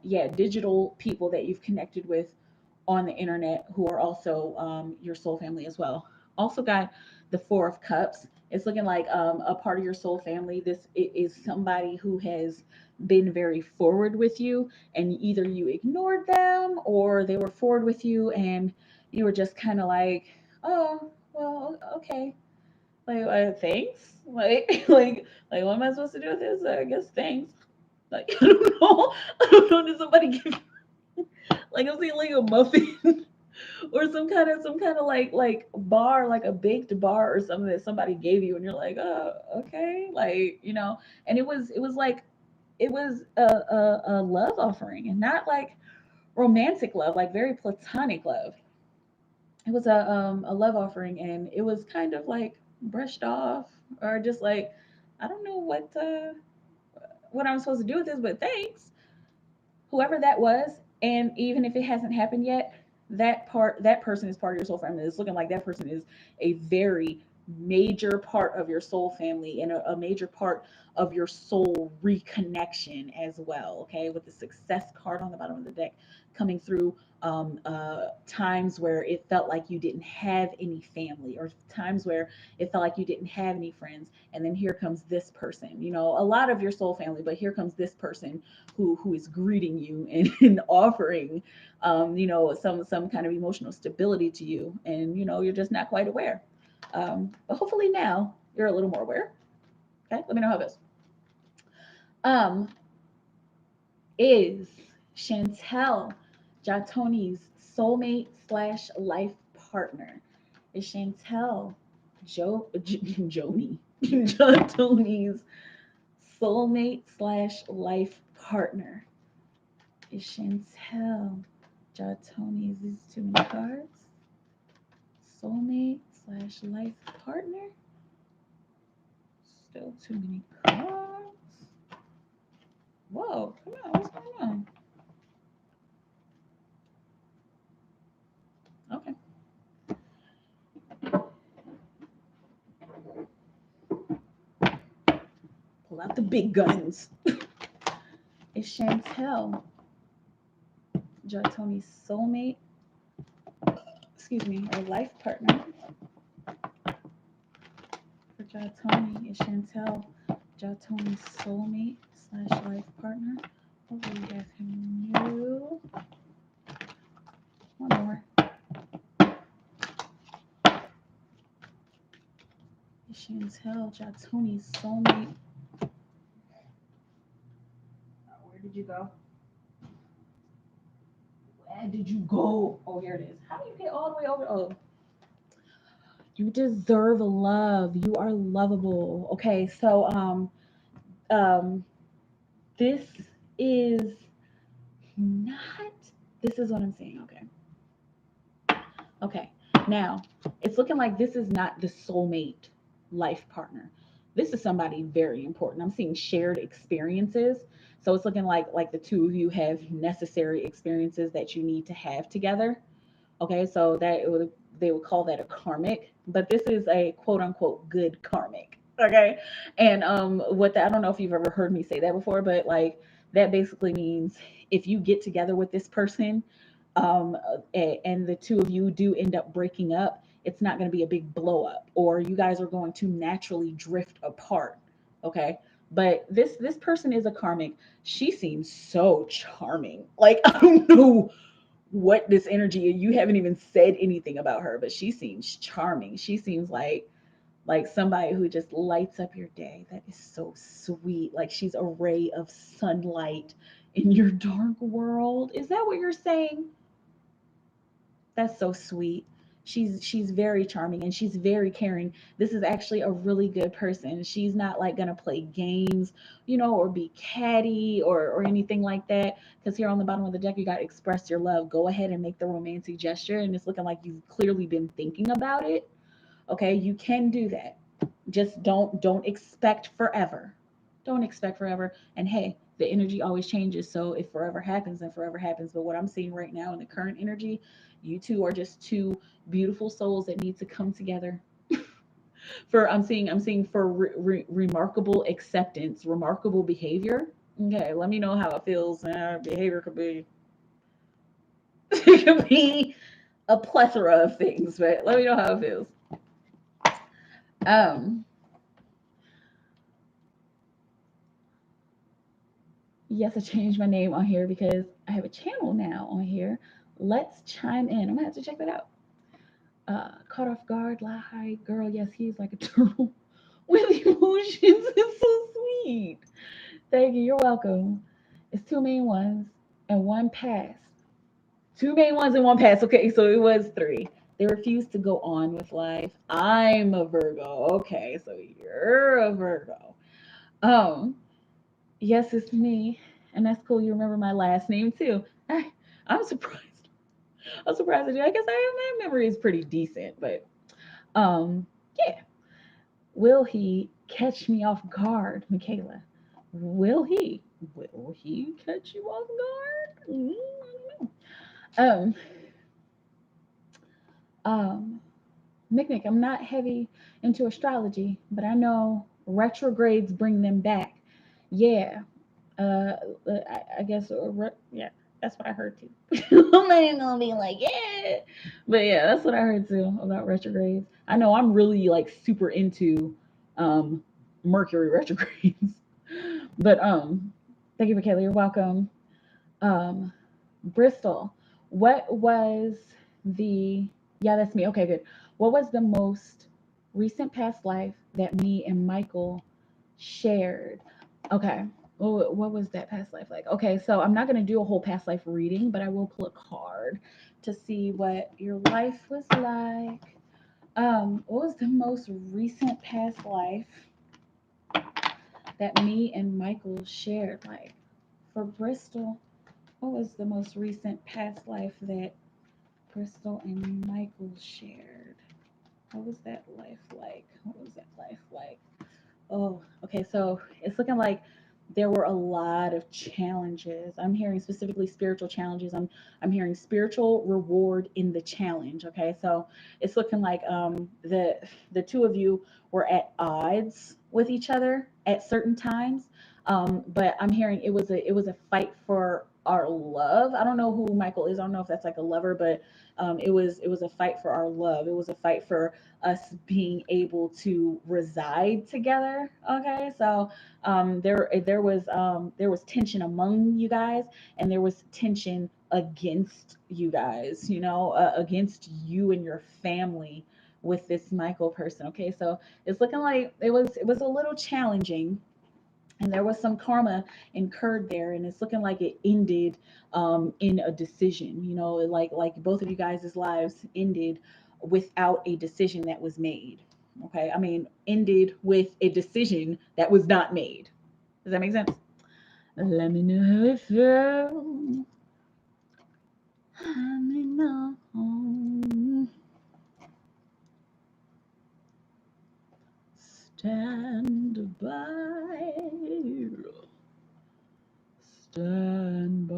yeah, digital people that you've connected with on the internet who are also your soul family as well. Also got the Four of Cups. It's looking like a part of your soul family. This is somebody who has been very forward with you, and either you ignored them or they were forward with you, and you were just kind of like, oh, well, okay, like thanks, like what am I supposed to do with this? I guess thanks. Like I don't know, I don't know. Did somebody give like I'm seeing like a muffin or some kind of like bar, like a baked bar or something that somebody gave you, and you're like, oh, okay, like and it was like it was a love offering, and not like romantic love, like very platonic love. It was a love offering, and it was kind of like brushed off, or just like I don't know what I'm supposed to do with this, but thanks, whoever that was. And even if it hasn't happened yet, that person is part of your soul family. It's looking like that person is a very major part of your soul family and a major part of your soul reconnection as well. Okay, with the success card on the bottom of the deck coming through, times where it felt like you didn't have any family, or times where it felt like you didn't have any friends, and then here comes this person, you know, a lot of your soul family, but here comes this person who is greeting you and offering, you know, some kind of emotional stability to you, and you know you're just not quite aware. But hopefully now you're a little more aware. Okay, let me know how it goes. Um, is Chantel Jatoni's soulmate slash life partner? Is Chantel Joni Jatoni's soulmate slash life partner? Is Chantel Jatoni's, these too many cards, soulmate slash life partner? Still too many cards. Whoa, come on, what's going on? Okay, pull out the big guns. Is Chantel Tony's soulmate, excuse me, or life partner for Tony? Is Chantel Tony's soulmate slash life partner? What do we have here? New. One more. Is Chantel Tony's soulmate? Where did you go? Where did you go? Oh, here it is. How do you get all the way over? Oh, you deserve love. You are lovable. Okay, so um, this is not. This is what I'm saying. Okay. Okay. Now, it's looking like this is not the soulmate life partner. This is somebody very important. I'm seeing shared experiences. So it's looking like the two of you have necessary experiences that you need to have together. Okay, so they would call that a karmic, but this is a quote unquote good karmic. Okay, and what I don't know if you've ever heard me say that before, but like that basically means if you get together with this person, and the two of you do end up breaking up, it's not going to be a big blow up, or you guys are going to naturally drift apart. Okay, but this person is a karmic. She seems so charming. Like I don't know what this energy, you haven't even said anything about her, but she seems charming. She seems like somebody who just lights up your day. That is so sweet. Like she's a ray of sunlight in your dark world. Is that what you're saying? That's so sweet. She's very charming and she's very caring. This is actually a really good person. She's not like gonna play games, you know, or be catty or anything like that. Because here on the bottom of the deck, you got express your love. Go ahead and make the romantic gesture, and it's looking like you've clearly been thinking about it. Okay, you can do that. Just don't expect forever. Don't expect forever. And hey, the energy always changes. So if forever happens, then forever happens. But what I'm seeing right now in the current energy, you two are just two beautiful souls that need to come together. For I'm seeing for remarkable acceptance, remarkable behavior. Okay, let me know how it feels. Behavior could be it could be a plethora of things, but let me know how it feels. Um, yes, I changed my name on here because I have a channel now on here. Let's chime in. I'm gonna have to check that out. Caught off guard, lie, hi, girl. Yes, he's like a turtle with emotions. It's so sweet. Thank you. You're welcome. It's two main ones and one pass. Two main ones and one pass. Okay, so it was three. They refused to go on with life. I'm a Virgo. Okay, so you're a Virgo. Um, yes, it's me, and that's cool. You remember my last name too. I'm surprised. I'm surprised at you. I guess my memory is pretty decent, but yeah. Will he catch me off guard, Mikaela? Will he? Will he catch you off guard? I don't know. Um, Nick, I'm not heavy into astrology, but I know retrogrades bring them back. Yeah, uh, I guess, yeah, that's what I heard too. I'm not even gonna be like, yeah, but yeah, that's what I heard too about retrogrades. I know I'm really like super into um Mercury retrogrades, but thank you, Michaela. You're welcome. Um, Bristol, what was the, yeah, that's me. Okay, good. What was the most recent past life that me and Michael shared? Okay. What was that past life like? Okay, so I'm not going to do a whole past life reading, but I will pull a card to see what your life was like. What was the most recent past life that me and Michael shared? Like for Bristol, what was the most recent past life that Crystal and Michael shared? What was that life like? What was that life like? Oh, okay. So it's looking like there were a lot of challenges. I'm hearing specifically spiritual challenges. I'm hearing spiritual reward in the challenge. Okay, so it's looking like the two of you were at odds with each other at certain times. But I'm hearing it was a fight for our love. I don't know who Michael is. I don't know if that's like a lover, but it was a fight for our love. It was a fight for us being able to reside together. Okay, so there was tension among you guys, and there was tension against you guys. Against you and your family with this Michael person. Okay, so it's looking like it was a little challenging, and there was some karma incurred there, and it's looking like it ended in a decision. Like both of you guys' lives ended without a decision that was made. Okay, I mean, ended with a decision that was not made. Does that make sense? Let me know how it feels. Let me know. Stand by. Stand by.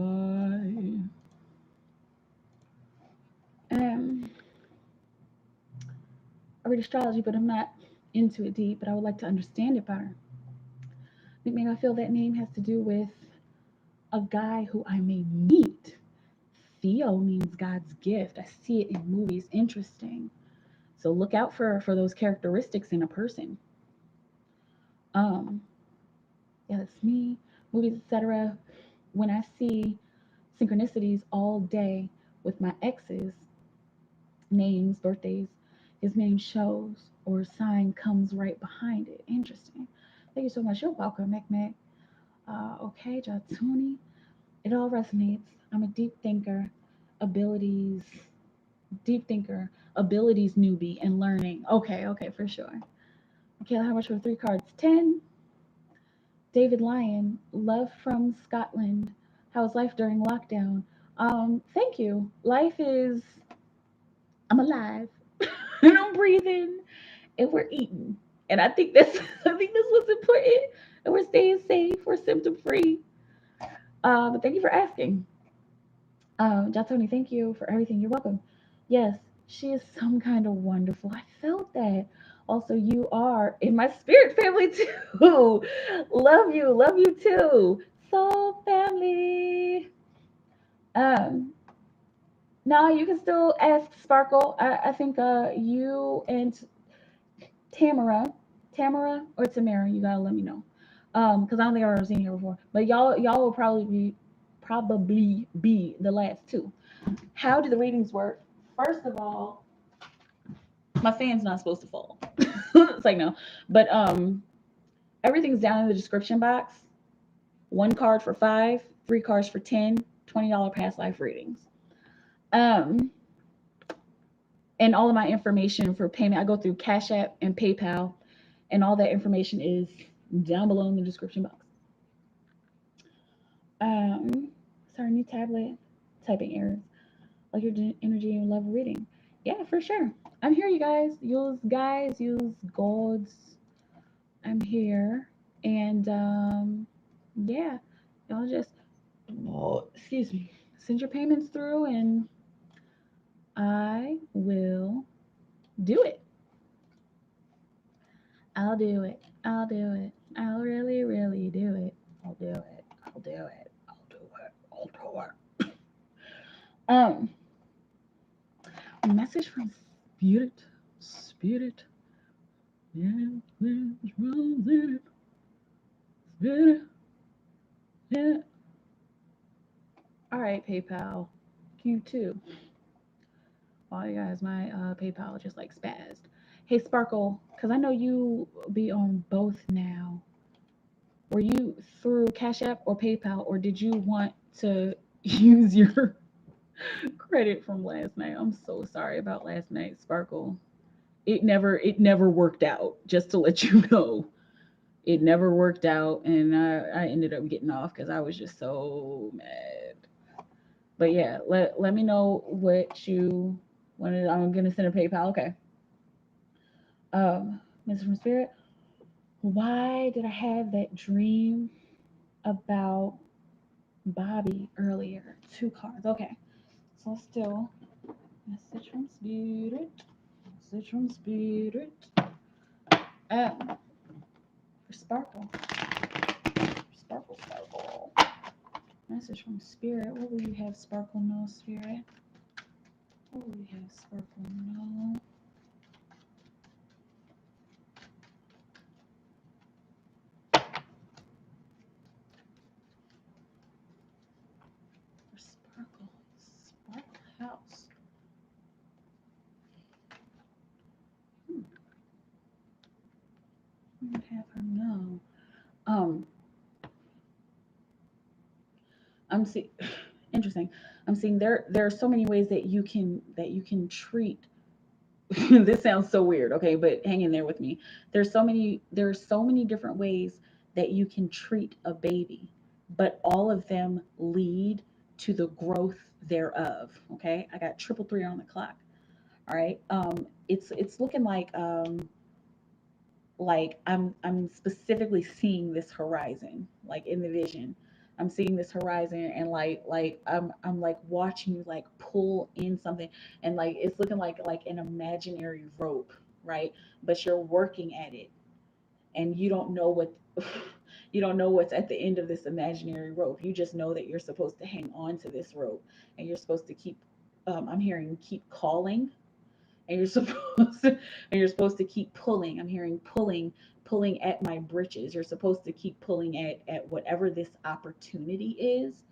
Um, I read astrology, but I'm not into it deep, but I would like to understand it better. Maybe I feel that name has to do with a guy who I may meet. Theo means God's gift. I see it in movies. Interesting. So look out for those characteristics in a person. Um, yeah, that's me. Movies, etc. When I see synchronicities all day with my exes, names, birthdays, his name shows or a sign comes right behind it. Interesting. Thank you so much. You're welcome, Mac. Okay, Jatuni. It all resonates. I'm a abilities, deep thinker, abilities newbie, and learning. Okay, for sure. Okay, how much for 3 cards? 10. David Lyon, love from Scotland. How's life during lockdown? Thank you. Life is, I'm alive. And I'm breathing and we're eating. And I think that's I think that's what's important. And we're staying safe, we're symptom free. But thank you for asking. Jatoni, thank you for everything. You're welcome. Yes, she is some kind of wonderful. I felt that. Also, you are in my spirit family too. Love you too. Soul family. Um, no, you can still ask Sparkle. I think you and Tamara, Tamara or Tamara, you gotta let me know. Because I don't think I've ever seen you before. But y'all will probably be the last two. How do the readings work? First of all, my fan's not supposed to fall. It's like no. But everything's down in the description box. 1 card for 5, 3 cards for 10, $20 past life readings. Um and all of my information for payment, I go through Cash App and PayPal, and all that information is down below in the description box. Um, Sorry, new tablet, typing errors. Like your energy and love reading. Yeah, for sure. I'm here, you guys. Use gods. I'm here. And yeah, y'all just, oh, excuse me, send your payments through, and I will do it. I'll do it. I'll do it. I'll really, really do it. I'll do it. I'll do it. I'll do it. I'll do it. A message from Spirit. Spirit. Yeah, there's rules in it. Spirit. Yeah. All right, PayPal. You too. Oh, you guys, my PayPal just like spazzed. Hey, Sparkle, because I know you be on both now. Were you through Cash App or PayPal, or did you want to use your credit from last night? I'm so sorry about last night, Sparkle. It never worked out. Just to let you know, it never worked out, and I ended up getting off because I was just so mad. But yeah, let me know what you wanted. I'm gonna send a PayPal. Okay. Mr. From Spirit, why did I have that dream about Bobby earlier? Two cards. Okay. So let's do message from Spirit. Message from Spirit. Um, for Sparkle. Sparkle, Sparkle. Message from Spirit. What will you have Sparkle know, Spirit? What will you have Sparkle know? For Sparkle. Sparkle House. What would have her know? Um, I'm seeing interesting. I'm seeing there are so many ways that you can treat this sounds so weird, okay, but hang in there with me. There are so many different ways that you can treat a baby, but all of them lead to the growth thereof. Okay, I got triple three on the clock. All right, it's looking like I'm specifically seeing this horizon, like in the vision. I'm seeing this horizon, and like I'm like watching you like pull in something, and like it's looking like an imaginary rope, right? But you're working at it, and you don't know what you don't know what's at the end of this imaginary rope. You just know that you're supposed to hang on to this rope, and you're supposed to keep I'm hearing keep calling, and you're supposed to and you're supposed to keep pulling. I'm hearing pulling at my britches. You're supposed to keep pulling at whatever this opportunity is.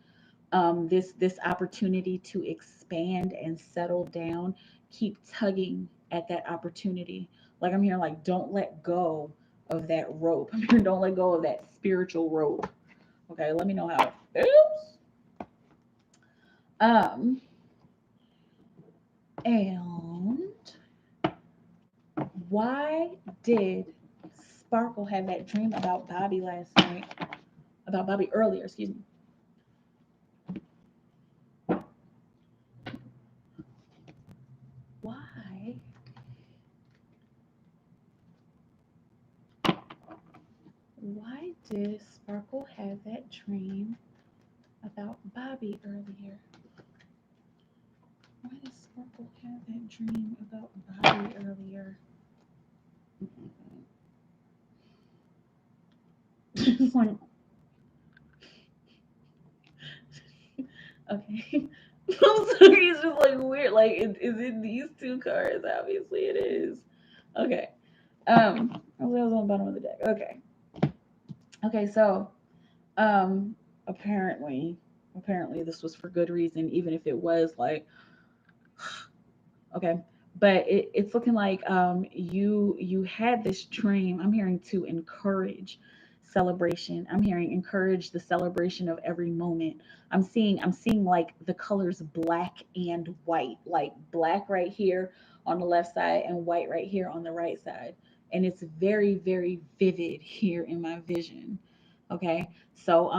This opportunity to expand and settle down. Keep tugging at that opportunity. Like I'm hearing like don't let go of that rope. I'm hearing don't let go of that spiritual rope. Okay, let me know how it feels. Um and why did Sparkle have that dream about Bobby last night? About Bobby earlier, excuse me. Why? Why did Sparkle have that dream about Bobby earlier? Why did Sparkle have that dream about Bobby earlier? It's like, okay. I'm sorry, it's just like weird. Like, is it these two cards? Obviously, it is. Okay. I was on the bottom of the deck. Okay. Okay, so Um, apparently this was for good reason, even if it was like okay. But it's looking like you had this dream. I'm hearing to encourage celebration. I'm hearing encourage the celebration of every moment. I'm seeing like the colors black and white, like black right here on the left side and white right here on the right side. And it's very, very vivid here in my vision. Okay, so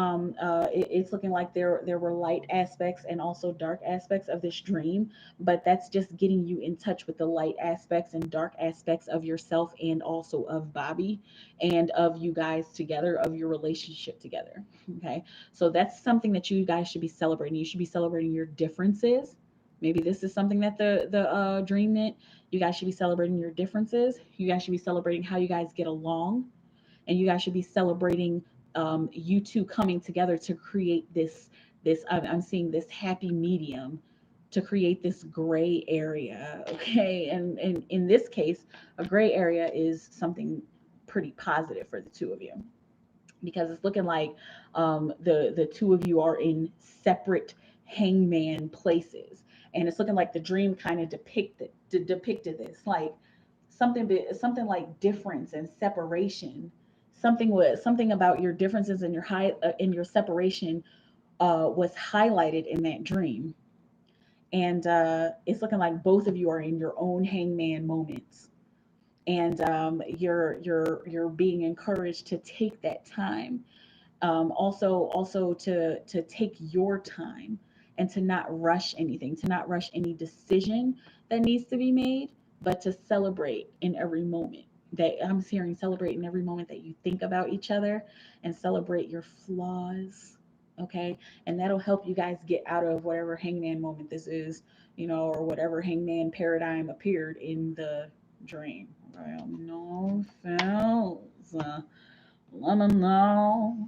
it's looking like there were light aspects and also dark aspects of this dream, but that's just getting you in touch with the light aspects and dark aspects of yourself and also of Bobby and of you guys together, of your relationship together. Okay, so that's something that you guys should be celebrating. You should be celebrating your differences, Maybe this is something that the dream meant. You guys should be celebrating your differences. You guys should be celebrating how you guys get along, and you guys should be celebrating you two coming together to create this. I'm seeing this happy medium to create this gray area. Okay, and in this case, a gray area is something pretty positive for the two of you, because it's looking like the two of you are in separate hangman places, and it's looking like the dream kind of depicted this like something like difference and separation. Something about your differences and your in your separation was highlighted in that dream, and it's looking like both of you are in your own hangman moments, and you're being encouraged to take that time, also to take your time and to not rush anything, to not rush any decision that needs to be made, but to celebrate in every moment. That I'm hearing, celebrate in every moment that you think about each other, and celebrate your flaws. Okay, and that'll help you guys get out of whatever hangman moment this is, or whatever hangman paradigm appeared in the dream. Right? No fells. Let me know.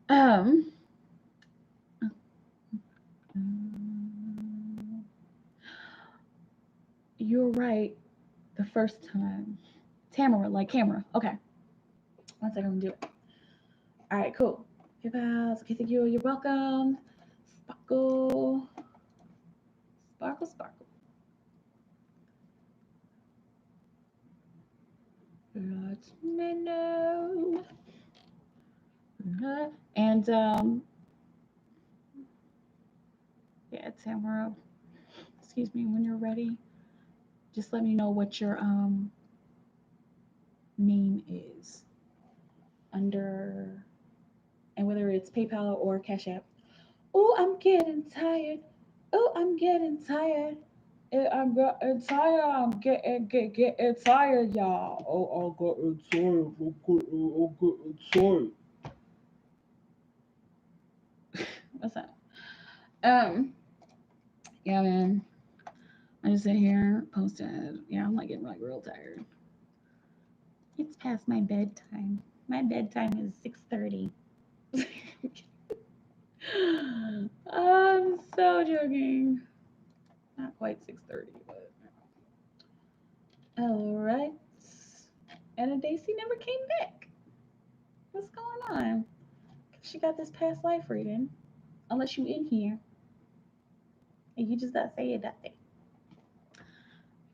Um, you're right the first time. Tamara, like camera. Okay. One second, I'm gonna do it. All right, cool. Hey, pals. Okay, thank you. You're welcome. Sparkle. Sparkle, sparkle. Let me know. And, yeah, Tamara, excuse me, when you're ready, just let me know what your, name is under, and whether it's PayPal or Cash App. Oh, I'm getting tired. Oh, I'm getting tired. I'm getting tired. I'm getting tired, y'all. Oh, I'm getting tired. I'm getting tired. What's that? Um, yeah, man. I just sit here, posted. Yeah, I'm like getting like real tired. It's past my bedtime. My bedtime is 6:30. I'm so joking. Not quite 6:30, but all right. And Daisy never came back. What's going on? She got this past life reading. Unless you in here and you just not saying nothing.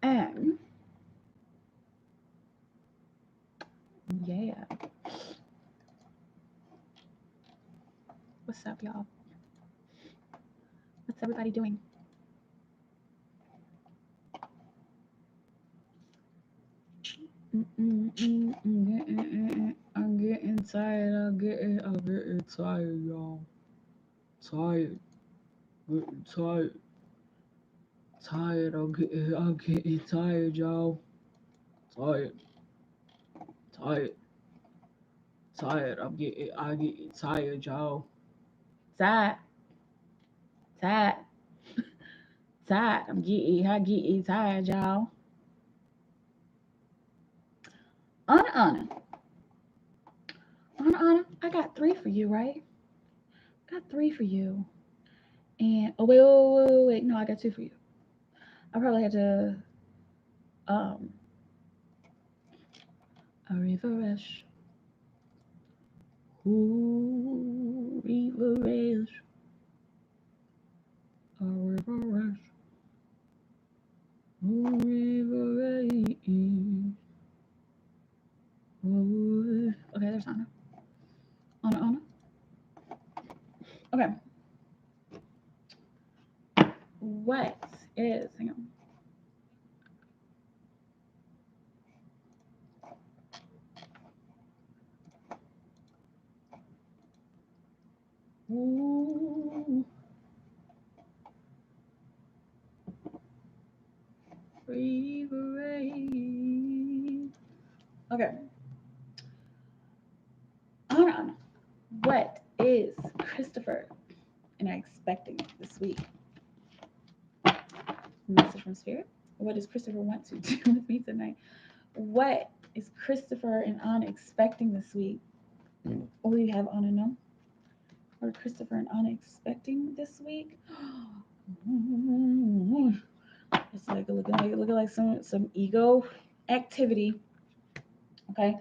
Um, yeah. What's up, y'all? What's everybody doing? I'm getting tired. I'm getting tired, y'all. Tired. Getting tired. Tired. I'm getting tired, y'all. Tired. Tired. Tired. I'm getting tired, y'all. Tired. Tired. Tired. I getting tired, y'all. Anna, Anna. Anna, Anna. I got three for you, right? Got three for you. And oh wait. No, I got two for you. I probably had to um a refresh. Ooh, refresh. A refresh. Ooh, refresh. Ooh. Okay, there's Anna. Anna, Anna. Okay. What is hang on. Ooh. Refresh. Okay. Anna. What is Christopher and I expecting this week? Message from Spirit. What does Christopher want to do with me tonight? What is Christopher and Anna expecting this week? What do you have Anna know? What are Christopher and Anna expecting this week? It's like looking like some ego activity. Okay.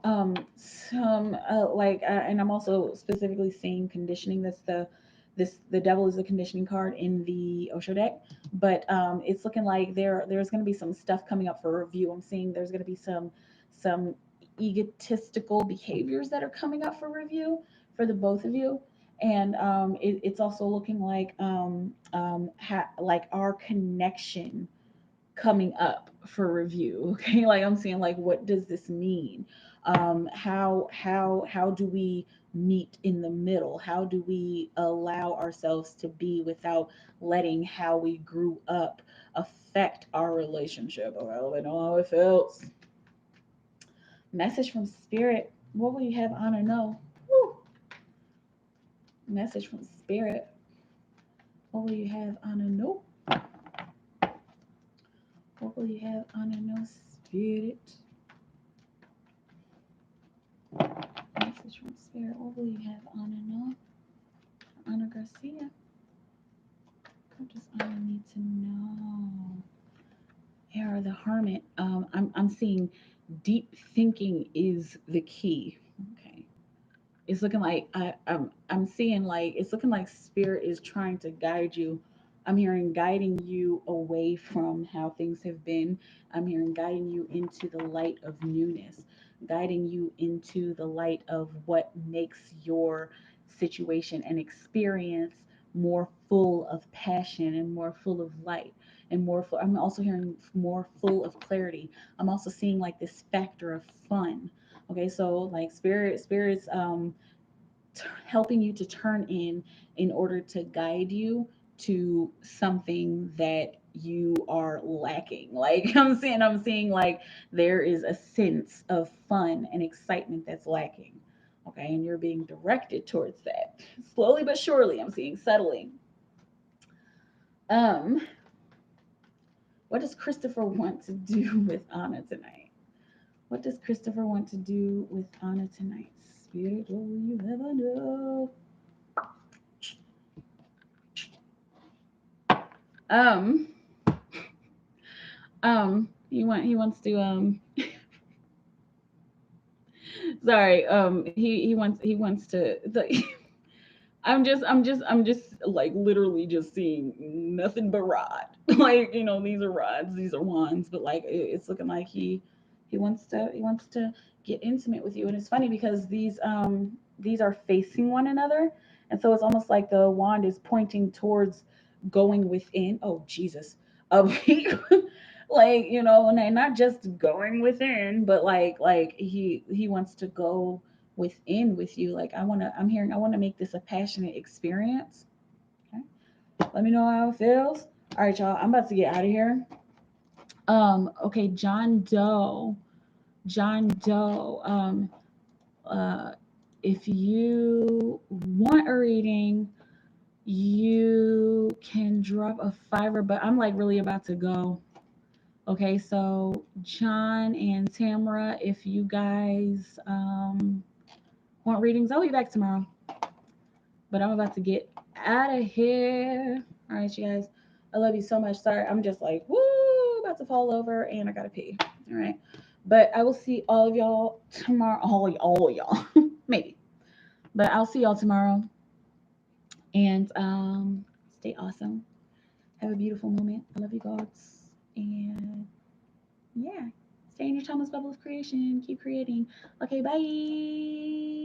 Some and I'm also specifically seeing conditioning. That's the devil is a conditioning card in the Osho deck, but it's looking like there's going to be some stuff coming up for review. I'm seeing there's going to be some egotistical behaviors that are coming up for review for the both of you, and it's also looking like our connection coming up for review. Okay, like I'm saying, like, what does this mean? How do we meet in the middle? How do we allow ourselves to be without letting how we grew up affect our relationship? Oh, I don't know how it feels. Message from Spirit. What will you have Anna know? Woo. Message from Spirit. What will you have Anna know? What will you have Anna know, Spirit? Message from Spirit. What will you have Anna know? Anna Garcia. What does Anna need to know? Here are the Hermit. I'm seeing deep thinking is the key. Okay. It's looking like I'm seeing like it's looking like Spirit is trying to guide you. I'm hearing guiding you away from how things have been. I'm hearing guiding you into the light of newness, guiding you into the light of what makes your situation and experience more full of passion and more full of light and more full. I'm also hearing more full of clarity. I'm also seeing like this factor of fun. Okay, so like spirits helping you to turn in order to guide you to something that you are lacking. Like I'm seeing like there is a sense of fun and excitement that's lacking. Okay, and you're being directed towards that. Slowly but surely, I'm seeing settling. Um, what does Christopher want to do with Anna tonight? What does Christopher want to do with Anna tonight? Spirit, what will you ever know? Um, he wants to sorry, he wants to I'm just like literally just seeing nothing but rod. Like, these are rods, these are wands, but like it's looking like he wants to get intimate with you. And it's funny because these are facing one another. And so it's almost like the wand is pointing towards going within. Oh Jesus. Like, and not just going within, but like he wants to go within with you. Like I want to make this a passionate experience. Okay. Let me know how it feels. All right, y'all. I'm about to get out of here. Okay, John Doe. John Doe. Uh if you want a reading, you can drop a fiver, but I'm like really about to go. Okay, so John and Tamara, if you guys want readings, I'll be back tomorrow. But I'm about to get out of here. All right, you guys. I love you so much. Sorry, I'm just like, woo, about to fall over and I gotta pee. All right. But I will see all of y'all tomorrow. All of y'all. Maybe. But I'll see y'all tomorrow. And stay awesome. Have a beautiful moment. I love you, gods. And yeah. Stay in your Thomas bubble of creation. Keep creating. Okay, bye.